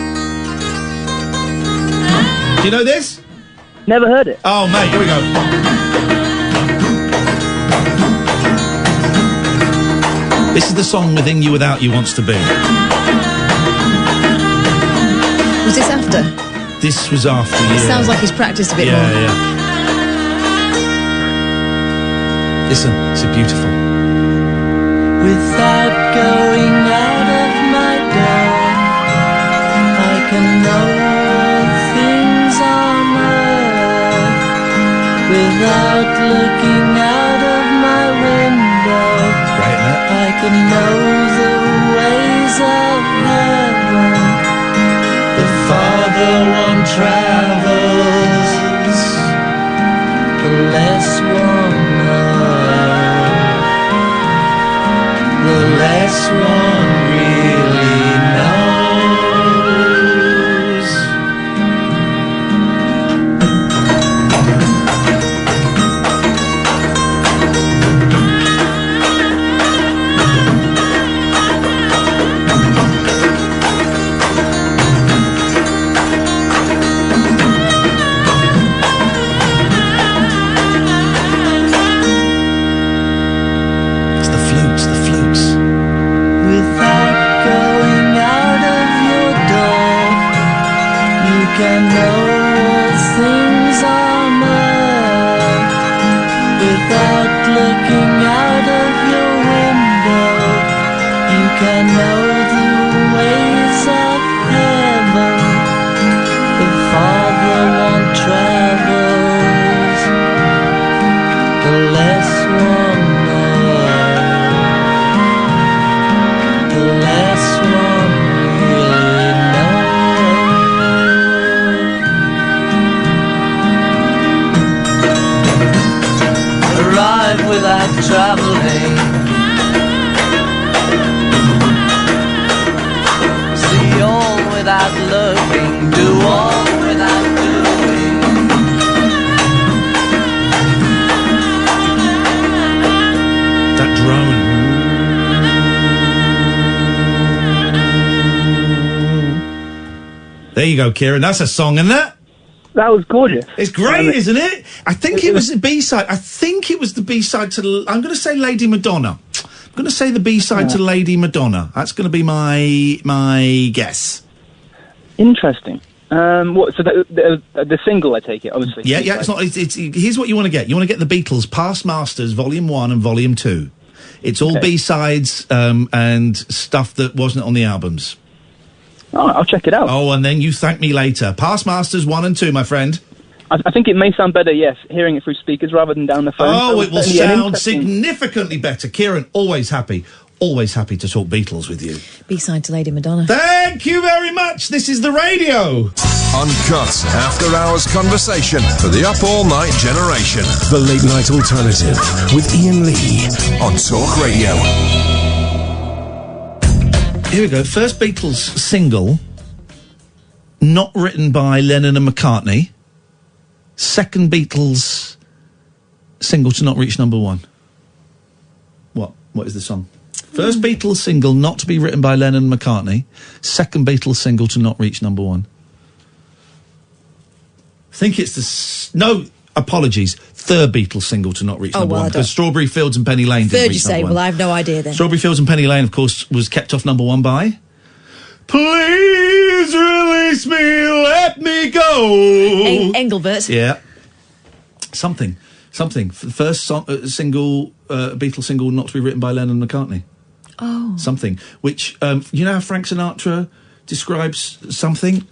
Do you know this? Never heard it. Oh, mate, here we go. This is the song Within You, Without You wants to be. Was this after? This was after, It sounds like he's practiced a bit more. Yeah. Listen, it's beautiful. Without going out of my door, I can know things on earth. Without looking out of my window, I can know the ways of heaven. The farther one travels, the less one knows. The less one really knows. It's the flutes. Without going out of your door, you can know all things on earth. Without looking out of your window, you can know the ways of heaven. The farther one travels, the less one knows. The less one really knows. Arrive without traveling. See all without looking. Do all without doing. That drone. There you go, Kieran. That's a song, isn't it? That was gorgeous. It's great, isn't it? I think it was the B-side. I think it was the B-side to... I'm going to say Lady Madonna. I'm going to say the B-side to Lady Madonna. That's going to be my guess. Interesting. What? So the single, I take it, obviously. Yeah. It's not. It's here's what you want to get. You want to get the Beatles Past Masters Volume 1 and Volume 2. It's all B-sides and stuff that wasn't on the albums. Oh, I'll check it out. Oh, and then you thank me later. Past Masters 1 and 2, my friend. I think it may sound better, yes, hearing it through speakers rather than down the phone. Oh, it will sound significantly better. Kieran, always happy to talk Beatles with you. B-side to Lady Madonna. Thank you very much. This is the radio. Uncut after-hours conversation for the up-all-night generation. The Late Night Alternative with Iain Lee on Talk Radio. Here we go. First Beatles single, not written by Lennon and McCartney. Second Beatles single to not reach number 1. What is the song? First Beatles single not to be written by Lennon and McCartney. Second Beatles single to not reach number 1. I think it's no, apologies. Third Beatles single to not reach number 1. Because Strawberry Fields and Penny Lane didn't reach number 1. Well, I have no idea then. Strawberry Fields and Penny Lane, of course, was kept off number 1 by... Please release me, let me go. Engelbert. Yeah. Something. First single, Beatles single not to be written by Lennon and McCartney. Oh. Something. Which, you know how Frank Sinatra describes something?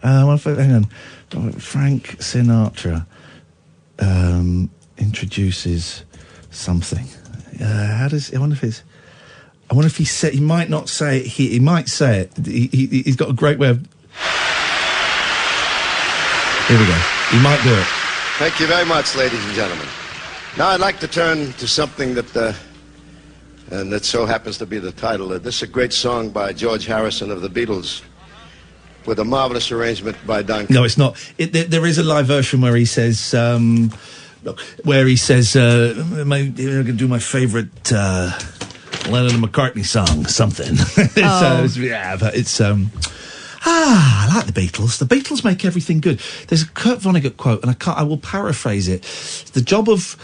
Hang on. Frank Sinatra introduces something. How does... I wonder if he said... He might not say it. He might say it. He's got a great way of... Here we go. He might do it. Thank you very much, ladies and gentlemen. Now I'd like to turn to something that so happens to be the title. This is a great song by George Harrison of the Beatles, with a marvelous arrangement by Don. No, it's not. There is a live version where he says, I'm going to do my favourite Lennon and McCartney song, something. I like the Beatles. The Beatles make everything good. There's a Kurt Vonnegut quote, and I will paraphrase it. The job of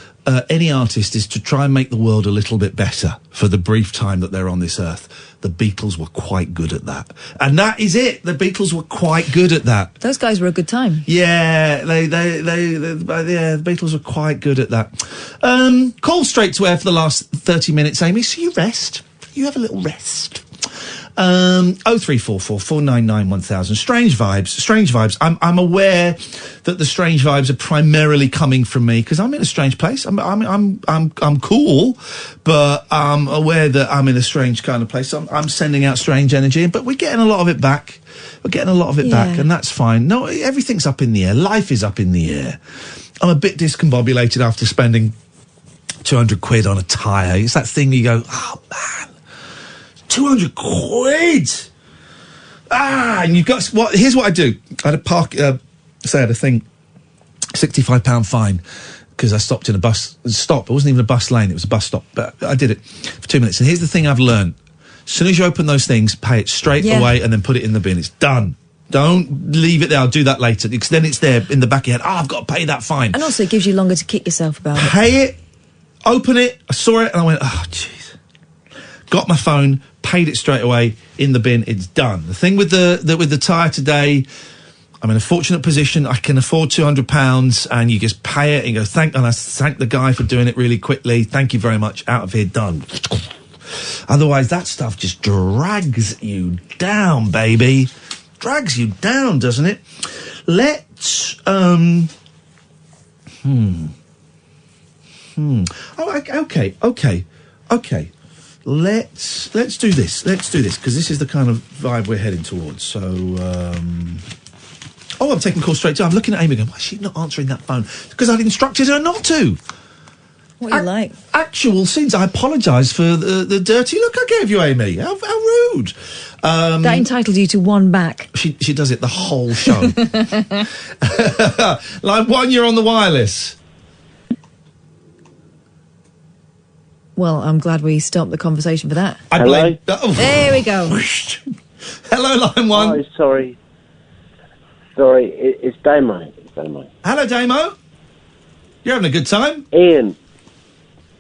any artist is to try and make the world a little bit better for the brief time that they're on this earth. The Beatles were quite good at that. And that is it. The Beatles were quite good at that. Those guys were a good time. Yeah, the Beatles were quite good at that. Call straight to air for the last 30 minutes, Amy, so you rest. You have a little rest. 0344 499 1000. Strange vibes. I'm aware that the strange vibes are primarily coming from me because I'm in a strange place. I'm cool, but I'm aware that I'm in a strange kind of place. I'm sending out strange energy, but we're getting a lot of it back. Back, and that's fine. No, everything's up in the air. Life is up in the air. I'm a bit discombobulated after spending 200 quid on a tyre. It's that thing you go, oh man, 200 quid! And you've got... Here's what I do. I had a I had a thing, £65 fine, because I stopped in a bus stop. It wasn't even a bus lane, it was a bus stop. But I did it for 2 minutes. And here's the thing I've learned. As soon as you open those things, pay it straight away and then put it in the bin. It's done. Don't leave it there. I'll do that later. Because then it's there in the back of your head. Oh, I've got to pay that fine. And also it gives you longer to kick yourself about it. Pay it, open it, I saw it, and I went, oh, jeez. Got my phone, paid it straight away, in the bin, it's done. The thing with the tyre today, I'm in a fortunate position. I can afford £200, and you just pay it and go, and I thank the guy for doing it really quickly. Thank you very much. Out of here, done. Otherwise, that stuff just drags you down, baby. Drags you down, doesn't it? Let's, Oh, okay. Let's do this, because this is the kind of vibe we're heading towards. So, I'm taking calls straight to. I'm looking at Amy going, why is she not answering that phone? Because I'd instructed her not to. What are you like? Actual sins. I apologise for the dirty look I gave you, Amy. How rude. That entitled you to one back. She does it the whole show. Line 1, you're on the wireless. Well, I'm glad we stopped the conversation for that. There we go. Hello, Line 1. Oh, sorry. Sorry, it's Damo. Hello, Damo. You're having a good time? Ian.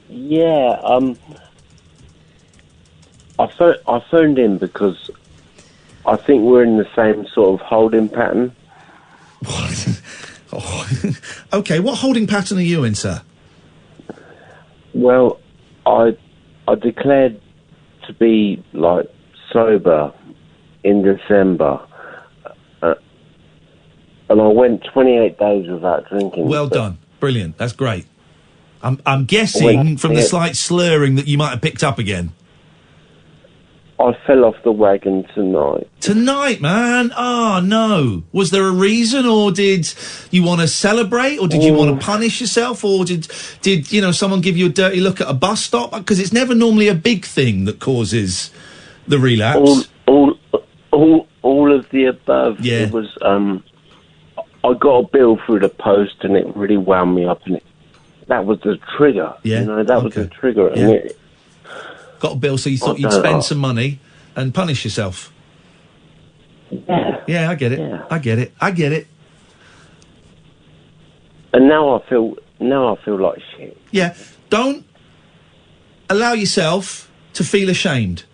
Yeah, I phoned in because I think we're in the same sort of holding pattern. Okay, what holding pattern are you in, sir? Well, I declared to be, like, sober in December. And I went 28 days without drinking. Well done. Brilliant. That's great. I'm guessing from the slight slurring that you might have picked up again. I fell off the wagon tonight. Tonight, man? Oh, no. Was there a reason, or did you want to celebrate, or did you want to punish yourself, or did someone give you a dirty look at a bus stop? Because it's never normally a big thing that causes the relapse. All of the above. Yeah. It was, I got a bill through the post, and it really wound me up, and that was the trigger. Yeah. That was the trigger. Yeah. And got a bill, so you thought you'd spend some money and punish yourself. Yeah, I get it. Yeah. I get it. And now I feel like shit. Yeah, don't allow yourself to feel ashamed.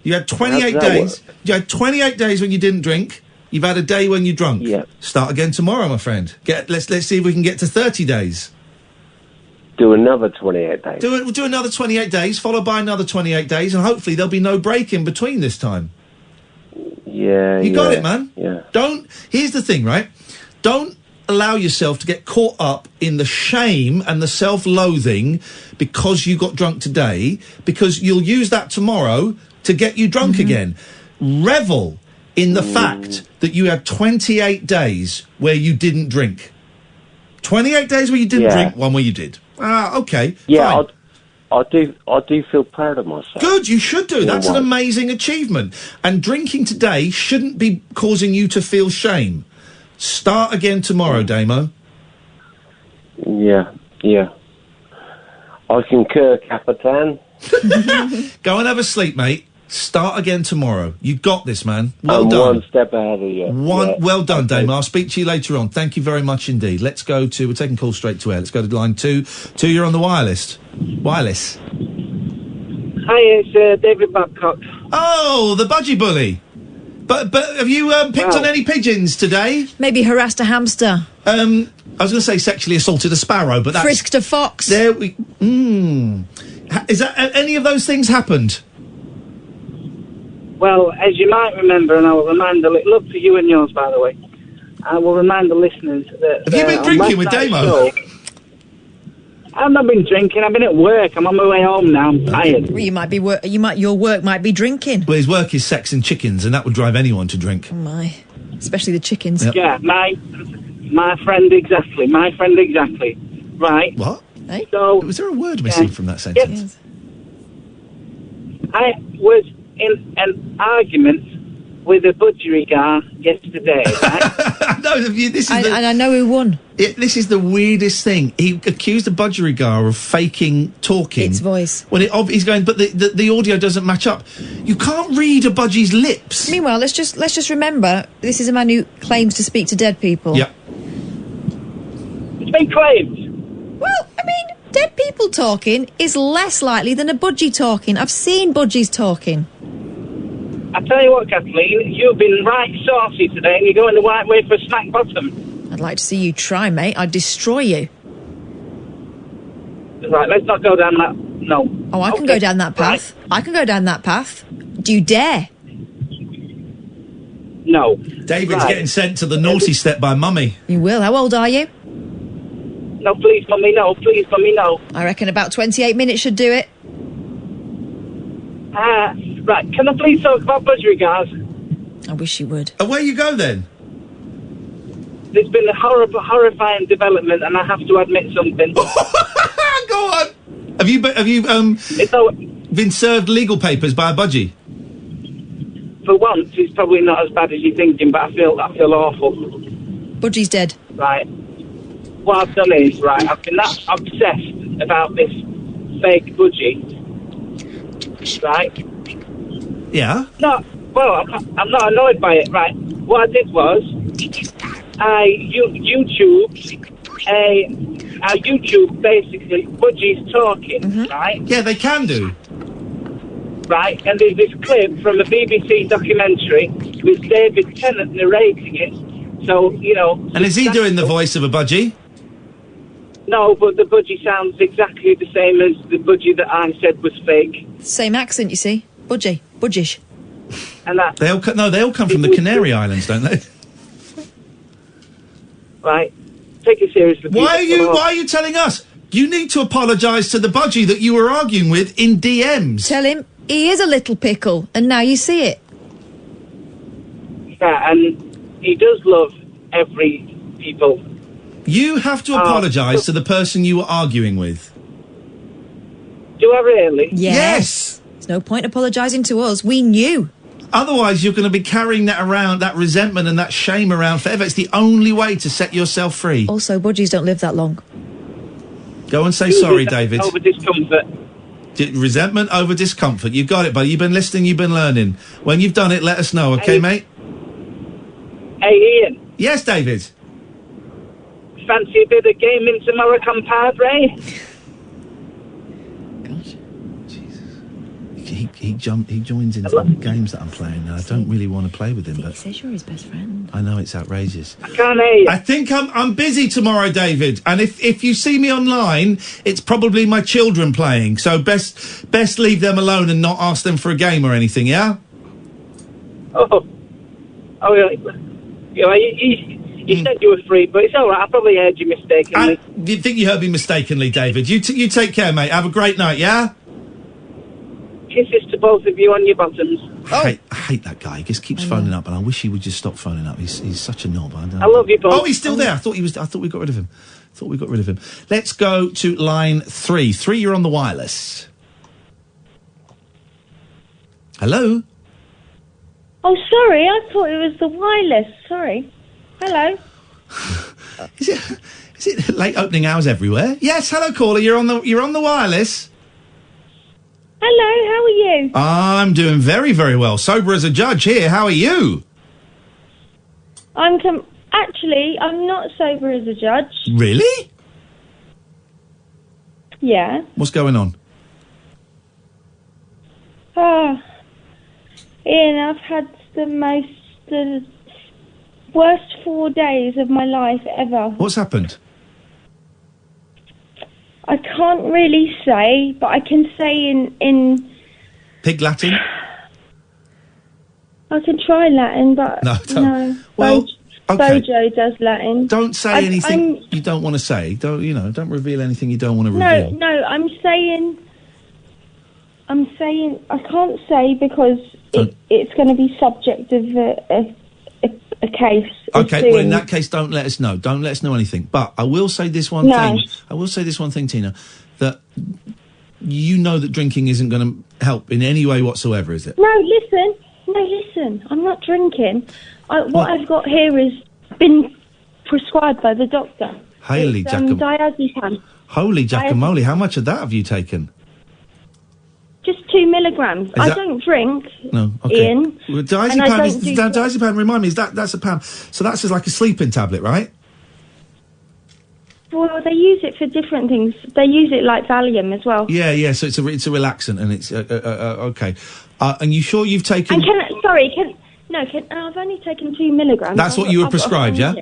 You had 28 days. You had 28 days when you didn't drink. You've had a day when you drunk. Yeah. Start again tomorrow, my friend. Let's see if we can get to 30 days. Do another 28 days. We'll do another 28 days, followed by another 28 days, and hopefully there'll be no break in between this time. Yeah, You got it, man. Yeah. Here's the thing, right? Don't allow yourself to get caught up in the shame and the self-loathing because you got drunk today, because you'll use that tomorrow to get you drunk again. Revel in the fact that you had 28 days where you didn't drink. 28 days where you didn't drink, one where you did. Okay. Yeah, fine. I do feel proud of myself. Good, you should do. That's an amazing achievement. And drinking today shouldn't be causing you to feel shame. Start again tomorrow, Damo. Yeah. I concur, Capitan. Go and have a sleep, mate. Start again tomorrow. You got this, man. Well I'm done. one step ahead of you. Well done, Damo. I'll speak to you later on. Thank you very much indeed. We're taking calls straight to air. Let's go to line 2. 2, you're on the wireless. Wireless. Hi, it's David Babcock. Oh, the budgie bully. But have you picked on any pigeons today? Maybe harassed a hamster. I was going to say sexually assaulted a sparrow, but that's... Frisked a fox. There we... Is that... any of those things happened? Well, as you might remember, and I will remind love to you and yours, by the way. I will remind the listeners that... Have you been drinking with Damo? I've not been drinking. I've been at work. I'm on my way home now. I'm tired. Well, your work might be drinking. Well, his work is sex and chickens, and that would drive anyone to drink. Oh, my. Especially the chickens. Yep. Yeah, my friend exactly. Right. What? Hey? So, was there a word missing from that sentence? Yes. I was in an argument with a budgeriggar yesterday. Right? No, this is and I know who won. This is the weirdest thing. He accused a budgeriggar of faking talking. Its voice. When he's going, but the audio doesn't match up. You can't read a budgie's lips. Meanwhile, let's just remember, this is a man who claims to speak to dead people. Yep. It's been claimed. Well, I mean, dead people talking is less likely than a budgie talking. I've seen budgies talking. I tell you what, Kathleen, you've been right saucy today, and you're going the right way for a smack bottom. I'd like to see you try, mate. I'd destroy you. Right, let's not go down that... No. Oh, I can go down that path. Right. I can go down that path. Do you dare? No. David's getting sent to the naughty step by Mummy. You will. How old are you? No, please, Mummy, no. Please, Mummy, no. I reckon about 28 minutes should do it. Right, can I please talk about budgerigars? I wish you would. Away you go, then. There's been a horrifying development, and I have to admit something. Go on. Have you been served legal papers by a budgie? For once, it's probably not as bad as you're thinking, but I feel awful. Budgie's dead. Right. What I've done is, right, I've been that obsessed about this fake budgie. Right? Yeah? No, Well, I'm not annoyed by it, right? What I did was, I YouTube basically Budgie's talking, right? Yeah, they can do. Right, and there's this clip from a BBC documentary with David Tennant narrating it. So, you know... And is he doing the voice of a budgie? No, but the budgie sounds exactly the same as the budgie that I said was fake. Same accent, you see. Budgish. And that... They all come from the Canary Islands, don't they? Right. Take it seriously. Why are you telling us? You need to apologise to the budgie that you were arguing with in DMs. Tell him he is a little pickle, and now you see it. Yeah, and he does love every people. You have to apologise to the person you were arguing with. Do I really? Yes. There's no point apologising to us. We knew. Otherwise, you're going to be carrying that around, that resentment and that shame around forever. It's the only way to set yourself free. Also, budgies don't live that long. Go and say sorry, David. Over discomfort. Resentment over discomfort. You've got it, buddy. You've been listening, you've been learning. When you've done it, let us know, okay, mate? Hey, Ian. Yes, David. Fancy a bit of gaming tomorrow, compadre? He joins into the games that I'm playing, and I don't really want to play with him. But he says you're his best friend. I know, it's outrageous. I can't hear you. I think I'm busy tomorrow, David. And if you see me online, it's probably my children playing. So best leave them alone and not ask them for a game or anything. Yeah. Oh, really? You said you were free, but it's all right. I probably heard you mistakenly. You think you heard me mistakenly, David? You take care, mate. Have a great night. Yeah. Kisses to both of you on your bottoms. I hate that guy. He just keeps phoning up, and I wish he would just stop phoning up. He's such a knob. I love you both. Oh, he's still there. I thought we got rid of him. Let's go to line 3. 3, you're on the wireless. Hello. Oh, sorry. I thought it was the wireless. Sorry. Hello. Is it late opening hours everywhere? Yes. Hello, caller. You're on the wireless. Hello, how are you? I'm doing very, very well. Sober as a judge here. How are you? Actually, I'm not sober as a judge. Really? Yeah. What's going on? Oh, Ian, I've had the worst 4 days of my life ever. What's happened? I can't really say, but I can say in Pig Latin? I can try Latin, but no. No. Well, okay. Bojo does Latin. Don't say anything you don't want to say. Don't reveal anything you don't want to reveal. No, I'm saying I can't say because it's going to be subject of a case. Okay, well in that case, don't let us know. Don't let us know anything. But I will say this one thing. I will say this one thing, Tina, that you know that drinking isn't going to help in any way whatsoever, is it? No, listen. I'm not drinking. What I've got here has been prescribed by the doctor. Holy diazepam. Holy guacamole! How much of that have you taken? Just 2 milligrams. I don't drink. No, okay. Ian. Well, diazepam, remind me, that's a pound. So that's just like a sleeping tablet, right? Well, they use it for different things. They use it like Valium as well. Yeah. So it's a relaxant, and it's okay. And you sure you've taken? And I've only taken 2 milligrams. That's what you were prescribed, yeah?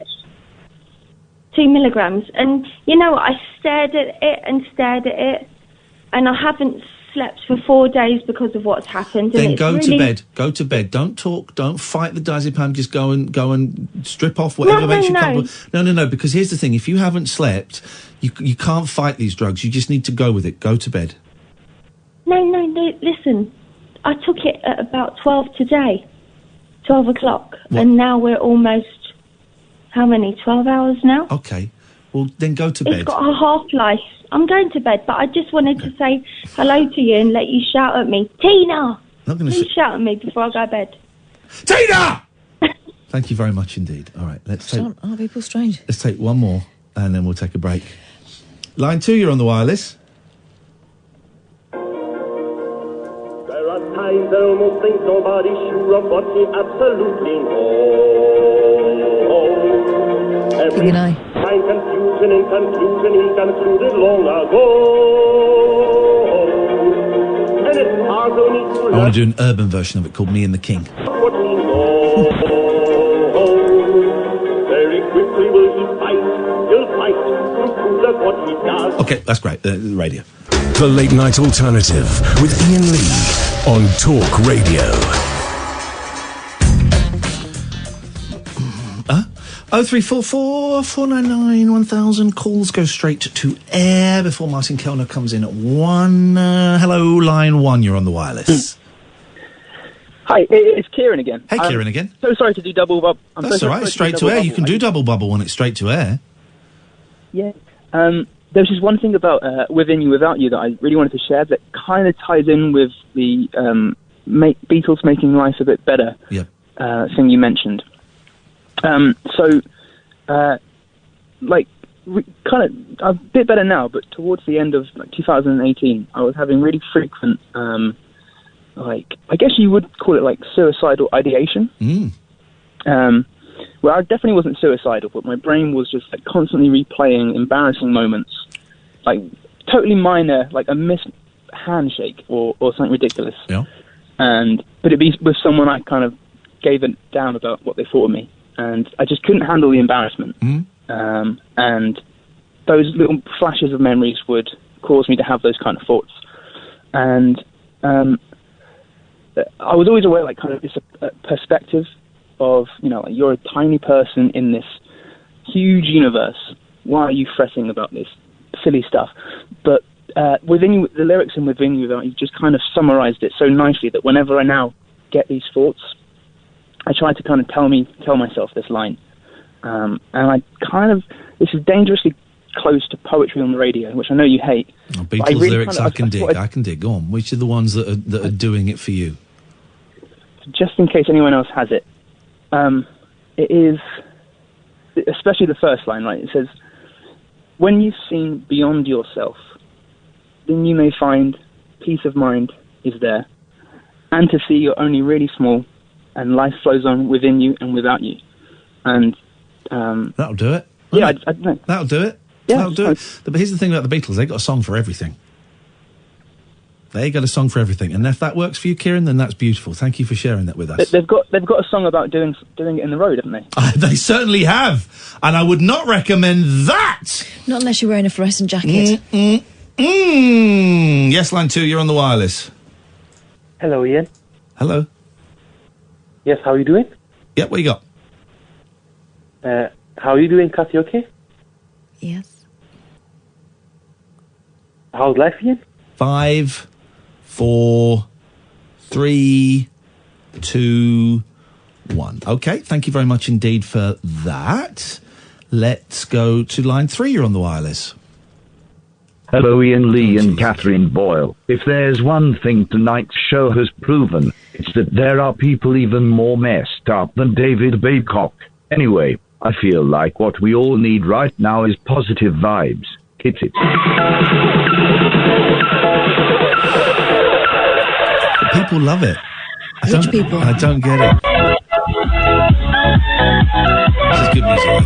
2 milligrams, and you know what? I stared at it, and I haven't slept for 4 days because of what's happened. Then go to bed. Go to bed. Don't talk. Don't fight the diazepam. Just go and strip off whatever makes you comfortable. No. Because here's the thing: if you haven't slept, you can't fight these drugs. You just need to go with it. Go to bed. No. Listen, I took it at about 12 today, 12 o'clock, and now we're almost 12 hours now. Okay. Well, then go to bed. It's got a half-life. I'm going to bed, but I just wanted to say hello to you and let you shout at me. Tina! Please shout at me before I go to bed. Tina! Thank you very much indeed. All right, Are people strange? Let's take one more, and then we'll take a break. Line 2, you're on the wireless. At times I almost think nobody's sure of what he absolutely knows. Every time confusion in conclusion he concluded long ago. And it's hard only to I want to do an urban version of it called Me and the King. what he knows. Very quickly will he fight. He'll fight to prove that what he does. Okay, that's great. The radio. The Late Night Alternative with Iain Lee on Talk Radio. 0344 499 1000. Calls go straight to air before Martin Kellner comes in at 1. Hello, line 1, you're on the wireless. Hi, it's Kieran again. Hey, Kieran again. So sorry to do double bubble. That's all right, straight to air. You can do double bubble when it's straight to air. Yeah. There's just one thing about Within You, Without You that I really wanted to share that kind of ties in with the Beatles making life a bit better thing you mentioned. Kind of a bit better now, but towards the end of 2018, I was having really frequent, I guess you would call it like suicidal ideation. Well, I definitely wasn't suicidal, but my brain was just like constantly replaying embarrassing moments, like totally minor, like a missed handshake or something ridiculous. Yeah. But it'd be with someone I kind of gave it down about what they thought of me, and I just couldn't handle the embarrassment. And those little flashes of memories would cause me to have those kind of thoughts. And I was always aware, like, kind of this perspective of, you know, like, you're a tiny person in this huge universe. Why are you fretting about this silly stuff? But Within You, the lyrics in Within You, you just kind of summarized it so nicely that whenever I now get these thoughts, I try to kind of tell myself this line. And I kind of, this is dangerously close to poetry on the radio, which I know you hate. Beatles really lyrics I can dig. Go on. Which are the ones that are doing it for you? Just in case anyone else has it. It is, especially the first line, right? It says, when you've seen beyond yourself, then you may find peace of mind is there, and to see you're only really small, and life flows on within you and without you. And that'll do it. Yeah, I don't know. That'll do it. Yeah, that'll do it. But here's the thing about the Beatles: they got a song for everything. They got a song for everything, and if that works for you, Kieran, then that's beautiful. Thank you for sharing that with us. They've got a song about doing it in the road, haven't they? They certainly have, and I would not recommend that. Not unless you're wearing a fluorescent jacket. Yes, line 2, you're on the wireless. Hello, Ian. Hello. Yes, how are you doing? Yeah, what you got? How are you doing, Kat? You okay? Yes. How's life, Ian? 5, 4, 3, 2, 1. Okay, thank you very much indeed for that. Let's go to line 3. You're on the wireless. Hello, Iain Lee and Catherine Boyle. If there's one thing tonight's show has proven, it's that there are people even more messed up than David Babcock. Anyway, I feel like what we all need right now is positive vibes. Hit it. People love it. Which people? I don't get it. This is good music.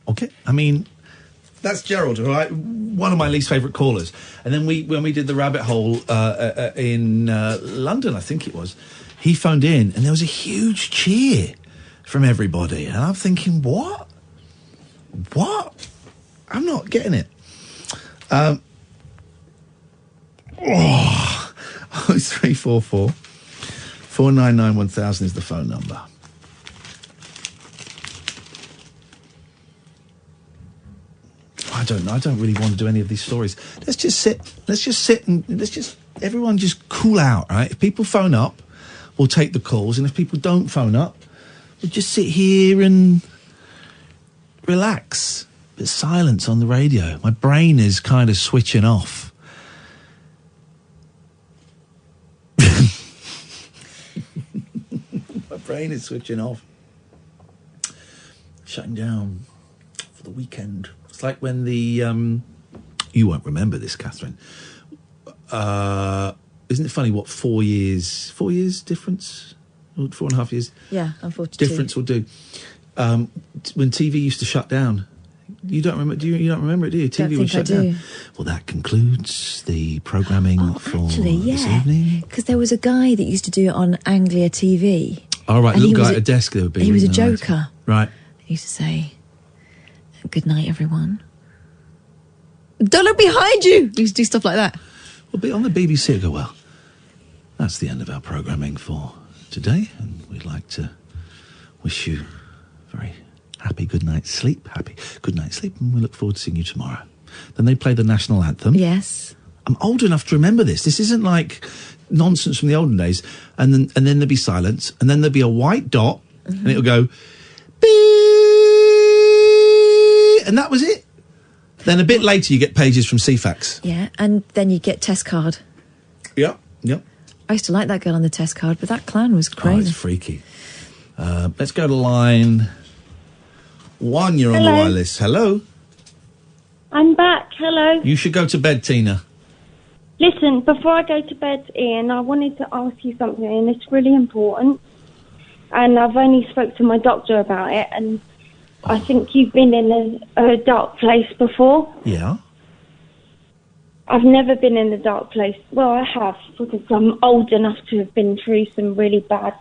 Okay, I mean, that's Gerald, right? One of my least favourite callers. And then when we did the rabbit hole in London, I think it was, he phoned in and there was a huge cheer from everybody. And I'm thinking, what? I'm not getting it. 0344 499 1000 is the phone number. I don't know. I don't really want to do any of these stories. Let's just sit and everyone just cool out, right? If people phone up, we'll take the calls. And if people don't phone up, We'll just sit here and relax. There's silence on the radio. My brain is kind of switching off. My brain is switching off. Shutting down for the weekend. It's like when the... you won't remember this, Catherine. Isn't it funny what 4 years difference? Or 4.5 years? Yeah, I'm 42. Difference will do. When TV used to shut down. You don't remember? You don't remember it, do you? TV would shut down. Well, that concludes the programming for this evening. Because there was a guy that used to do it on Anglia TV. Oh, right, And little he was guy at a desk there would be. He was a reading the joker. Right. He used to say, "Good night, everyone. Don't look behind you." He used to do stuff like that. Well, be on the BBC, I go, well, that's the end of our programming for today, and we'd like to wish you a very happy good night's sleep, and we look forward to seeing you tomorrow. Then they play the national anthem. Yes. I'm old enough to remember this. This isn't like nonsense from the olden days. And then there'd be silence, and then there'd be a white dot, and it'll go, beep, and that was it. Then a bit later, you get pages from CFAX. Yeah, and then you get test card. Yep. I used to like that girl on the test card, but that clown was Oh, crazy. it's freaky. Let's go to line 1. You're on the Hello. wireless. Hello. I'm back. Hello. You should go to bed, Tina. Listen, before I go to bed, Ian, I wanted to ask you something, and it's really important. And I've only spoke to my doctor about it, and I think you've been in a dark place before. Yeah. I've never been in a dark place. Well, I have, because I'm old enough to have been through some really bad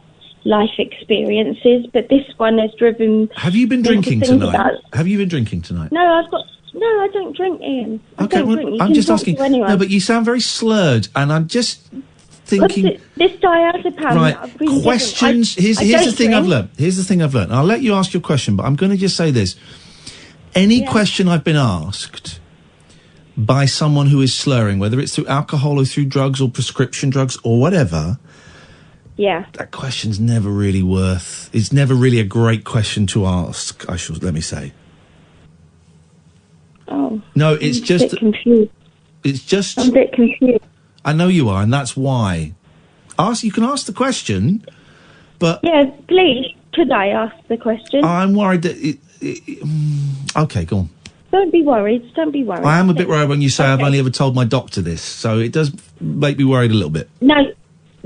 life experiences, but this one has driven... Have you been me to drinking think tonight? about- Have you been drinking tonight? No, I don't drink, Ian. I Okay, don't well, drink. You I'm can just talk asking. to anyone. No, but you sound very slurred, and I'm just thinking... This diazepam... Right, I've been given, questions. Here's I the don't thing I've drink. learned. Here's the thing I've learned. I'll let you ask your question, but I'm going to just say this. Any question I've been asked by someone who is slurring, whether it's through alcohol or through drugs or prescription drugs or whatever, Yeah. that question's never really it's never really a great question to ask, let me say. Oh. No, it's I'm just... a bit confused. It's just... I'm a bit confused. I know you are, and that's why. You can ask the question, but... Yeah, please, could I ask the question? I'm worried that... Okay, go on. Don't be worried. Don't be worried. I am a bit worried when you say I've Okay. only ever told my doctor this, so it does make me worried a little bit. No,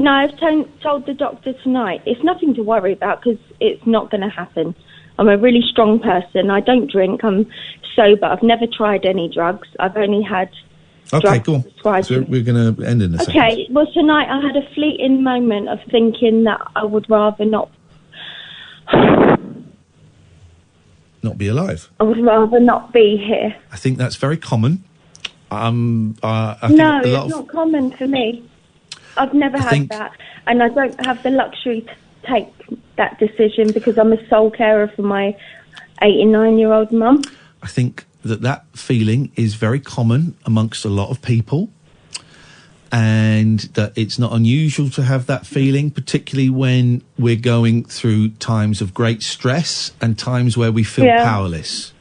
I've told the doctor tonight. It's nothing to worry about because it's not going to happen. I'm a really strong person. I don't drink. I'm sober. I've never tried any drugs. I've only had Okay, drugs go on. prescribed. So we're going to end in a second. Okay, well, tonight I had a fleeting moment of thinking that I would rather not. Not be alive. I would rather not be here. I think that's very common. I think No, a lot it's of... not common for me. I've never had that, and I don't have the luxury to take that decision because I'm a sole carer for my 89-year-old mum. I think that feeling is very common amongst a lot of people, and that it's not unusual to have that feeling, particularly when we're going through times of great stress and times where we feel powerless.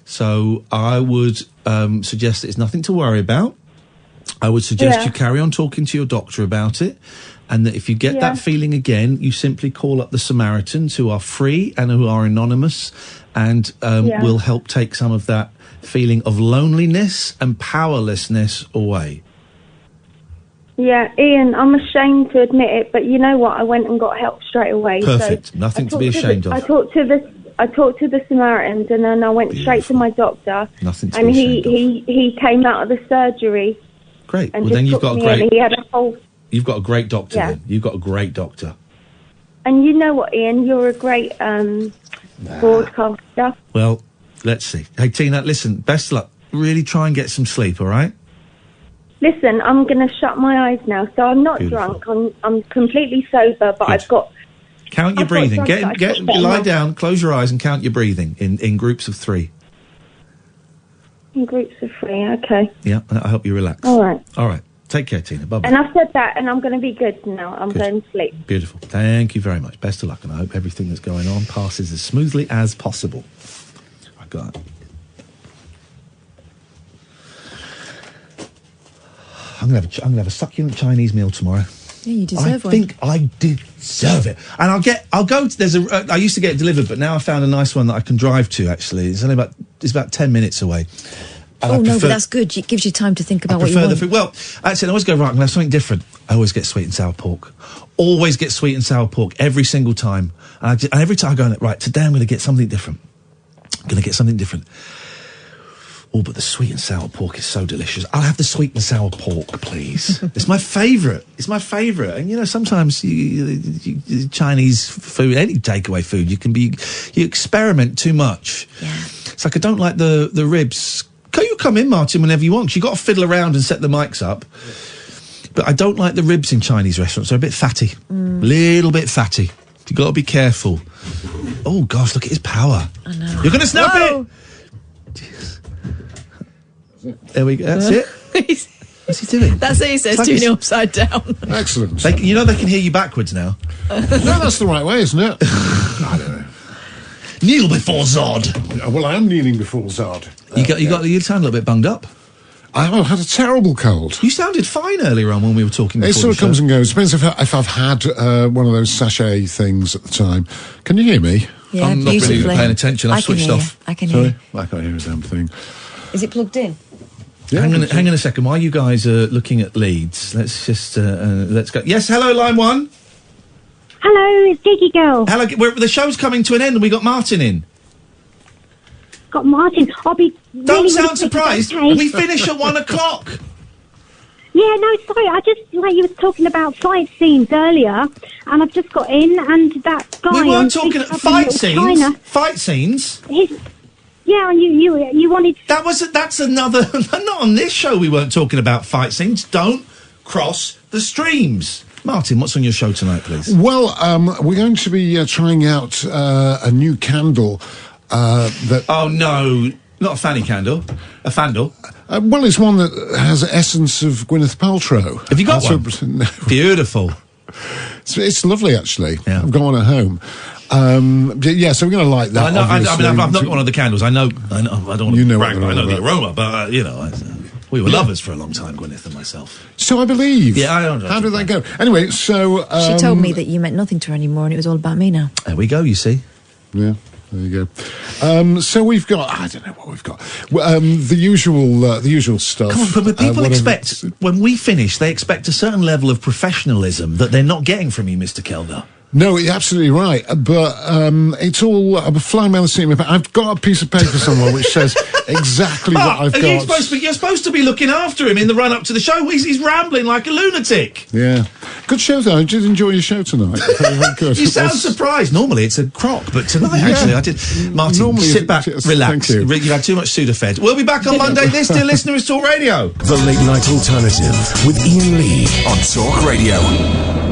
So I would suggest that it's nothing to worry about. I would suggest you carry on talking to your doctor about it, and that if you get that feeling again, you simply call up the Samaritans, who are free and who are anonymous, and will help take some of that feeling of loneliness and powerlessness away. Yeah, Ian, I'm ashamed to admit it, but you know what? I went and got help straight away. Perfect. So Nothing to be ashamed of. I talked to the Samaritans, and then I went straight to my doctor. Nothing to and be ashamed of. he came out of the surgery. Great. And Well, just then you've took got a me in, great. and he had a whole. You've got a great doctor. Yeah. Then you've got a great doctor. And you know what, Ian? You're a great broadcaster. Well, let's see. Hey, Tina, listen. Best of luck. Really try and get some sleep. All right. Listen, I'm going to shut my eyes now. So I'm not drunk. I'm completely sober, but I've got. Count your I've got breathing. drugs that I Get can't get lie enough. down. Close your eyes and count your breathing in groups of 3. In groups of 3, okay. Yeah, I hope you relax. All right. All right. Take care, Tina. Bye-bye. And I've said that, and I'm going to be good now. I'm going to sleep. Beautiful. Thank you very much. Best of luck, and I hope everything that's going on passes as smoothly as possible. I got it. I'm gonna have a succulent Chinese meal tomorrow. Yeah, you deserve one. I think I deserve it, and I'll go. There's I used to get it delivered, but now I found a nice one that I can drive to. Actually, it's about 10 minutes away. And but that's good. It gives you time to think about what you want. The food. Well, actually, I always go, right, I'm going to have something different. I always get sweet and sour pork. Always get sweet and sour pork every single time. And every time I go, right, today I'm going to get something different. I'm going to get something different. Oh, but the sweet and sour pork is so delicious. I'll have the sweet and sour pork, please. It's my favourite. It's my favourite. And, you know, sometimes you Chinese food, any takeaway food, you experiment too much. Yeah. It's like I don't like the ribs. Can you come in, Martin, whenever you want? 'Cause you've got to fiddle around and set the mics up. But I don't like the ribs in Chinese restaurants. They're a bit fatty. Little bit fatty. You've got to be careful. Oh, gosh, look at his power. I know. You're going to snap Whoa. it. There we go. That's it. What's he doing? That's it. He says, Like doing he's- it upside down. Excellent. They can hear you backwards now. No, that's the right way, isn't it? I don't know. Kneel before Zod. Well, I am kneeling before Zod. You sound a little bit bunged up. I've had a terrible cold. You sounded fine earlier on when we were talking before It sort of the show. comes and goes. Depends if I've had one of those sachet things at the time. Can you hear me? Yeah, I'm not beautifully. really paying attention. I've I can switched hear off. you. I can Sorry? hear I can't hear a damn thing. Is it plugged in? Hang on a second. While you guys are looking at leads, let's just let's go. Yes, hello, line one. Hello, it's Geeky Girl. Hello. The show's coming to an end, and we got Martin in. Got Martin. I'll be. Don't really, sound really quick, surprised. okay? We finish at 1 o'clock. Yeah, no, sorry. I just you were talking about fight scenes earlier, and I've just got in, and that guy. We on weren't talking Big Trouble in fight Little scenes. China, Fight scenes. yeah, and you wanted. That's another. Not on this show. We weren't talking about fight scenes. Don't cross the streams. Martin, what's on your show tonight, please? Well, we're going to be trying out a new candle that... Oh, no. Not a fanny candle. A fandle. Well, it's one that has the essence of Gwyneth Paltrow. Have you got one? No. Beautiful. It's lovely, actually. Yeah. I've got one at home. Yeah, so we're going to like that. I know. I mean, obviously. I've not got one of the candles. I know. I don't want to brag, but I know the about. aroma. But you know, we were lovers for a long time, Gwyneth and myself. So I believe. Yeah, I don't know. How did that go? Anyway, so She told me that you meant nothing to her anymore, and it was all about me now. There we go. You see. Yeah. There you go. So we've got, I don't know what we've got. The usual stuff. Come on, but people whatever. expect, when we finish, they expect a certain level of professionalism that they're not getting from you, Mr. Kelder. No, you're absolutely right. But it's all flying around the seam. I've got a piece of paper somewhere which says exactly what I've got. You're supposed to be looking after him in the run-up to the show. He's rambling like a lunatic. Yeah. Good show, though. I did enjoy your show tonight. Very, very good. You sound surprised. Normally it's a crock, but tonight, actually, I did. Martin, Normally sit back, yes, relax. thank you. You've had too much Sudafed. We'll be back on Monday. This, dear listener, is Talk Radio. The Late Night Alternative with Iain Lee On Talk Radio.